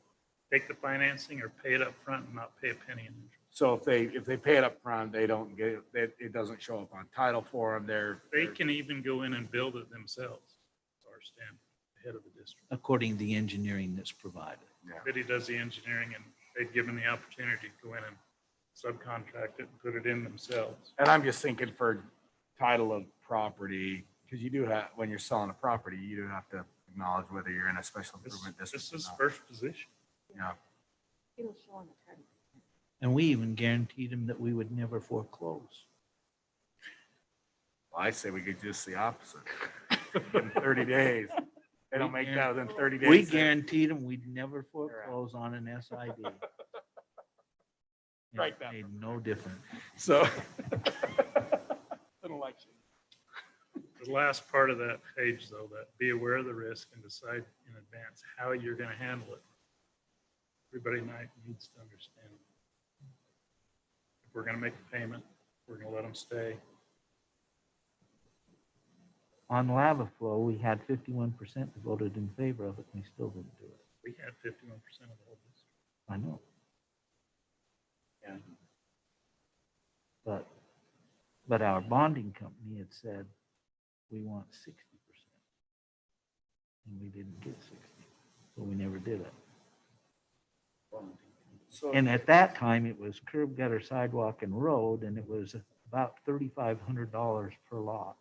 take the financing or pay it up front and not pay a penny in interest. So if they pay it up front, they don't get it, it doesn't show up on title for them. They can even go in and build it themselves. It's our standard, the head of the district. According to the engineering that's provided. Biddy does the engineering, and they've given the opportunity to go in and subcontract it and put it in themselves. And I'm just thinking for title of property, because you do have, when you're selling a property, you do have to acknowledge whether you're in a special This improvement district. this is or not. first position. Yeah. It'll show on the title. And we even guaranteed them that we would never foreclose. Well, I say we could just the opposite. In 30 days. They don't make that within 30 days. We guaranteed them we'd never foreclose on an SID. And Strike it that made no difference. So. An election. The last part of that page, though, that be aware of the risk and decide in advance how you're going to handle it. Everybody needs to understand. If we're going to make a payment, we're going to let them stay. On lava flow, we had 51% that voted in favor of it, and we still didn't do it. We had 51% of the whole district. I know. But our bonding company had said, we want 60%. And we didn't get 60, so we never did it. So And at that time, it was curb, gutter, sidewalk, and road, and it was about $3,500 per lot.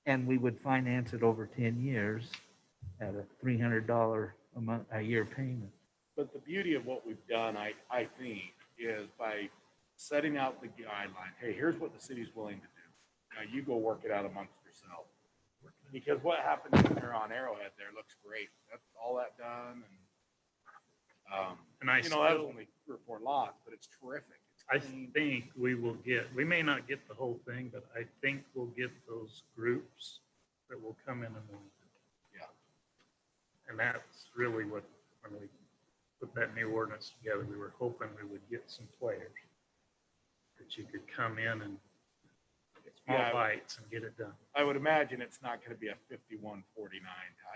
And we would finance it over 10 years at a $300 a year payment. But the beauty of what we've done, I think, is by setting out the guideline, hey, here's what the city's willing to do. Now you go work it out amongst yourself. Because what happens when they're on Arrowhead there looks great. That's all that done. And I you know, that was still- only 3 or 4 lots, but it's terrific. It's I clean. think we will get, we may not get the whole thing, but I think we'll get those groups that will come in and want it. Yeah. And that's really what, when we put that new ordinance together, we were hoping we would get some players that you could come in and get small Yeah. bites and get it done. I would imagine it's not going to be a 51-49.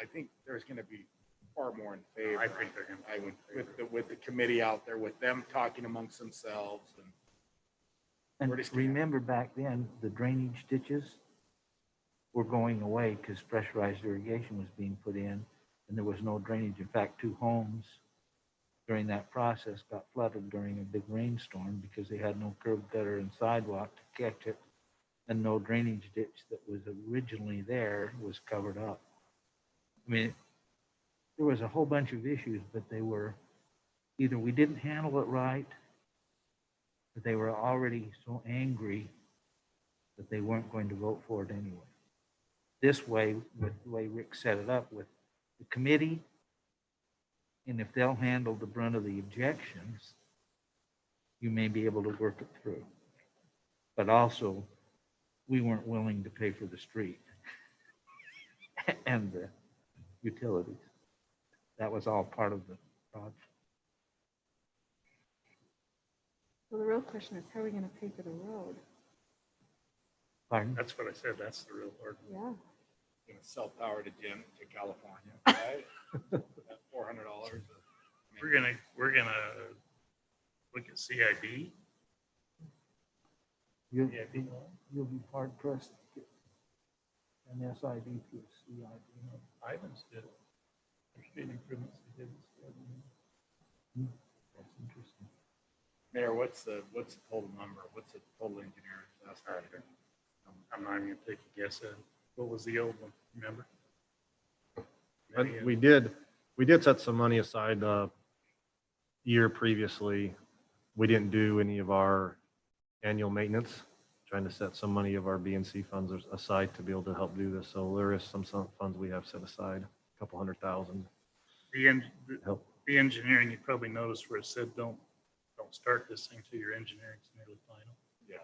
I think there's going to be far more in favor. I think they're going to. I would, with the committee out there, with them talking amongst themselves. And We're just gonna- remember back then, the drainage ditches were going away because pressurized irrigation was being put in, and there was no drainage. In fact, 2 homes during that process got flooded during a big rainstorm because they had no curb, gutter, and sidewalk to catch it, and no drainage ditch that was originally there was covered up. I mean, there was a whole bunch of issues, but they were, either we didn't handle it right, or they were already so angry that they weren't going to vote for it anyway. This way, with the way Rick set it up with the committee, and if they'll handle the brunt of the objections, you may be able to work it through. But also, we weren't willing to pay for the street and the utilities. That was all part of the project. Well, the real question is, how are we gonna pay for the road? Pardon? That's what I said. That's the real hard. Yeah. Gonna sell power to California, right? At $400. We're gonna look at CIB. You'll, CIB. you'll be hard pressed to get an SID to a CID. Ivans did it. There's street improvements they did. That's interesting. Mayor, what's the total number? What's the total engineering estimate? I'm not even gonna take a guess at it. What was the old one, remember? But we did set some money aside year previously. We didn't do any of our annual maintenance, trying to set some money of our B and C funds aside to be able to help do this. So there is some funds we have set aside, a couple $100,000. Help. The engineering, you probably noticed where it said, don't start this thing till your engineering's nearly final. Yeah.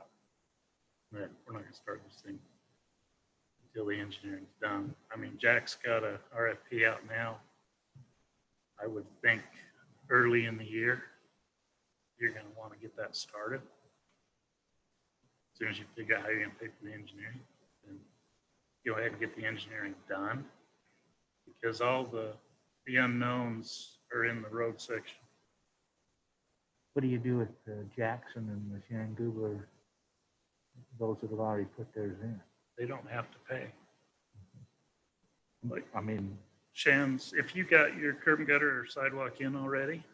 We're not gonna start this thing until the engineering's done. I mean, Jack's got a RFP out now. I would think early in the year, you're gonna wanna get that started. As soon as you figure out how you're gonna pay for the engineering, then go ahead and get the engineering done. Because all the unknowns are in the road section. What do you do with Jackson and the Shangubler, those that have already put theirs in? They don't have to pay. Like I mean, Shan's, if you got your curb and gutter or sidewalk in already,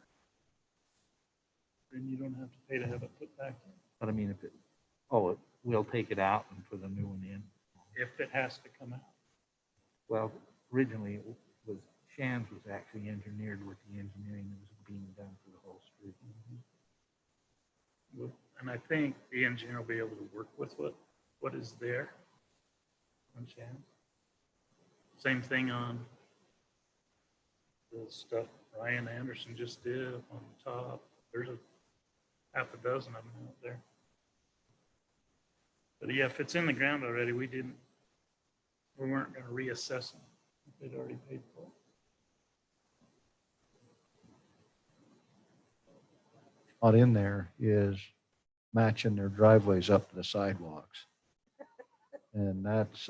then you don't have to pay to have it put back in. but I mean, if it, we'll take it out and put a new one in. If it has to come out. Well, originally it was, Shan's was actually engineered with the engineering that was being done for the whole street. And I think the engineer will be able to work with what is there on Shan's. Same thing on the stuff Ryan Anderson just did on the top. There's a half a dozen of them out there. But yeah, if it's in the ground already, we weren't going to reassess them if they'd already paid for it. Not in there is matching their driveways up to the sidewalks. And that's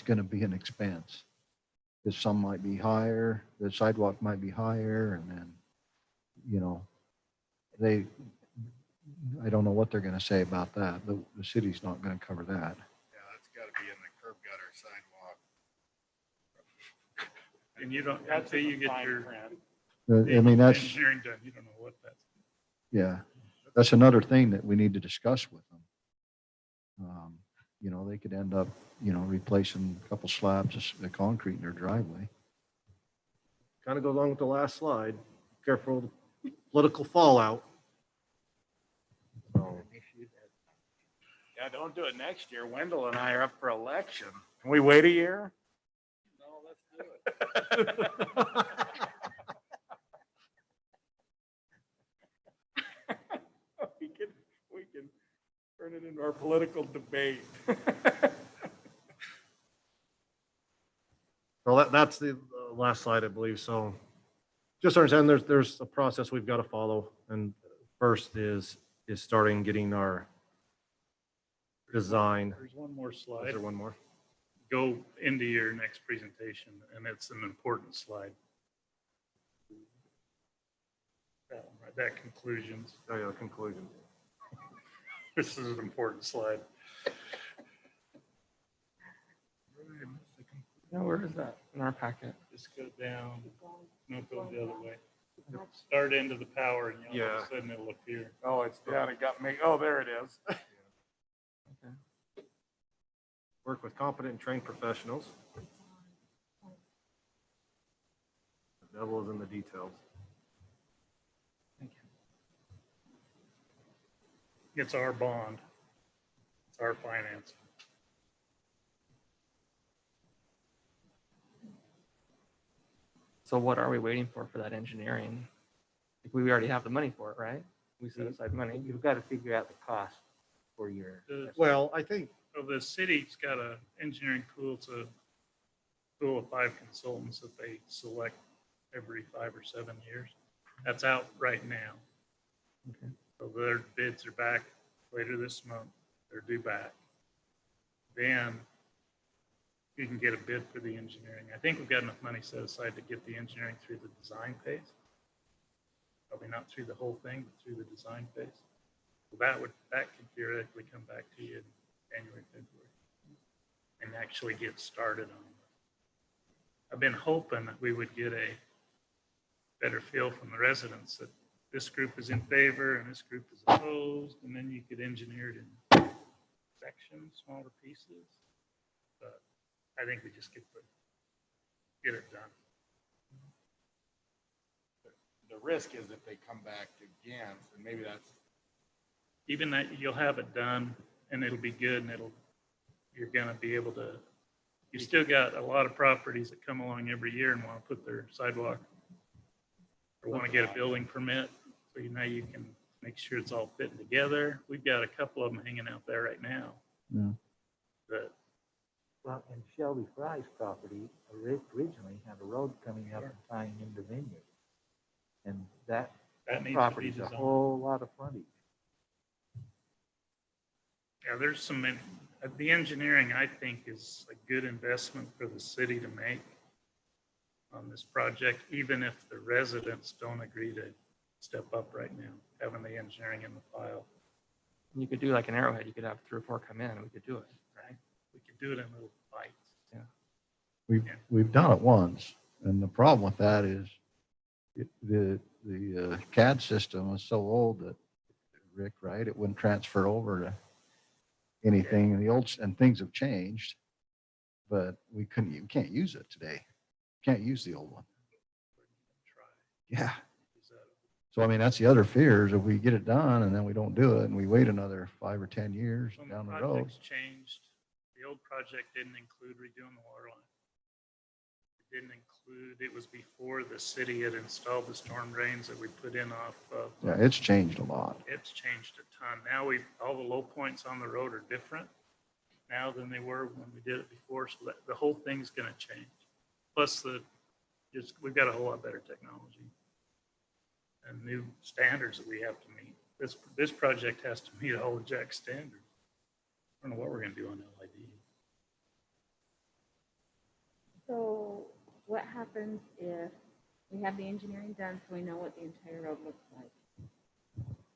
going to be an expense. Because some might be higher, the sidewalk might be higher, and then, you know, I don't know what they're going to say about that. The city's not going to cover that. Yeah, that's got to be in the curb gutter sidewalk. And you don't, until you get your I mean, that's, engineering done, you don't know what that's. yeah, that's another thing that we need to discuss with them. You know, they could end up, you know, replacing a couple slabs of concrete in their driveway. Kind of goes along with the last slide. Careful of the political fallout. So, Yeah, don't do it next year. Wendell and I are up for election. Can we wait a year? No, let's do it. we can turn it into our political debate. well, that's the last slide, I believe. So just understand there's a process we've got to follow. And first is starting getting our design. There's one more Is slide. there one more? Go into your next presentation, and it's an important slide. That one, right, that conclusions. Oh, yeah, conclusion. This is an important slide. No, where is that in our packet? Just go down, no, go the other way. Start into the power, and all of a sudden it'll appear. Oh, it's down. It got me. Oh, there it is. Okay. Work with competent and trained professionals. Devil is in the details. Thank you. It's our bond. It's our finance. So what are we waiting for that engineering? Like we already have the money for it, right? We set aside money. You've got to figure out the cost for your. Well, I think So the city's got a engineering pool. It's a pool of 5 consultants that they select every 5 or 7 years. That's out right now. Okay. So their bids are back later this month. They're due back. Then you can get a bid for the engineering. I think we've got enough money set aside to get the engineering through the design phase. Probably not through the whole thing, but through the design phase. So that could theoretically come back to you in January, February, and actually get started on it. I've been hoping that we would get a better feel from the residents that this group is in favor and this group is opposed, and then you could engineer it in sections, smaller pieces. But I think we just get it done. The risk is if they come back against, and maybe that's, Even that, you'll have it done and it'll be good, and you're gonna be able to, you still got a lot of properties that come along every year and want to put their sidewalk or want to get a building permit. So now you can make sure it's all fitting together. We've got a couple of them hanging out there right now. Yeah. But Well, and Shelby Fry's property originally had a road coming up and tying into Vineyard. And that that needs to be property's a designed. whole lot of frontage. Yeah, there's the engineering, I think, is a good investment for the city to make on this project, even if the residents don't agree to step up right now, having the engineering in the file. You could do like an Arrowhead. You could have 3 or 4 come in and we could do it, right? We could do it in little bites. We've done it once, and the problem with that is the CAD system was so old that, Rick, right, it wouldn't transfer over to anything. And things have changed, but you can't use it today. Can't use the old one. Yeah. So, I mean, that's the other fear is if we get it done and then we don't do it and we wait another 5 or 10 years When down the the road. project's changed, the old project didn't include redoing the water line. It didn't include, it was before the city had installed the storm drains that we put in off of. Yeah, it's changed a lot. It's changed a ton. Now all the low points on the road are different now than they were when we did it before. So that the whole thing's gonna change. Plus we've got a whole lot better technology and new standards that we have to meet. This project has to meet all the Jack standards. I don't know what we're gonna do on LID. So what happens if we have the engineering done so we know what the entire road looks like?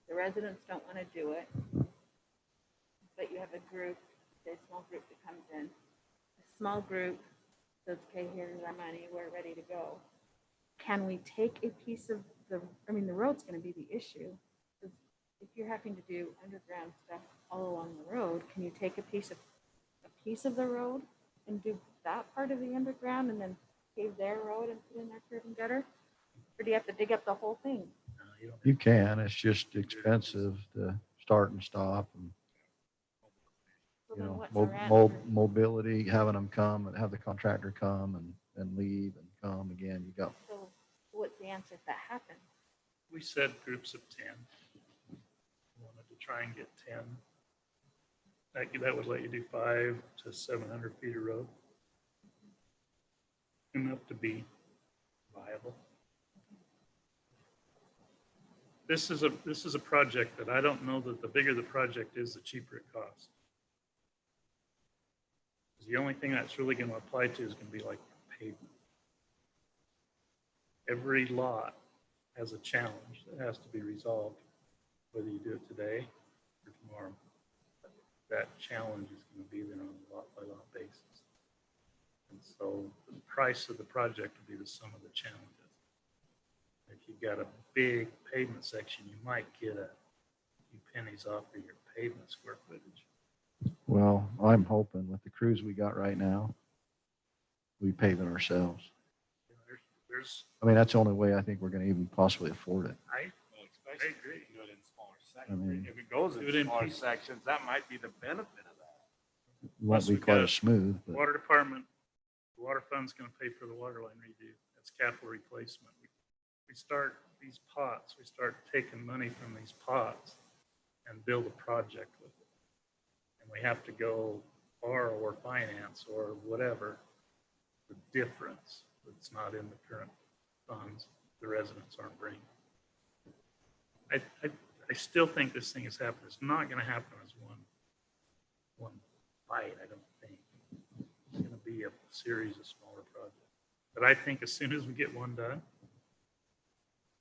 The residents don't want to do it, but you have a group, say a small group that comes in. A small group says, okay, here's our money, we're ready to go. Can we take a piece of the road's going to be the issue. If you're having to do underground stuff all along the road, can you take a piece of the road and do that part of the underground and then pave their road and put in their curb and gutter? Or do you have to dig up the whole thing? You can, it's just expensive to start and stop and, So you then know, what's our answer? mobility, having them come and have the contractor come and leave and come again. You got, So what's the answer if that happens? We said groups of 10. We wanted to try and get 10. That would let you do 500 to 700 feet of road. Enough to be viable. This is a project that I don't know that the bigger the project is, the cheaper it costs. The only thing that's really going to apply to is going to be like pavement. Every lot has a challenge that has to be resolved, whether you do it today or tomorrow. That challenge is going to be there on a lot by lot basis. And so the price of the project will be the sum of the challenges. If you've got a big pavement section, you might get a few pennies off of your pavement square footage. well, I'm hoping with the crews we got right now, we pave it ourselves. there's, I mean, that's the only way I think we're gonna even possibly afford it. I Especially if agree. you do it in smaller I mean- sections. If it goes Do it in in smaller pieces. sections, that might be the benefit of that. It won't Plus be we quite got as smooth, but water department, the water fund's gonna pay for the water line redo. That's capital replacement. We start these pots, we start taking money from these pots and build a project with it. And we have to go borrow or finance or whatever. The difference that's not in the current funds, the residents aren't bringing. I still think this thing is happening. It's not gonna happen as one bite, I don't think. It's gonna be a series of smaller projects. But I think as soon as we get one done,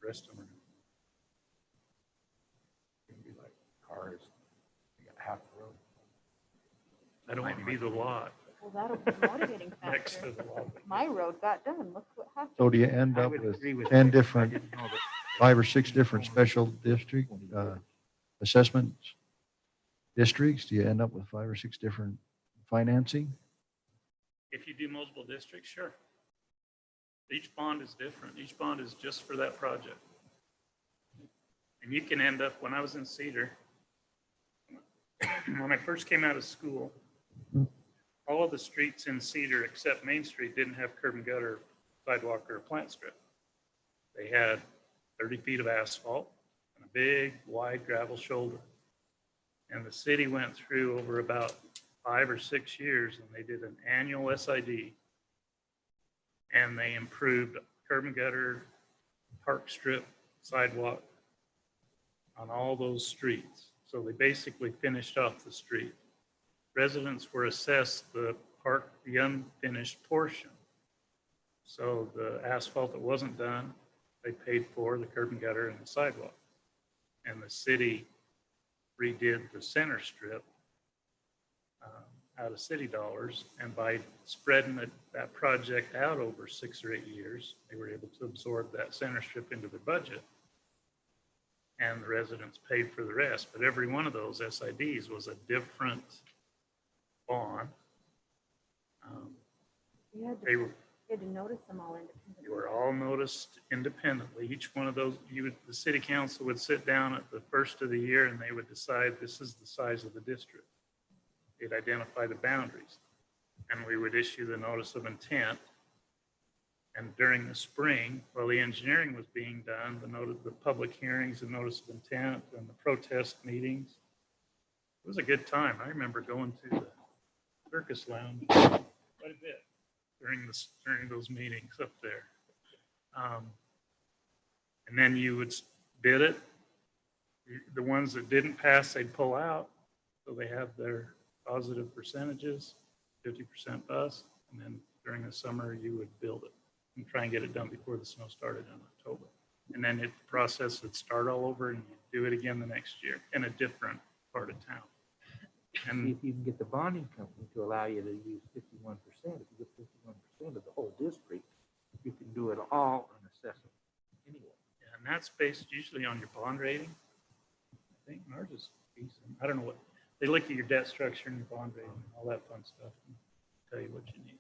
the rest of them are It'd be like cars, you got half the road. I don't want to be the lot Well, that'll be a motivating next to factor. the lot. My road got done. Look what happened. so do you end I up would with agree with 10 Rick. I different, didn't know that- 5 or 6 different special district assessment districts? Do you end up with 5 or 6 different financing? If you do multiple districts, sure. Each bond is different. Each bond is just for that project. And you can end up, when I was in Cedar, when I first came out of school, all of the streets in Cedar except Main Street didn't have curb and gutter, sidewalk, or a plant strip. They had 30 feet of asphalt and a big wide gravel shoulder. And the city went through over about 5 or 6 years and they did an annual SID. And they improved curb and gutter, park strip, sidewalk on all those streets. So they basically finished off the street. Residents were assessed the unfinished portion. So the asphalt that wasn't done, they paid for the curb and gutter and the sidewalk. And the city redid the center strip out of city dollars. And by spreading that project out over 6 or 8 years, they were able to absorb that center strip into their budget. And the residents paid for the rest. But every one of those SIDs was a different bond. You had They to, were, you had to notice them all independently. they were all noticed independently. Each one of those, the city council would sit down at the first of the year and they would decide this is the size of the district. They'd identify the boundaries. And we would issue the notice of intent. And during the spring, while the engineering was being done, the public hearings and notice of intent and the protest meetings, it was a good time. I remember going to the circus lounge quite a bit during those meetings up there. And then you would bid it. The ones that didn't pass, they'd pull out. So they have their positive percentages, 50% bust. And then during the summer, you would build it and try and get it done before the snow started in October. And then the process would start all over and you'd do it again the next year in a different part of town. And If you can get the bonding company to allow you to use 51%, if you get 51% of the whole district, you can do it all and assess it anyway. and that's based usually on your bond rating. I think ours is decent. I don't know what, they look at your debt structure and your bond rating, and all that fun stuff, and tell you what you need.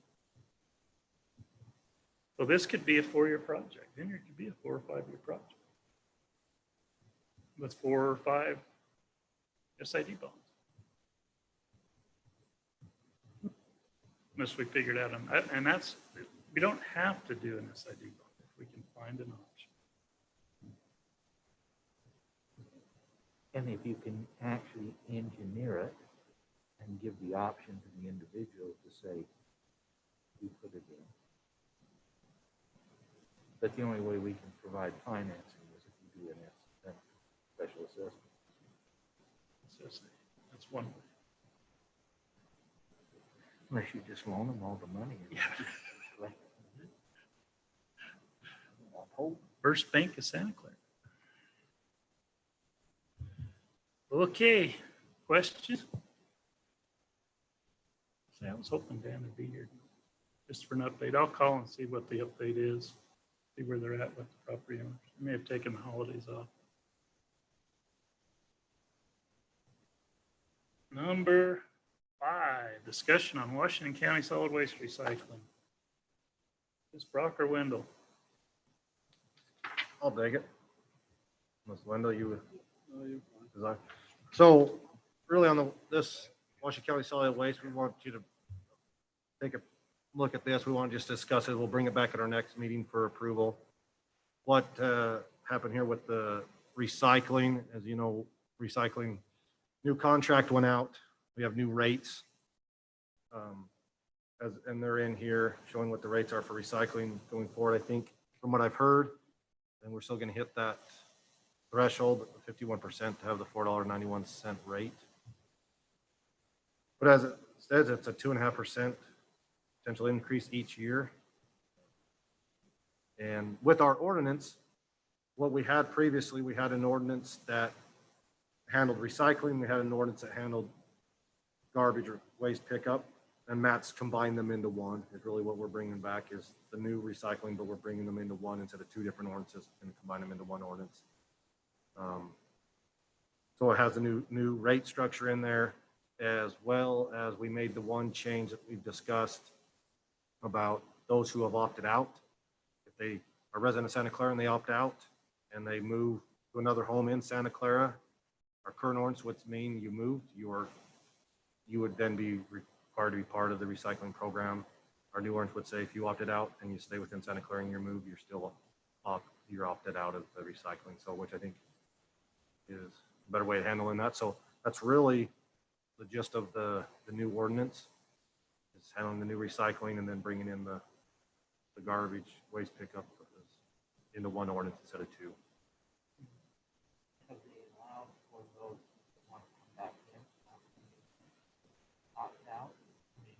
So this could be a 4-year project. Then it could be a 4 or 5-year project with 4 or 5 SID bonds. Unless we figured out, and that's, we don't have to do an SID bond if we can find an option. And if you can actually engineer it and give the option to the individual to say, you put it in. But the only way we can provide financing is if you do an special assessment. That's one way. Unless you just loan them all the money. And collect it. I hope. First Bank of Santa Clara. Okay, questions? See, I was hoping Dan would be here just for an update. I'll call and see what the update is, see where they're at with the property owners. They may have taken the holidays off. Number 5, discussion on Washington County solid waste recycling. Ms. Brock or Wendell? I'll take it. Ms. Linda, you would. Oh, you're fine. design. So really on this Washington County solid waste, we want you to take a look at this. We want to just discuss it. We'll bring it back at our next meeting for approval. What happened here with the recycling, as you know, recycling, new contract went out. We have new rates. And they're in here showing what the rates are for recycling going forward. I think from what I've heard, and we're still going to hit that threshold of 51% to have the $4.91 rate. But as it says, it's a 2.5% potential increase each year. And with our ordinance, what we had previously, we had an ordinance that handled recycling. We had an ordinance that handled garbage or waste pickup, and Matt's combined them into one. Is really what we're bringing back is the new recycling, but we're bringing them into one instead of two different ordinances and combine them into one ordinance. So it has a new rate structure in there, as well as we made the one change that we've discussed about those who have opted out. If they are resident of Santa Clara and they opt out and they move to another home in Santa Clara, our current ordinance would mean you moved, you would then be required to be part of the recycling program. Our new ordinance would say if you opted out and you stay within Santa Clara and you're moved, you're opted out of the recycling. So which I think is a better way of handling that. So that's really the gist of the new ordinance. It's handling the new recycling and then bringing in the garbage waste pickup into one ordinance instead of two. Have they allowed for those that want to come back in? Opt out? I mean,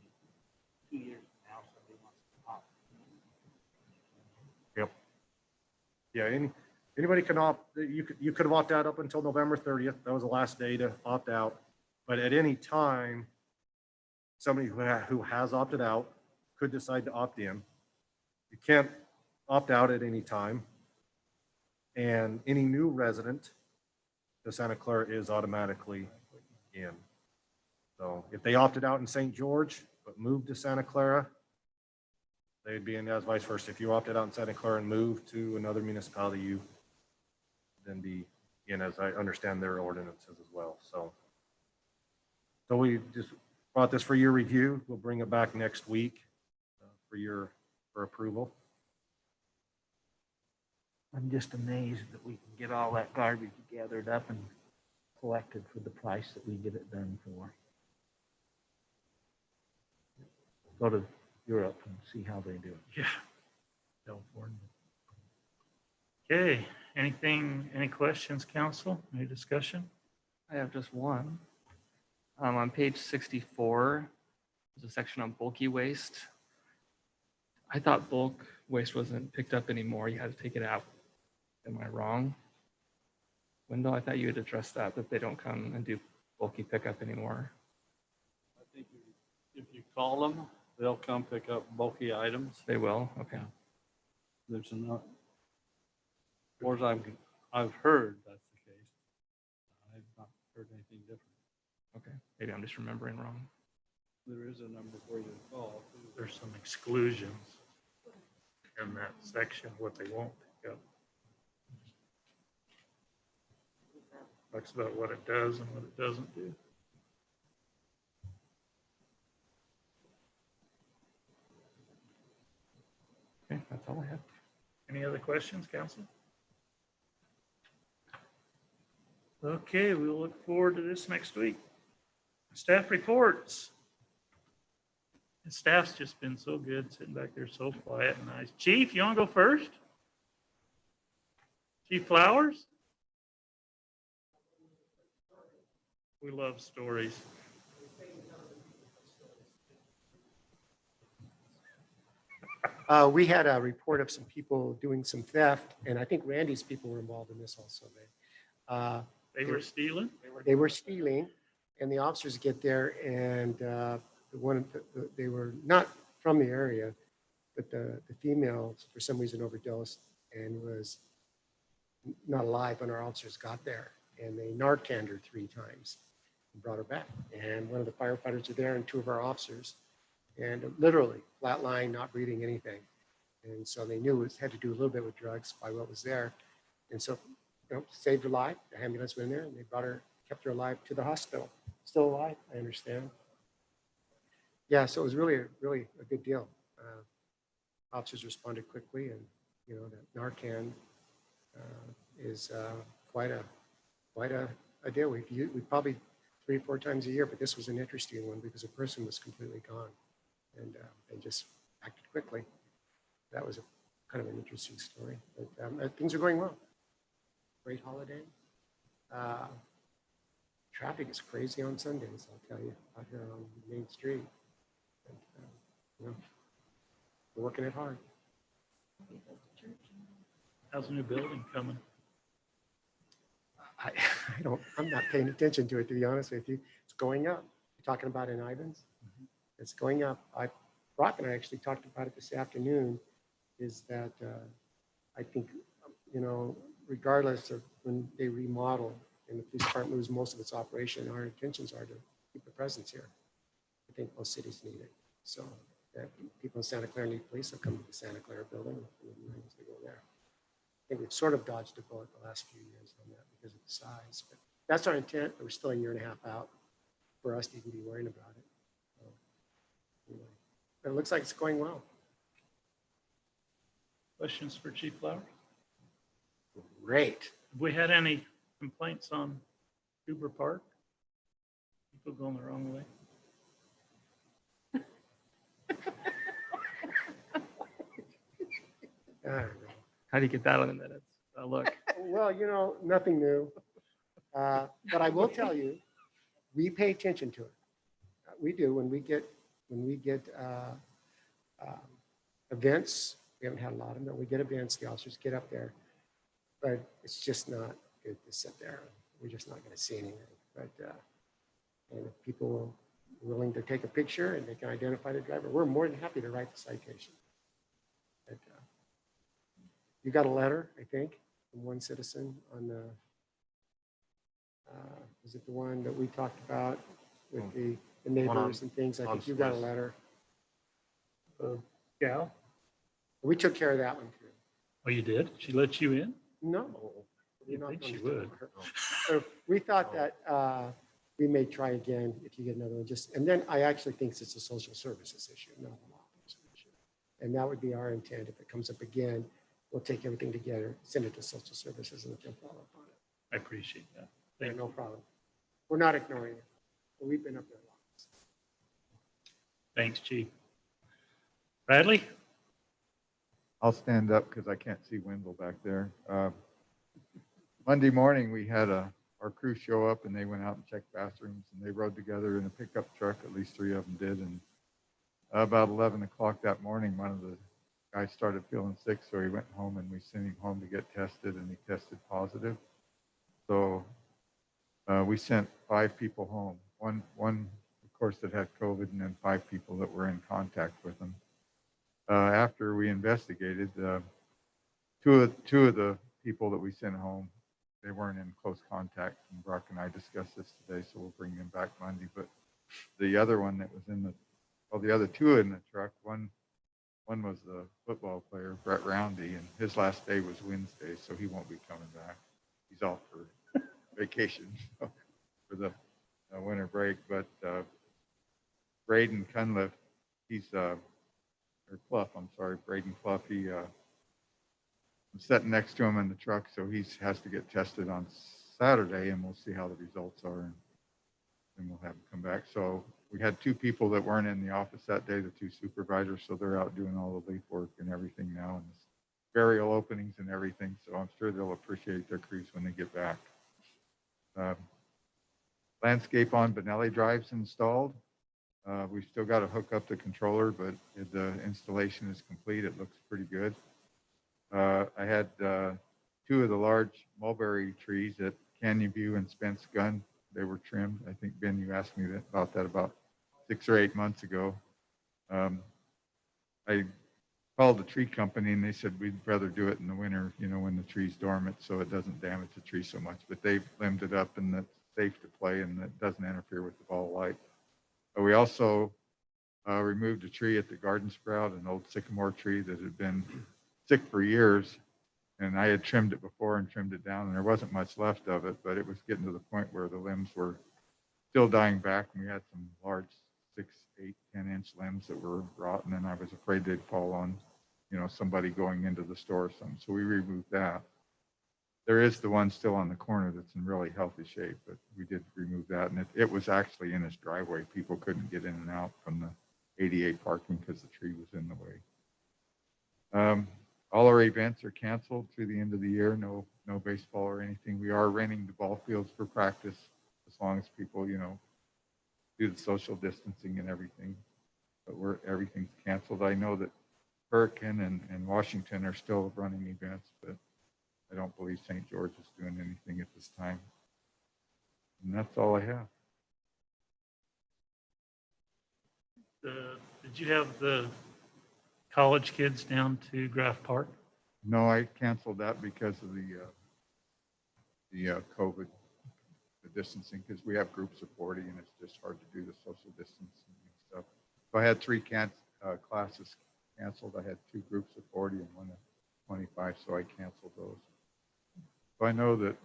2 years from now, somebody wants to opt in. Yep. Yeah, anybody can opt, you could have opted out up until November 30th. That was the last day to opt out. But at any time, somebody who has opted out could decide to opt in. You can't opt out at any time. And any new resident to Santa Clara is automatically in. So if they opted out in St. George, but moved to Santa Clara, they'd be in as vice versa. If you opted out in Santa Clara and moved to another municipality, you then be in, as I understand their ordinances as well. So we just brought this for your review. We'll bring it back next week for approval. I'm just amazed that we can get all that garbage gathered up and collected for the price that we get it done for. Go to Europe and see how they do it. Yeah. California. Okay, any questions, council? Any discussion? I have just one. On page 64, there's a section on bulky waste. I thought bulk waste wasn't picked up anymore. You had to take it out. Am I wrong? Wendell, I thought you had addressed that they don't come and do bulky pickup anymore. I think if you call them, they'll come pick up bulky items. They will? Okay. There's enough. As far as I've heard that's the case. I've not heard anything different. Okay. Maybe I'm just remembering wrong. There is a number for you to call. There's some exclusions in that section, what they won't pick up. Talks about what it does and what it doesn't do. Okay, that's all I have. Any other questions, council? Okay, we'll look forward to this next week. Staff reports. The staff's just been so good, sitting back there so quiet and nice. Chief, you want to go first? Chief Flowers? We love stories. We had a report of some people doing some theft, and I think Randy's people were involved in this also. They were stealing? They were stealing, and the officers get there, and they were not from the area, but the female, for some reason, overdosed and was not alive when our officers got there. And they Narcaned her 3 times and brought her back. And one of the firefighters were there and 2 of our officers, and literally flatline, not breathing anything. And so they knew it had to do a little bit with drugs by what was there. And so, saved her life. The ambulance went in there and they brought her, kept her alive to the hospital. Still alive, I understand. Yeah, so it was really a good deal. Officers responded quickly, and that Narcan is quite a deal. We probably 3 or 4 times a year, but this was an interesting one because a person was completely gone, and they just acted quickly. That was a kind of an interesting story. But things are going well. Great holiday. Traffic is crazy on Sundays, I'll tell you, out here on Main Street. And, we're working it hard. How's the new building coming? I'm not paying attention to it, to be honest with you. It's going up. You're talking about in Ivans? It's going up. Brock and I actually talked about it this afternoon, is that I think, regardless of when they remodel and the police department moves most of its operation, our intentions are to keep a presence here. I think most cities need it. So that people in Santa Clara need police, will come to the Santa Clara building and they go there. I think we've sort of dodged a bullet the last few years on that because of the size. But that's our intent, but we're still a year and a half out for us to even be worrying about it. So, anyway, but it looks like it's going well. Questions for Chief Flowers? Great. Have we had any complaints on Cooper Park? People going the wrong way? I don't know. How do you get that on the minutes? Look, Well, nothing new. But I will tell you, we pay attention to it. We do when we get events. We haven't had a lot of them. But we get events. The officers get up there, but it's just not good to sit there. We're just not going to see anything. But and if people are willing to take a picture and they can identify the driver, we're more than happy to write the citation. But, you got a letter, I think, from one citizen on the, was it the one that we talked about with the neighbors and things? I think you got a letter. Yeah. We took care of that one too. Oh, you did? She let you in? No. You You're think not she going to would? tell her. So we thought that we may try again if you get another one. And then I actually think it's a social services issue, not a law enforcement issue. And that would be our intent. If it comes up again, we'll take everything together, send it to social services, and let them follow up on it. I appreciate that. Yeah, Thank no you. problem. We're not ignoring it. But we've been up there a lot. Thanks, Chief. Bradley? I'll stand up because I can't see Wendell back there. Monday morning, we had our crew show up and they went out and checked bathrooms and they rode together in a pickup truck. At least 3 of them did. And about 11 o'clock that morning, one of the guys started feeling sick. So he went home and we sent him home to get tested and he tested positive. So we sent 5 people home. One, of course, that had COVID, and then 5 people that were in contact with them. After we investigated, two of the people that we sent home, they weren't in close contact. And Brock and I discussed this today, so we'll bring them back Monday. But the other one that was in the other 2 in the truck, one was the football player, Brett Roundy, and his last day was Wednesday, so he won't be coming back. He's off for vacation for the winter break. But Braden Cunliffe, Braden Clough, I'm sitting next to him in the truck, so he has to get tested on Saturday, and we'll see how the results are, and then we'll have him come back. So we had 2 people that weren't in the office that day, the 2 supervisors, so they're out doing all the leaf work and everything now, and burial openings and everything, so I'm sure they'll appreciate their crews when they get back. Landscape on Benelli Drive's installed. We've still got to hook up the controller, but the installation is complete. It looks pretty good. I had 2 of the large mulberry trees at Canyon View and Spence Gun. They were trimmed. I think, Ben, you asked me about that about 6 or 8 months ago. I called the tree company and they said we'd rather do it in the winter, when the tree's dormant, so it doesn't damage the tree so much. But they've limbed it up and it's safe to play and it doesn't interfere with the ball of light. But we also removed a tree at the Garden Sprout, an old sycamore tree that had been sick for years, And I had trimmed it before and trimmed it down, and there wasn't much left of it, but it was getting to the point where the limbs were still dying back. And we had some large 6, 8, 10-inch limbs that were rotten, and I was afraid they'd fall on, somebody going into the store or something. So we removed that. There is the one still on the corner that's in really healthy shape, but we did remove that. And it was actually in his driveway. People couldn't get in and out from the 88 parking because the tree was in the way. All our events are canceled through the end of the year. No baseball or anything. We are renting the ball fields for practice as long as people, do the social distancing and everything. But everything's canceled. I know that Hurricane and Washington are still running events, but I don't believe St. George is doing anything at this time. And that's all I have. Did you have the college kids down to Graff Park? No, I canceled that because of the COVID, the distancing, because we have groups of 40 and it's just hard to do the social distancing and stuff. So I had 3 classes canceled. I had 2 groups of 40 and 1 of 25, so I canceled those. So I know that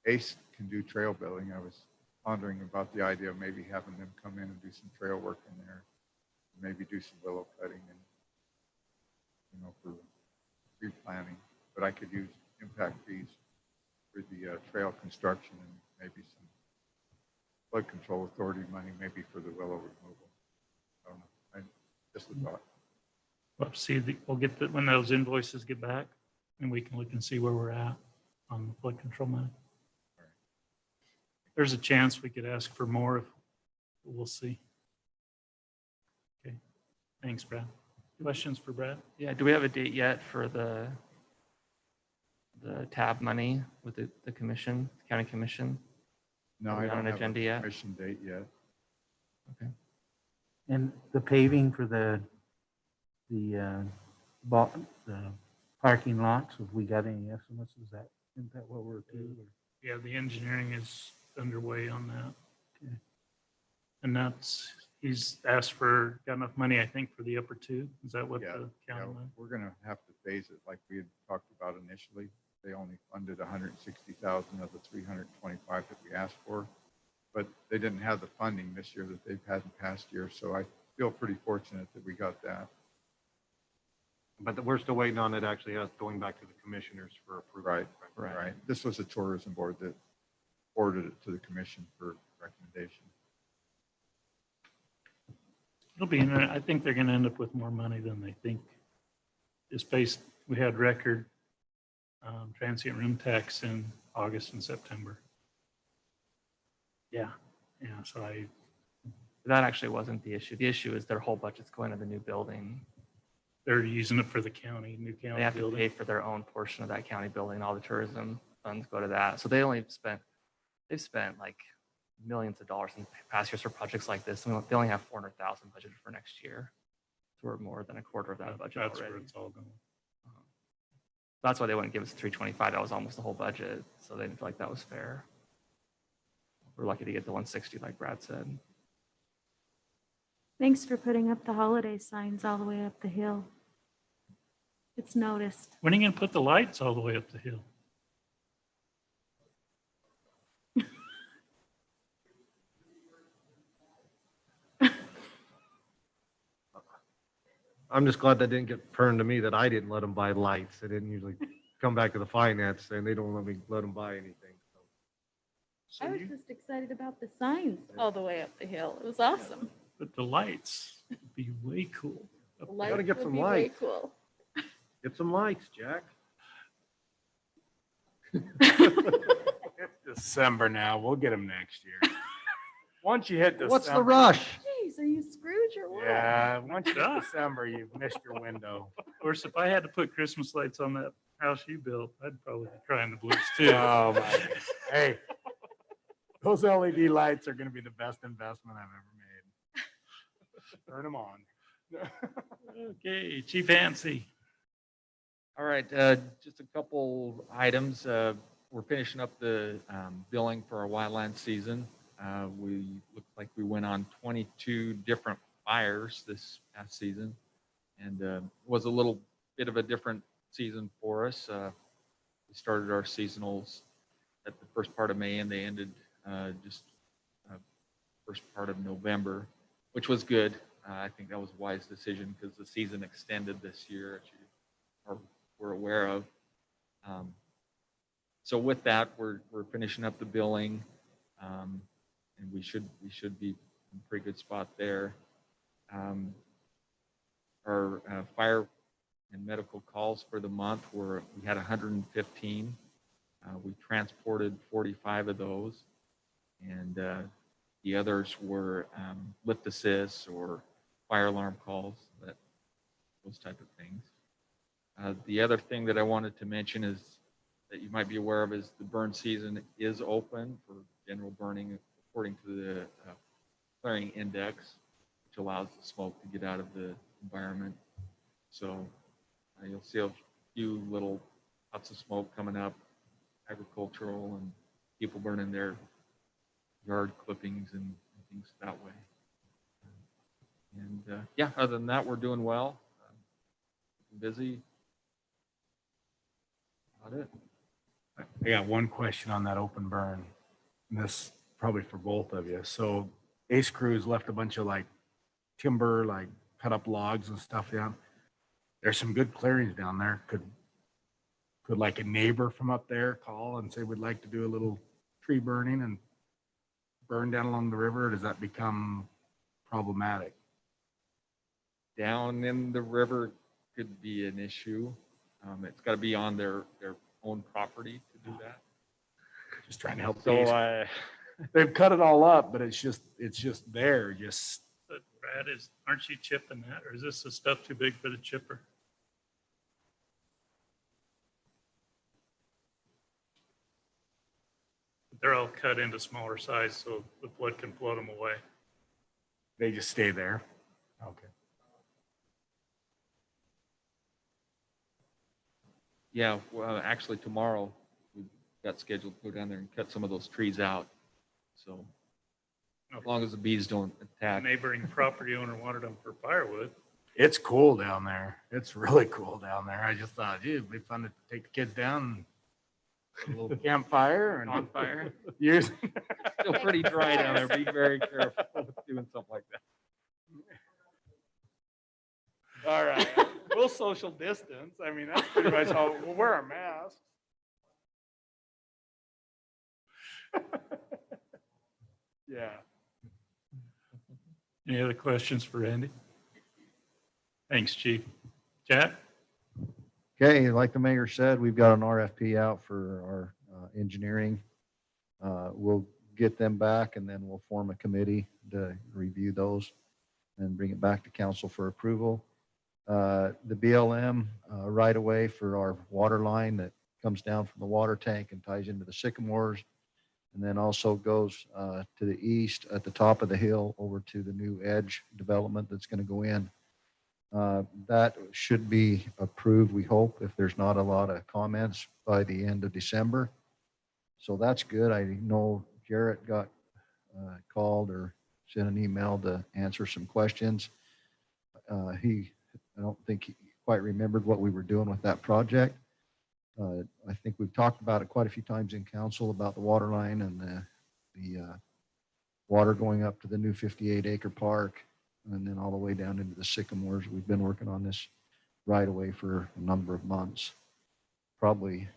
ACE can do trail building. I was pondering about the idea of maybe having them come in and do some trail work in there, maybe do some willow cutting and, for tree planting. But I could use impact fees for the trail construction and maybe some flood control authority money, maybe for the willow removal. I don't know. Just a thought. We'll get when those invoices get back, and we can look and see where we're at on the flood control money. There's a chance we could ask for more. We'll see. Okay. Thanks, Brad. Questions for Brad? Yeah, do we have a date yet for the tab money with the commission, county commission? No, Are we I on don't an have agenda a yet? commission date yet. Okay. And the paving for the parking lots, have we got any estimates? Isn't that what we're to? Yeah, the engineering is underway on that. Okay. And he's asked for, got enough money, I think, for the upper 2. Is that what the Yeah, county wants? we're going to have to phase it like we had talked about initially. They only funded 160,000 of the 325 that we asked for, but they didn't have the funding this year that they've had in past years. So I feel pretty fortunate that we got that. But we're still waiting on it actually going back to the commissioners for approval. Right. This was the tourism board that forwarded it to the commission for recommendation. It'll be, I think they're going to end up with more money than they think. We had record transient room tax in August and September. Yeah. So That actually wasn't the issue. The issue is their whole budget's going to the new building. they're using it for the new county They have to building. pay for their own portion of that county building. All the tourism funds go to that. So they've spent like millions of dollars in past years for projects like this. And they only have 400,000 budgeted for next year. So we're more than a quarter of that budget That's already. where it's all going. That's why they wouldn't give us 325. That was almost the whole budget. So they didn't feel like that was fair. We're lucky to get the 160, like Brad said. Thanks for putting up the holiday signs all the way up the hill. It's noticed. When are you going to put the lights all the way up the hill? I'm just glad that didn't get turned to me that I didn't let them buy lights. They didn't usually come back to the finance saying they don't let them buy anything. I was just excited about the signs all the way up the hill. It was awesome. But the lights would be way cool. The up lights gotta get would some be way lights. cool. Get some lights, Jack. It's December now. We'll get them next year. Once you hit December. What's the rush? Jeez, are you Scrooge or what? Yeah, once you hit December, you've missed your window. Of course, if I had to put Christmas lights on that house you built, I'd probably be crying the blues too. Oh my goodness. Hey, those LED lights are going to be the best investment I've ever made. Turn them on. Okay, Chief Hancy. All right, just a couple items. We're finishing up the billing for our wildland season. We looked like we went on 22 different fires this past season, and it was a little bit of a different season for us. we started our seasonals at the first part of May, and they ended just first part of November, which was good. I think that was a wise decision because the season extended this year, as you we're aware of. So with that, we're finishing up the billing, and we should be in a pretty good spot there. Our fire and medical calls for the month we had 115. We transported 45 of those, and the others were lift assist or fire alarm calls, those type of things. The other thing that I wanted to mention is that you might be aware of is the burn season is open for general burning according to the clearing index, which allows the smoke to get out of the environment. So you'll see a few little puffs of smoke coming up, agricultural and people burning their yard clippings and things that way. And yeah, other than that, we're doing well. Busy. About it. I got one question on that open burn. And this probably for both of you. So Ace Crews left a bunch of like timber, like cut up logs and stuff down. There's some good clearings down there. Could like a neighbor from up there call and say, we'd like to do a little tree burning and burn down along the river? Or does that become problematic? Down in the river could be an issue. It's got to be on their own property to do that. Just trying to help. So they've cut it all up, but it's just there. But Brad, aren't you chipping that, or is this the stuff too big for the chipper? They're all cut into smaller size, so the flood can float them away. They just stay there. Okay. yeah, well, actually tomorrow we've got scheduled to go down there and cut some of those trees out. So as long as the bees don't attack. Neighboring property owner wanted them for firewood. It's cool down there. It's really cool down there. I just thought, gee, it'd be fun to take the kids down and a little campfire and On fire. use. Still pretty dry down there. Be very careful with doing something like that. All right. We'll social distance. I mean, that's pretty much how we'll wear a mask. Yeah. Any other questions for Andy? Thanks, Chief. Jack? Okay, like the mayor said, we've got an RFP out for our engineering. We'll get them back and then we'll form a committee to review those and bring it back to council for approval. The BLM right away for our water line that comes down from the water tank and ties into the sycamores, and then also goes to the east at the top of the hill over to the new edge development that's going to go in. That should be approved, we hope, if there's not a lot of comments by the end of December. So that's good. I know Jarrett got called or sent an email to answer some questions. I don't think he quite remembered what we were doing with that project. I think we've talked about it quite a few times in council about the water line and the water going up to the new 58-acre park and then all the way down into the sycamores. We've been working on this right away for a number of months, probably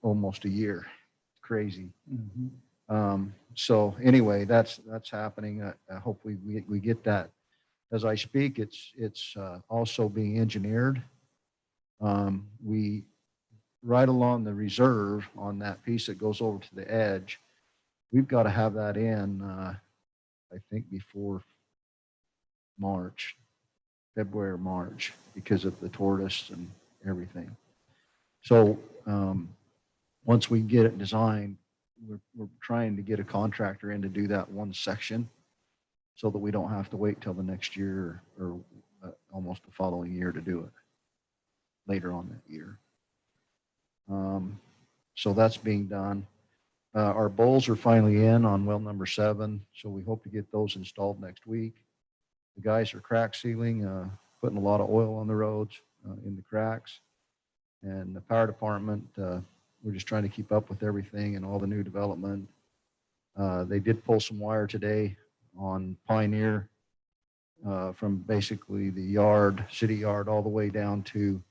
almost a year. It's crazy. So anyway, that's happening. Hopefully we get that. As I speak, it's also being engineered. We right along the reserve on that piece that goes over to the edge, we've got to have that in, I think before March, February or March, because of the tortoise and everything. So once we get it designed, we're trying to get a contractor in to do that one section so that we don't have to wait till the next year or almost the following year to do it later on that year. So that's being done. Our bowls are finally in on well number 7, so we hope to get those installed next week. The guys are crack sealing, putting a lot of oil on the roads in the cracks. And the fire department, we're just trying to keep up with everything and all the new development. They did pull some wire today on Pioneer from basically the yard, city yard, all the way down to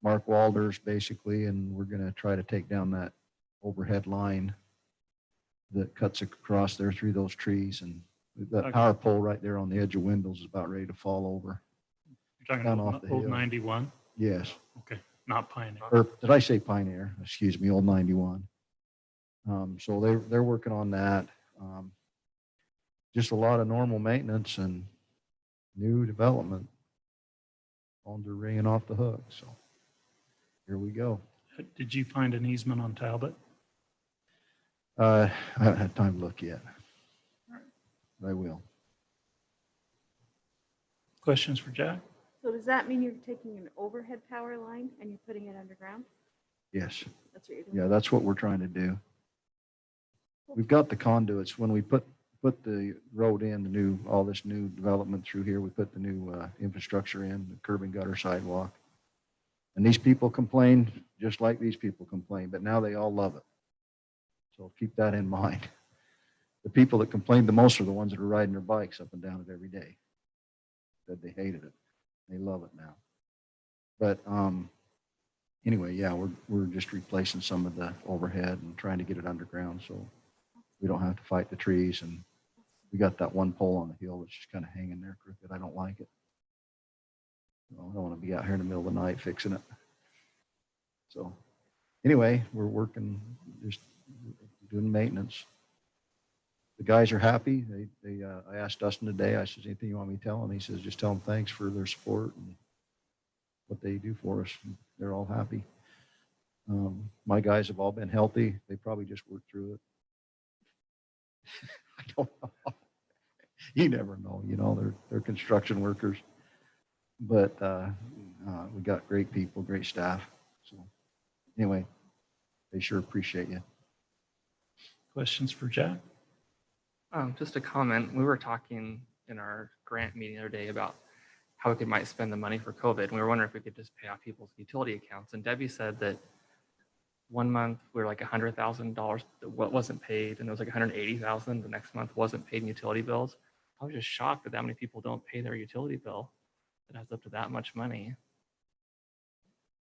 Mark Walder's basically, and we're going to try to take down that overhead line that cuts across there through those trees. And that Okay. power pole right there on the edge of Windows is about ready to fall over. You're talking Down about off the old hill. 91? Yes. Okay, not Pioneer. Or did I say Pioneer? Excuse me, old 91. So they're working on that. Just a lot of normal maintenance and new development. Phones are ringing off the hook. So here we go. Did you find an easement on Talbot? I haven't had time to look yet. I will. Questions for Jack? So does that mean you're taking an overhead power line and you're putting it underground? Yes. That's what you're doing? Yeah, that's what we're trying to do. We've got the conduits. When we put the road in, all this new development through here, we put the new infrastructure in, the curb and gutter sidewalk. And these people complain just like these people complain, but now they all love it. So keep that in mind. The people that complained the most are the ones that are riding their bikes up and down it every day. Said they hated it. They love it now. But anyway, yeah, we're just replacing some of the overhead and trying to get it underground so we don't have to fight the trees. And we got that one pole on the hill that's just kind of hanging there crooked. I don't like it. I don't want to be out here in the middle of the night fixing it. So anyway, we're working, just doing maintenance. The guys are happy. I asked Dustin today, I said, anything you want me to tell them? He says, just tell them thanks for their support and what they do for us. They're all happy. My guys have all been healthy. They probably just worked through it. I don't know. You never know, they're construction workers. But we got great people, great staff. So anyway, they sure appreciate you. Questions for Jack? Just a comment. We were talking in our grant meeting the other day about how we might spend the money for COVID. And we were wondering if we could just pay off people's utility accounts. And Debbie said that one month we were like $100,000 that wasn't paid, and there was like $180,000 the next month wasn't paid in utility bills. I was just shocked that many people don't pay their utility bill. It adds up to that much money.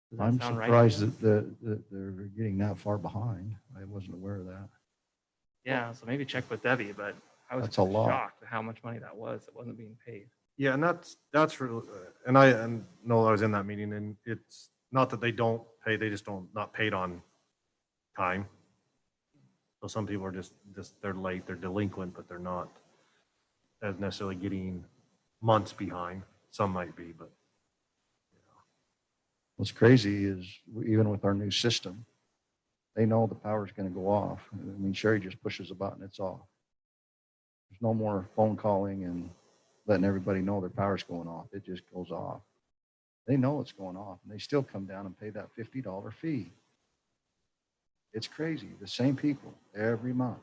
Does that I'm sound right? surprised that they're getting that far behind. I wasn't aware of that. Yeah, so maybe check with Debbie, but I was That's a lot. shocked at how much money that was that wasn't being paid. Yeah, and that's for, and I know I was in that meeting, and it's not that they don't pay, they just not paid on time. So some people are just they're late, they're delinquent, but they're not as necessarily getting months behind. Some might be, but What's crazy is even with our new system, they know the power's going to go off. I mean, Sherry just pushes a button, it's off. There's no more phone calling and letting everybody know their power's going off. It just goes off. They know it's going off, and they still come down and pay that $50 fee. It's crazy. The same people every month.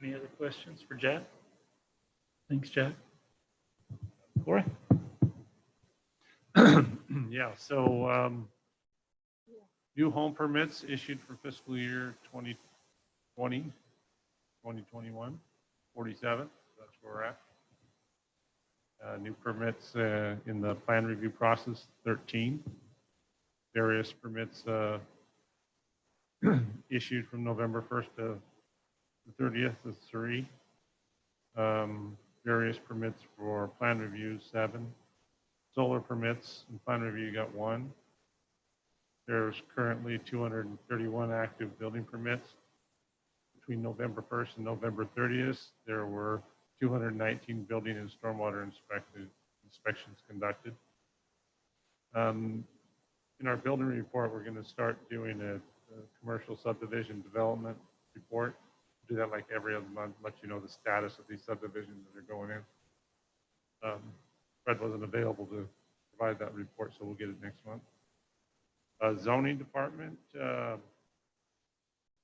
Any other questions for Jack? Thanks, Jack. Corey? Yeah, so new home permits issued for fiscal year 2020, 2021, 47. That's where we're at. New permits in the plan review process, 13. Various permits issued from November 1st to the 30th is 3. Various permits for plan reviews, 7. Solar permits and plan review got 1. There's currently 231 active building permits. Between November 1st and November 30th, there were 219 building and stormwater inspections conducted. In our building report, we're going to start doing a commercial subdivision development report. Do that like every other month, let you know the status of these subdivisions that are going in. Fred wasn't available to provide that report, so we'll get it next month. Zoning department,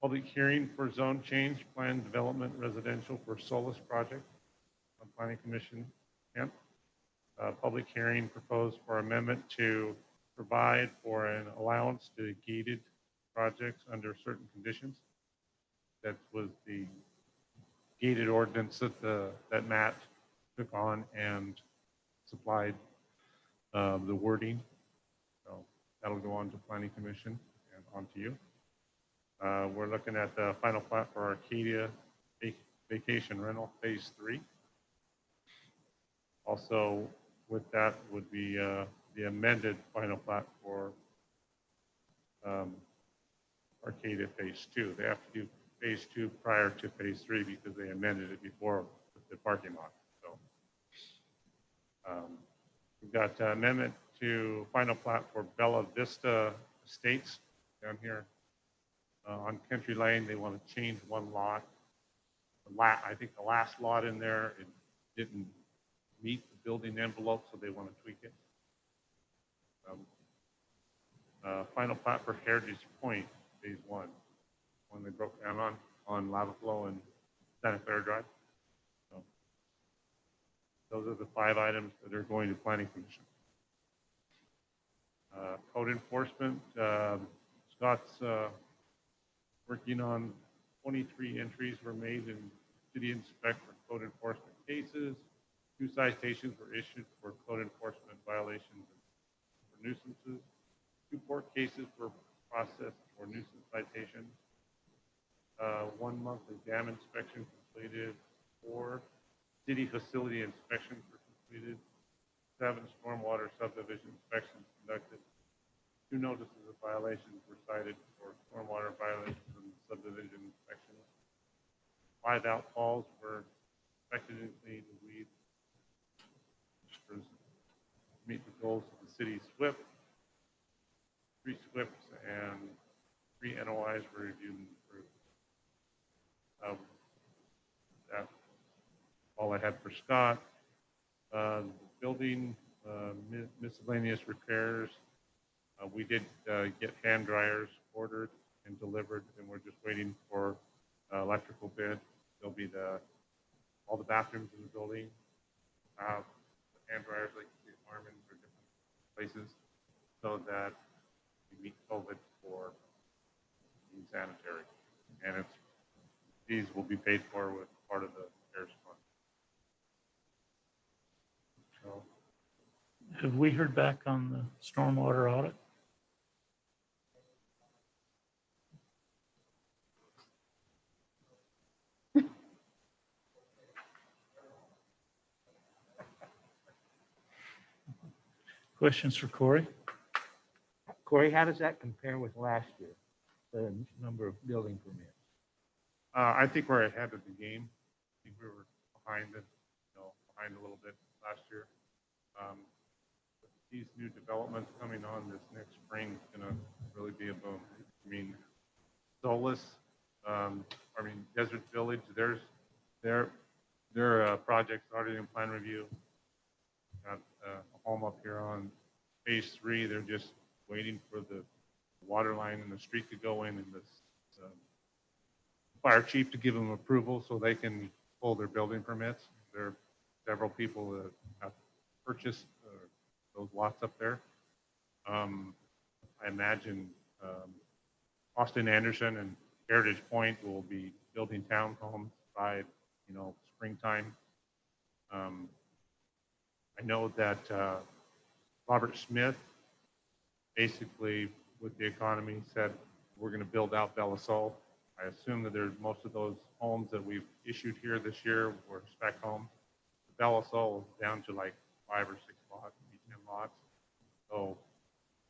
public hearing for zone change, plan development residential for Solis project on planning commission. Kent? public hearing proposed for amendment to provide for an allowance to gated projects under certain conditions. That was the gated ordinance that Matt took on and supplied the wording. So that'll go on to Planning Commission and on to you. We're looking at the final plat for Arcadia Vacation Rental Phase 3. Also with that would be the amended final plat for Arcadia Phase 2. They have to do Phase 2 prior to Phase 3 because they amended it before with the parking lot. So we've got amendment to final plat for Bella Vista Estates down here on Country Lane. They want to change one lot. I think the last lot in there, it didn't meet the building envelope, so they want to tweak it. Final plat for Heritage Point, Phase 1, one they broke down on Lava Flow and Santa Clara Drive. So those are the 5 items that are going to Planning Commission. Code enforcement, Scott's working on 23 entries were made in city inspect for code enforcement cases. 2 citations were issued for code enforcement violations for nuisances. 2 court cases were processed for nuisance citations. 1 monthly dam inspection completed. 4 city facility inspections were completed. 7 stormwater subdivision inspections conducted. 2 notices of violations were cited for stormwater violations and subdivision inspections. 5 outfalls were inspected and cleaned and weeds. Meet the goals of the city SWIP. 3 SWIPs and 3 NOIs were reviewed and approved. That's all I had for Scott. Building miscellaneous repairs. We did get hand dryers ordered and delivered, and we're just waiting for electrical bid. There'll be all the bathrooms in the building. Hand dryers like you see at Harmon for different places, so that we meet COVID for being sanitary. And these will be paid for with part of the CARES fund. So, Have we heard back on the stormwater audit? Questions for Corey? Corey, how does that compare with last year, the number of building permits? I think we're ahead of the game. I think we were behind a little bit last year. These new developments coming on this next spring is going to really be a boom. I mean, Solis, Desert Village, their project's already in plan review. Got a home up here on Phase 3. They're just waiting for the water line and the street to go in, and the fire chief to give them approval so they can pull their building permits. There are several people that have purchased those lots up there. I imagine Austin Anderson and Heritage Point will be building townhomes by springtime. I know that Robert Smith basically with the economy said we're going to build out Belisol. I assume that most of those homes that we've issued here this year were spec homes. Belisol is down to like 5 or 6 lots, maybe 10 lots. So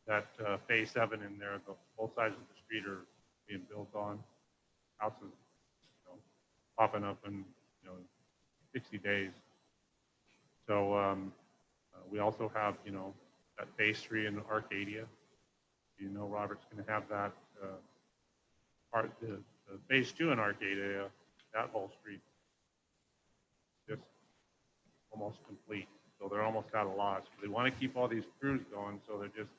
that Phase 7 in there, both sides of the street are being built on. Houses popping up in 60 days. So we also have that Phase 3 in Arcadia. Robert's going to have that part, the Phase 2 in Arcadia, that whole street just almost complete. So they're almost out of lots. They want to keep all these crews going, so they're just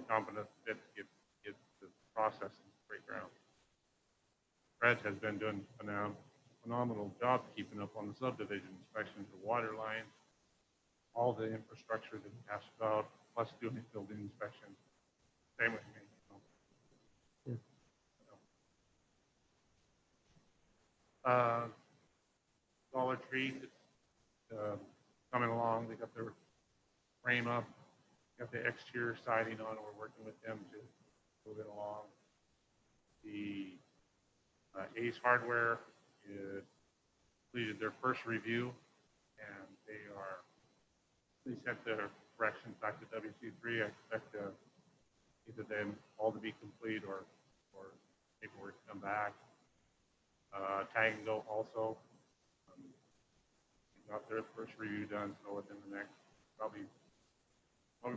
confident that get the process in straight ground. Fred has been doing a phenomenal job keeping up on the subdivision inspections, the water lines, all the infrastructure that he asked about, plus doing his building inspection. Same with me. Dollar Tree, coming along. They got their frame up, got the exterior siding on. We're working with them to move it along. The Ace Hardware completed their first review, and they sent their corrections back to WC3. I expect either them all to be complete or paperwork to come back. Tag and Go also got their first review done, so within the next probably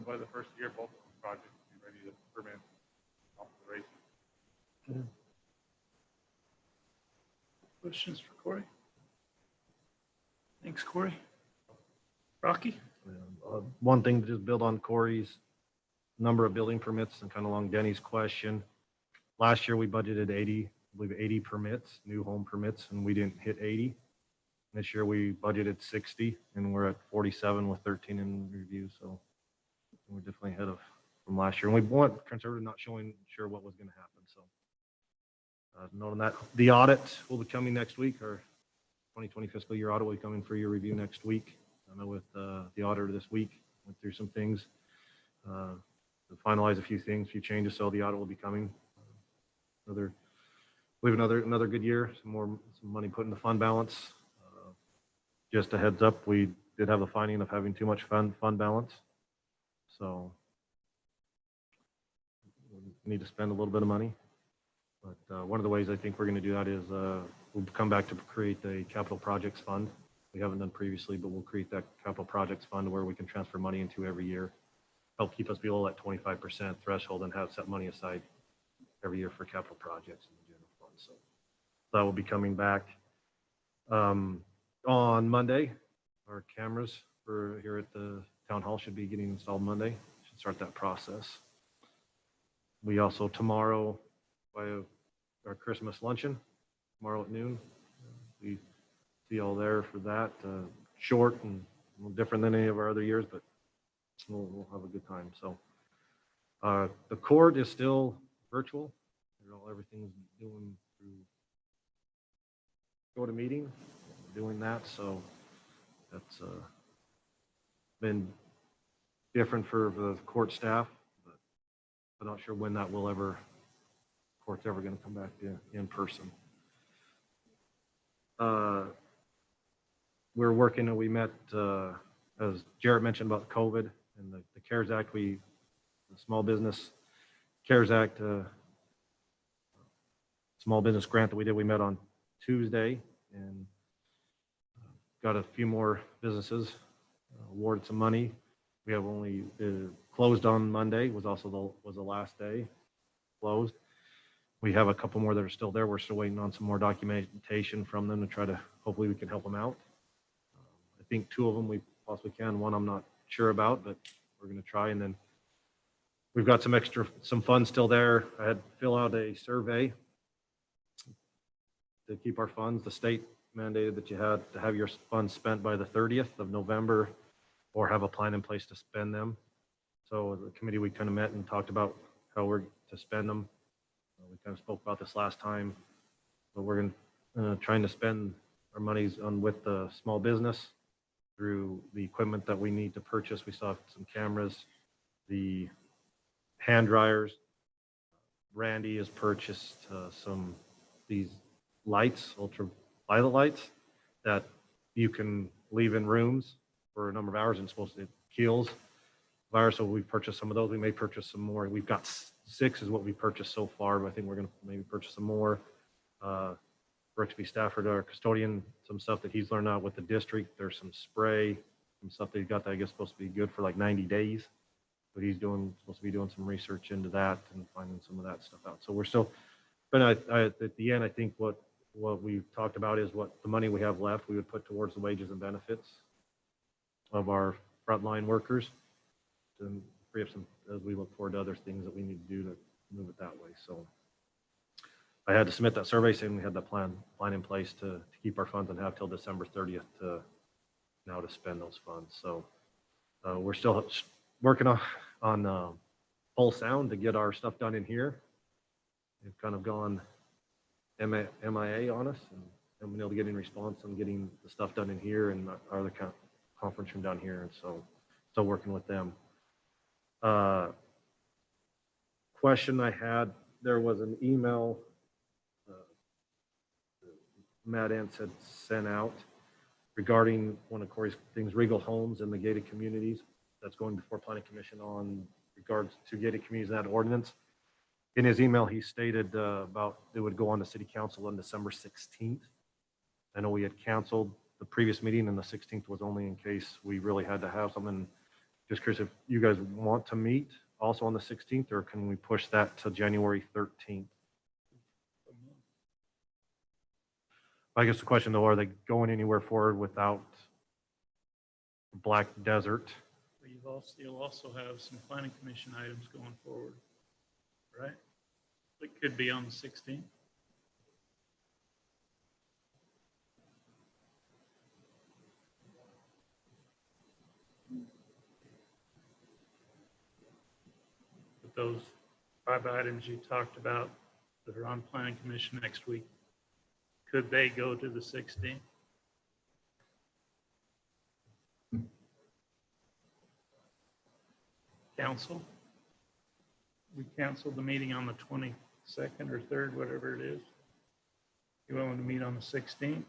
by the first year, both of those projects will be ready to permit off the races. Questions for Corey? Thanks, Corey. Rocky? One thing to just build on Corey's number of building permits and kind of along Denny's question. Last year, we budgeted 80, I believe 80 permits, new home permits, and we didn't hit 80. This year, we budgeted 60, and we're at 47 with 13 in review. So we're definitely ahead of from last year. And we want conservative not showing sure what was going to happen. So noting that the audit will be coming next week, or 2020 fiscal year audit will be coming for your review next week. I know with the auditor this week, went through some things, to finalize a few things, a few changes. So the audit will be coming. Another good year. Some money put in the fund balance. Just a heads up, we did have the finding of having too much fund balance. So we need to spend a little bit of money. But one of the ways I think we're going to do that is we'll come back to create a capital projects fund. We haven't done previously, but we'll create that capital projects fund where we can transfer money into every year, help keep us below that 25% threshold, and have set money aside every year for capital projects in the general fund. So that will be coming back on Monday. Our cameras for here at the town hall should be getting installed Monday. Should start that process. We also tomorrow, by our Christmas luncheon tomorrow at noon. We see all there for that. Short and a little different than any of our other years, but we'll have a good time. So the court is still virtual. Everything's doing through go to meeting, doing that. So that's been different for the court staff, but I'm not sure when that will ever, court's ever going to come back in person. We're working, and we met, as Jarrett mentioned about COVID and the CARES Act, the small business CARES Act, small business grant that we did. We met on Tuesday and got a few more businesses awarded some money. We have only closed on Monday, was the last day closed. We have a couple more that are still there. We're still waiting on some more documentation from them to try to, hopefully we can help them out. I think 2 of them we possibly can. 1 I'm not sure about, but we're going to try. And then we've got some funds still there. I had to fill out a survey to keep our funds. The state mandated that you had to have your funds spent by the 30th of November or have a plan in place to spend them. So the committee, we kind of met and talked about how we're to spend them. We kind of spoke about this last time, but we're trying to spend our monies with the small business through the equipment that we need to purchase. We saw some cameras, the hand dryers. Randy has purchased these lights, ultraviolet lights that you can leave in rooms for a number of hours and it kills virus. So we've purchased some of those. We may purchase some more. We've got 6 is what we purchased so far, but I think we're going to maybe purchase some more. Brixby Stafford, our custodian, some stuff that he's learned out with the district. There's some spray, some stuff that he got that I guess supposed to be good for like 90 days. But he's supposed to be doing some research into that and finding some of that stuff out. So we're still, but at the end, I think what we've talked about is what the money we have left, we would put towards the wages and benefits of our frontline workers to free up some, as we look forward to other things that we need to do to move it that way. So I had to submit that survey saying we had that plan in place to keep our funds and have till December 30th to spend those funds. So We're still working on full sound to get our stuff done in here. They've kind of gone MIA on us and haven't been able to get any response on getting the stuff done in here and our other conference room down here. And so still working with them. Question I had, there was an email Matt Ents had sent out regarding one of Corey's things, Regal Homes and the gated communities. That's going before Planning Commission on regards to gated communities and that ordinance. In his email, he stated about it would go on to City Council on December 16th. I know we had canceled the previous meeting and the 16th was only in case we really had to have something. Just curious if you guys want to meet also on the 16th, or can we push that to January 13th? I guess the question though, are they going anywhere forward without Black Desert? You'll also have some planning commission items going forward, right? It could be on the 16th. But those 5 items you talked about that are on planning commission next week, could they go to the 16th? Council? We canceled the meeting on the 22nd or 3rd, whatever it is. You willing to meet on the 16th?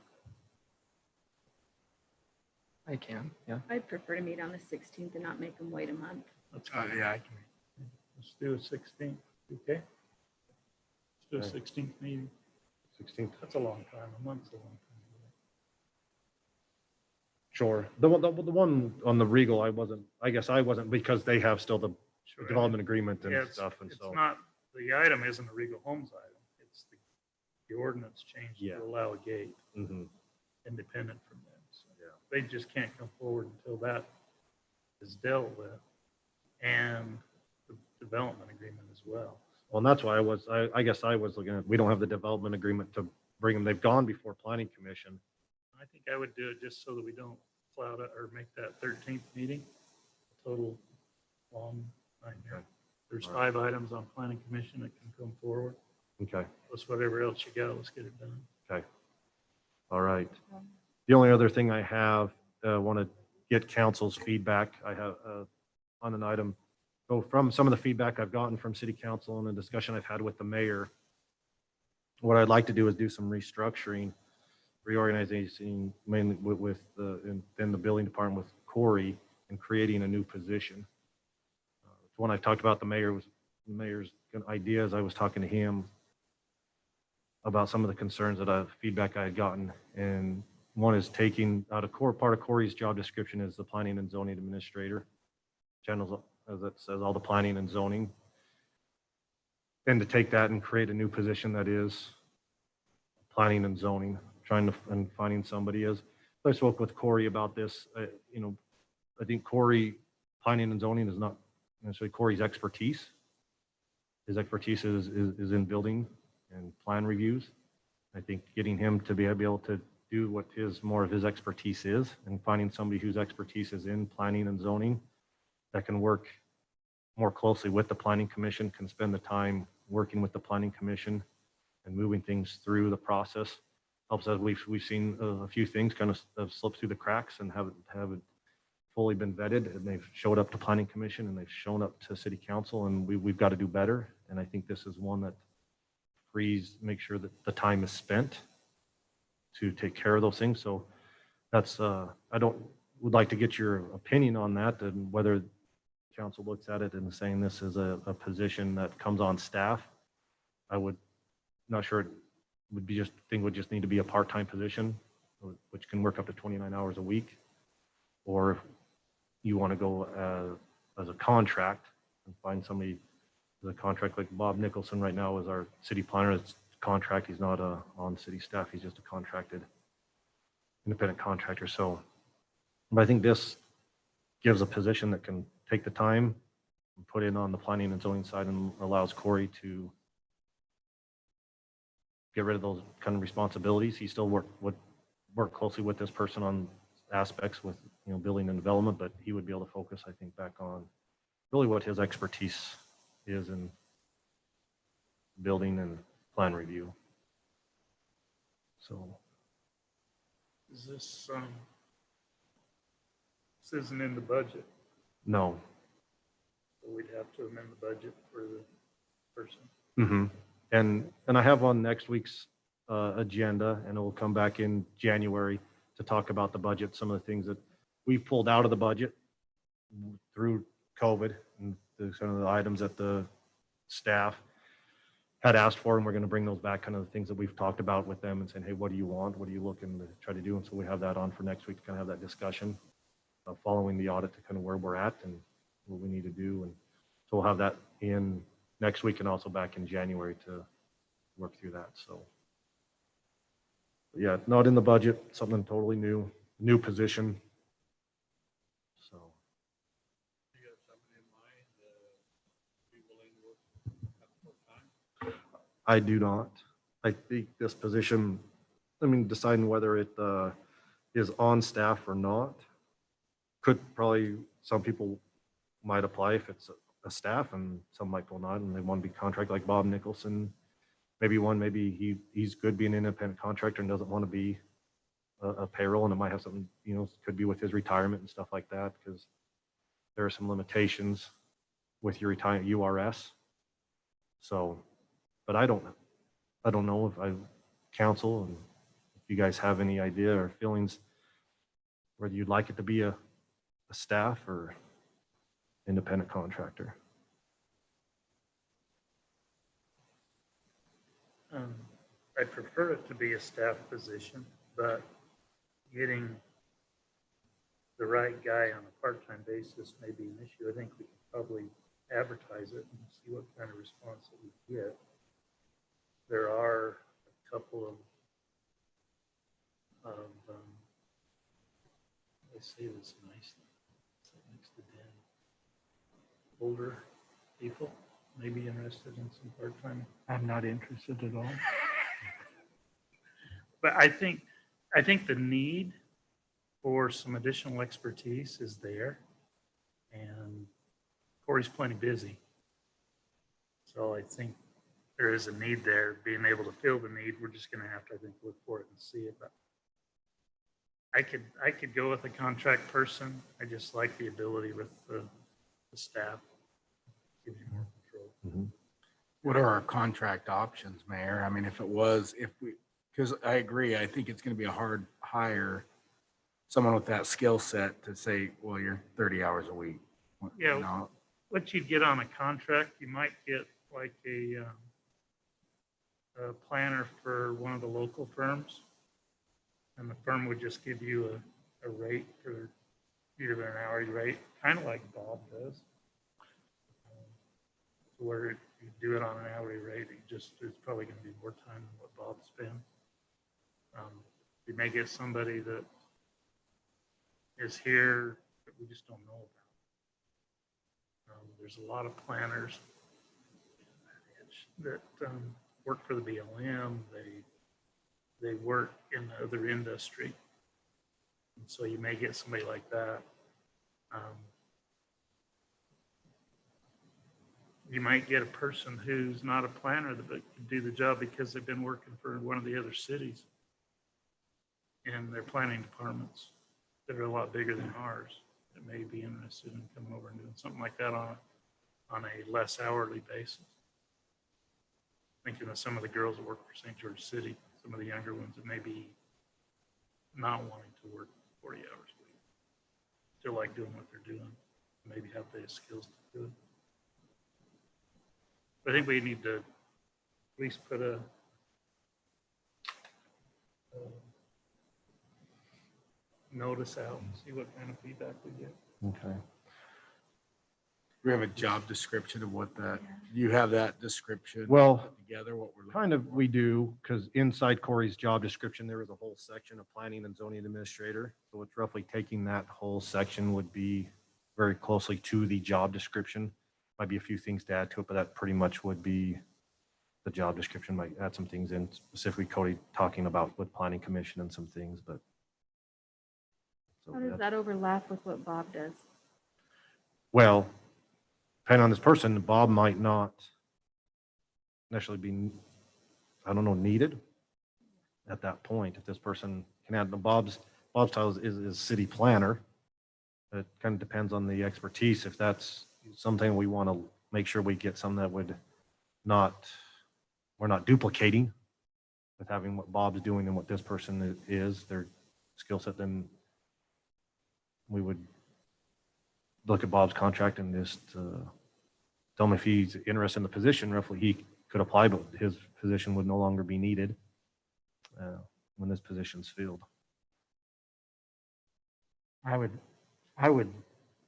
I can, yeah. I'd prefer to meet on the 16th and not make them wait a month. Let's, Yeah, I can. let's do a 16th, okay? Let's do a 16th meeting. 16th. That's a long time. A month's a long time. Sure. The one on the Regal, I guess I wasn't because they have still the Sure. development agreement and Yeah, it's stuff. And it's so, not, the item isn't a Regal Homes item. It's the ordinance change Yeah. to allow a gate mhm. independent from them. So Yeah. they just can't come forward until that is dealt with and the development agreement as well. Well, and that's why I guess I was looking at, we don't have the development agreement to bring them. They've gone before Planning Commission. I think I would do it just so that we don't cloud it or make that 13th meeting a total long nightmare. Okay. There's All right. 5 items on planning commission that can come forward. Okay. Plus whatever else you got, let's get it done. Okay. All right. The only other thing I have, want to get council's feedback. I have on an item. So from some of the feedback I've gotten from city council and the discussion I've had with the mayor, what I'd like to do is do some restructuring, reorganizing mainly with the, in the building department with Corey and creating a new position. When I talked about the mayor's ideas, I was talking to him about some of the concerns that feedback I had gotten. And one is taking out a core part of Corey's job description is the planning and zoning administrator. Channels, as it says, all the planning and zoning. And to take that and create a new position that is planning and zoning, trying to, and finding somebody is. I spoke with Corey about this. I think Corey, planning and zoning is not necessarily Corey's expertise. His expertise is in building and plan reviews. I think getting him to be able to do what more of his expertise is, and finding somebody whose expertise is in planning and zoning that can work more closely with the planning commission, can spend the time working with the planning commission and moving things through the process. Helps us. We've seen a few things kind of slip through the cracks and haven't fully been vetted, and they've showed up to planning commission and they've shown up to city council, and we've got to do better. And I think this is one that make sure that the time is spent to take care of those things. So that's, would like to get your opinion on that and whether council looks at it and saying this is a position that comes on staff. Not sure it would be would just need to be a part-time position, which can work up to 29 hours a week. Or if you want to go as a contract and find somebody as a contract, like Bob Nicholson right now is our city planner. It's contract. He's not on city staff. He's just a contracted independent contractor. So, but I think this gives a position that can take the time and put in on the planning and zoning side and allows Corey to get rid of those kind of responsibilities. He still work closely with this person on aspects with, building and development, but he would be able to focus, I think, back on really what his expertise is in building and plan review. So, Is this isn't in the budget, no. so we'd have to amend the budget for the person. Mm-hmm. And I have on next week's agenda, and it will come back in January to talk about the budget, some of the things that we pulled out of the budget through COVID and some of the items that the staff had asked for, and we're going to bring those back, kind of the things that we've talked about with them and saying, hey, what do you want? What are you looking to try to do? And so we have that on for next week to kind of have that discussion following the audit to kind of where we're at and what we need to do. And so we'll have that in next week and also back in January to work through that. So yeah, not in the budget, something totally new position. So You got something in mind, be willing to work part-time? I do not. I think this position, deciding whether it is on staff or not, could probably, some people might apply if it's a staff and some might go not, and they want to be contract like Bob Nicholson. Maybe he's good being an independent contractor and doesn't want to be a payroll, and it might have something, could be with his retirement and stuff like that, because there are some limitations with your retirement URS. So, but I don't know if I counsel, and if you guys have any idea or feelings whether you'd like it to be a staff or independent contractor. I prefer it to be a staff position, but getting the right guy on a part-time basis may be an issue. I think we could probably advertise it and see what kind of response that we get. There are a couple of I say this nicely, next to Dan, older people may be interested in some part-time. I'm not interested at all. But I think the need for some additional expertise is there, and Corey's plenty busy. So I think there is a need there, being able to fill the need. We're just gonna have to, I think, look for it and see it. But I could go with a contract person. I just like the ability with the staff. Gives you more control. Mm-hmm. What are our contract options, Mayor? I mean, because I agree, I think it's going to be a hard hire, someone with that skill set to say, well, you're 30 hours a week. Yeah. What you'd get on a contract, you might get like a planner for one of the local firms. And the firm would just give you a rate for either an hourly rate, kind of like Bob does. Where you do it on an hourly rate, it's probably going to be more time than what Bob spends. You may get somebody that is here that we just don't know about. There's a lot of planners that work for the BLM. They work in the other industry. And so you may get somebody like that. You might get a person who's not a planner that can do the job because they've been working for one of the other cities in their planning departments that are a lot bigger than ours, that may be interested in coming over and doing something like that on a less hourly basis. Thinking of some of the girls that work for St. George City, some of the younger ones that may be not wanting to work 40 hours a week. Still like doing what they're doing, maybe have the skills to do it. I think we need to at least put a notice out and see what kind of feedback we get. Okay. We have a job description of what that, you have that description Well, together, what we're looking kind of for? we do, because inside Corey's job description, there is a whole section of planning and zoning administrator. So it's roughly taking that whole section would be very closely to the job description. Might be a few things to add to it, but that pretty much would be the job description. Might add some things in, specifically Cody talking about with planning commission and some things, but So How does that's- that overlap with what Bob does? Well, depending on this person, Bob might not necessarily be, I don't know, needed at that point. If this person can add, Bob's title is city planner. It kind of depends on the expertise. If that's something we want to make sure we get some that would not, we're not duplicating with having what Bob's doing and what this person is, their skill set, then we would look at Bob's contract and just tell him if he's interested in the position, roughly he could apply, but his position would no longer be needed when this position's filled. I would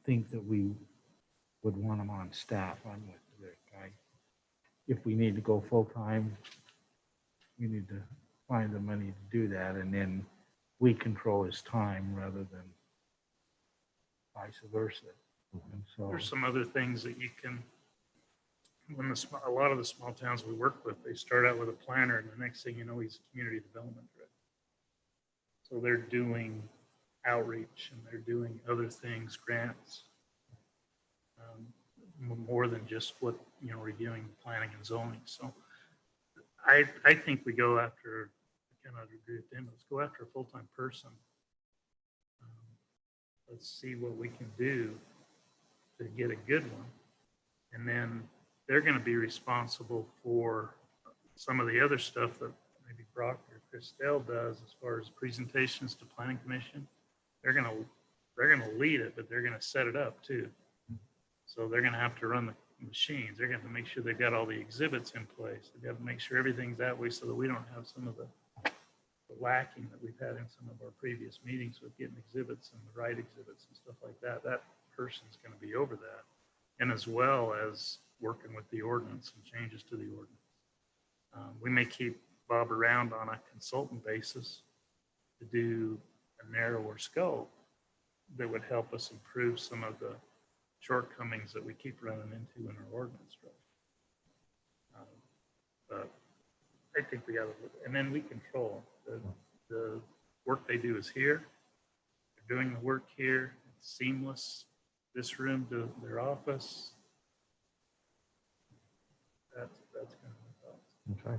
think that we would want them on staff. I'm with Rick. If we need to go full-time, we need to find the money to do that, and then we control his time rather than vice versa. And so, There's some other things that you can, when a lot of the small towns we work with, they start out with a planner and the next thing you know, he's a community development director. So they're doing outreach and they're doing other things, grants, more than just what, reviewing planning and zoning. So I think we go after, I kind of agree with them, let's go after a full-time person. Let's see what we can do to get a good one. And then they're going to be responsible for some of the other stuff that maybe Brock or Christelle does as far as presentations to planning commission. They're going to lead it, but they're going to set it up too. So they're going to have to run the machines. They're going to have to make sure they've got all the exhibits in place. They've got to make sure everything's that way so that we don't have some of the lacking that we've had in some of our previous meetings with getting exhibits and the right exhibits and stuff like that. That person's going to be over that. And as well as working with the ordinance and changes to the ordinance. We may keep Bob around on a consultant basis to do a narrower scope that would help us improve some of the shortcomings that we keep running into in our ordinance structure. But I think we got to, and then we control the work they do is here. They're doing the work here. It's seamless. This room to their office. That's kind of my thoughts. Okay.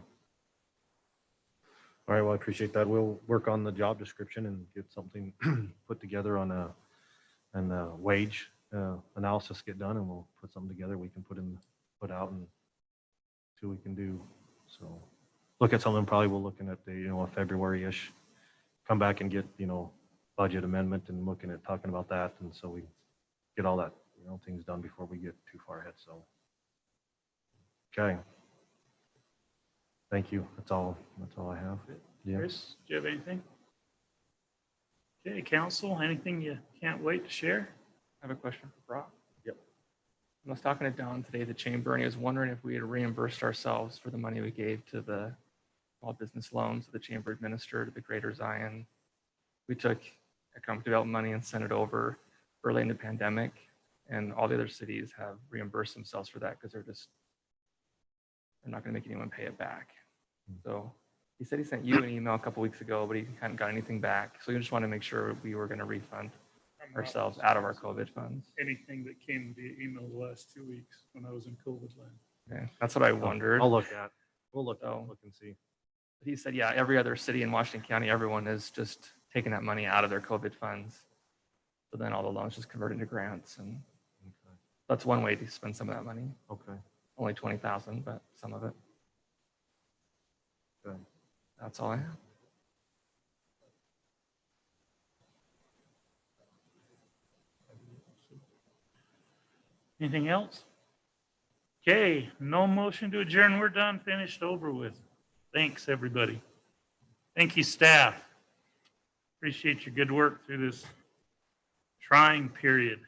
All right, well, I appreciate that. We'll work on the job description and get something put together on a wage analysis get done, and we'll put something together we can put out and see what we can do. So look at something, probably we're looking at the, a February-ish, come back and get, budget amendment and looking at talking about that. And so we get all that, things done before we get too far ahead. So, okay. Thank you. That's all I have. Yeah. Chris, do you have anything? Okay, council, anything you can't wait to share? I have a question for Brock. Yep. I was talking to Don today, the chamber, and he was wondering if we had reimbursed ourselves for the money we gave to the small business loans that the chamber administered to the Greater Zion. We took economic development money and sent it over early in the pandemic, and all the other cities have reimbursed themselves for that because they're not going to make anyone pay it back. So he said he sent you an email a couple weeks ago, but he hadn't got anything back. So we just want to make sure we were going to refund ourselves out of our COVID funds. Anything that came via email the last 2 weeks when I was in COVID land. Okay, that's what I wondered. We'll look and see. But he said, yeah, every other city in Washington County, everyone is just taking that money out of their COVID funds. So then all the loans just convert into grants, and Okay. that's one way to spend some of that money. Okay. Only 20,000, but some of it. Good. That's all I have. Anything else? Okay, no motion to adjourn. We're done, finished, over with. Thanks, everybody. Thank you, staff. Appreciate your good work through this trying period.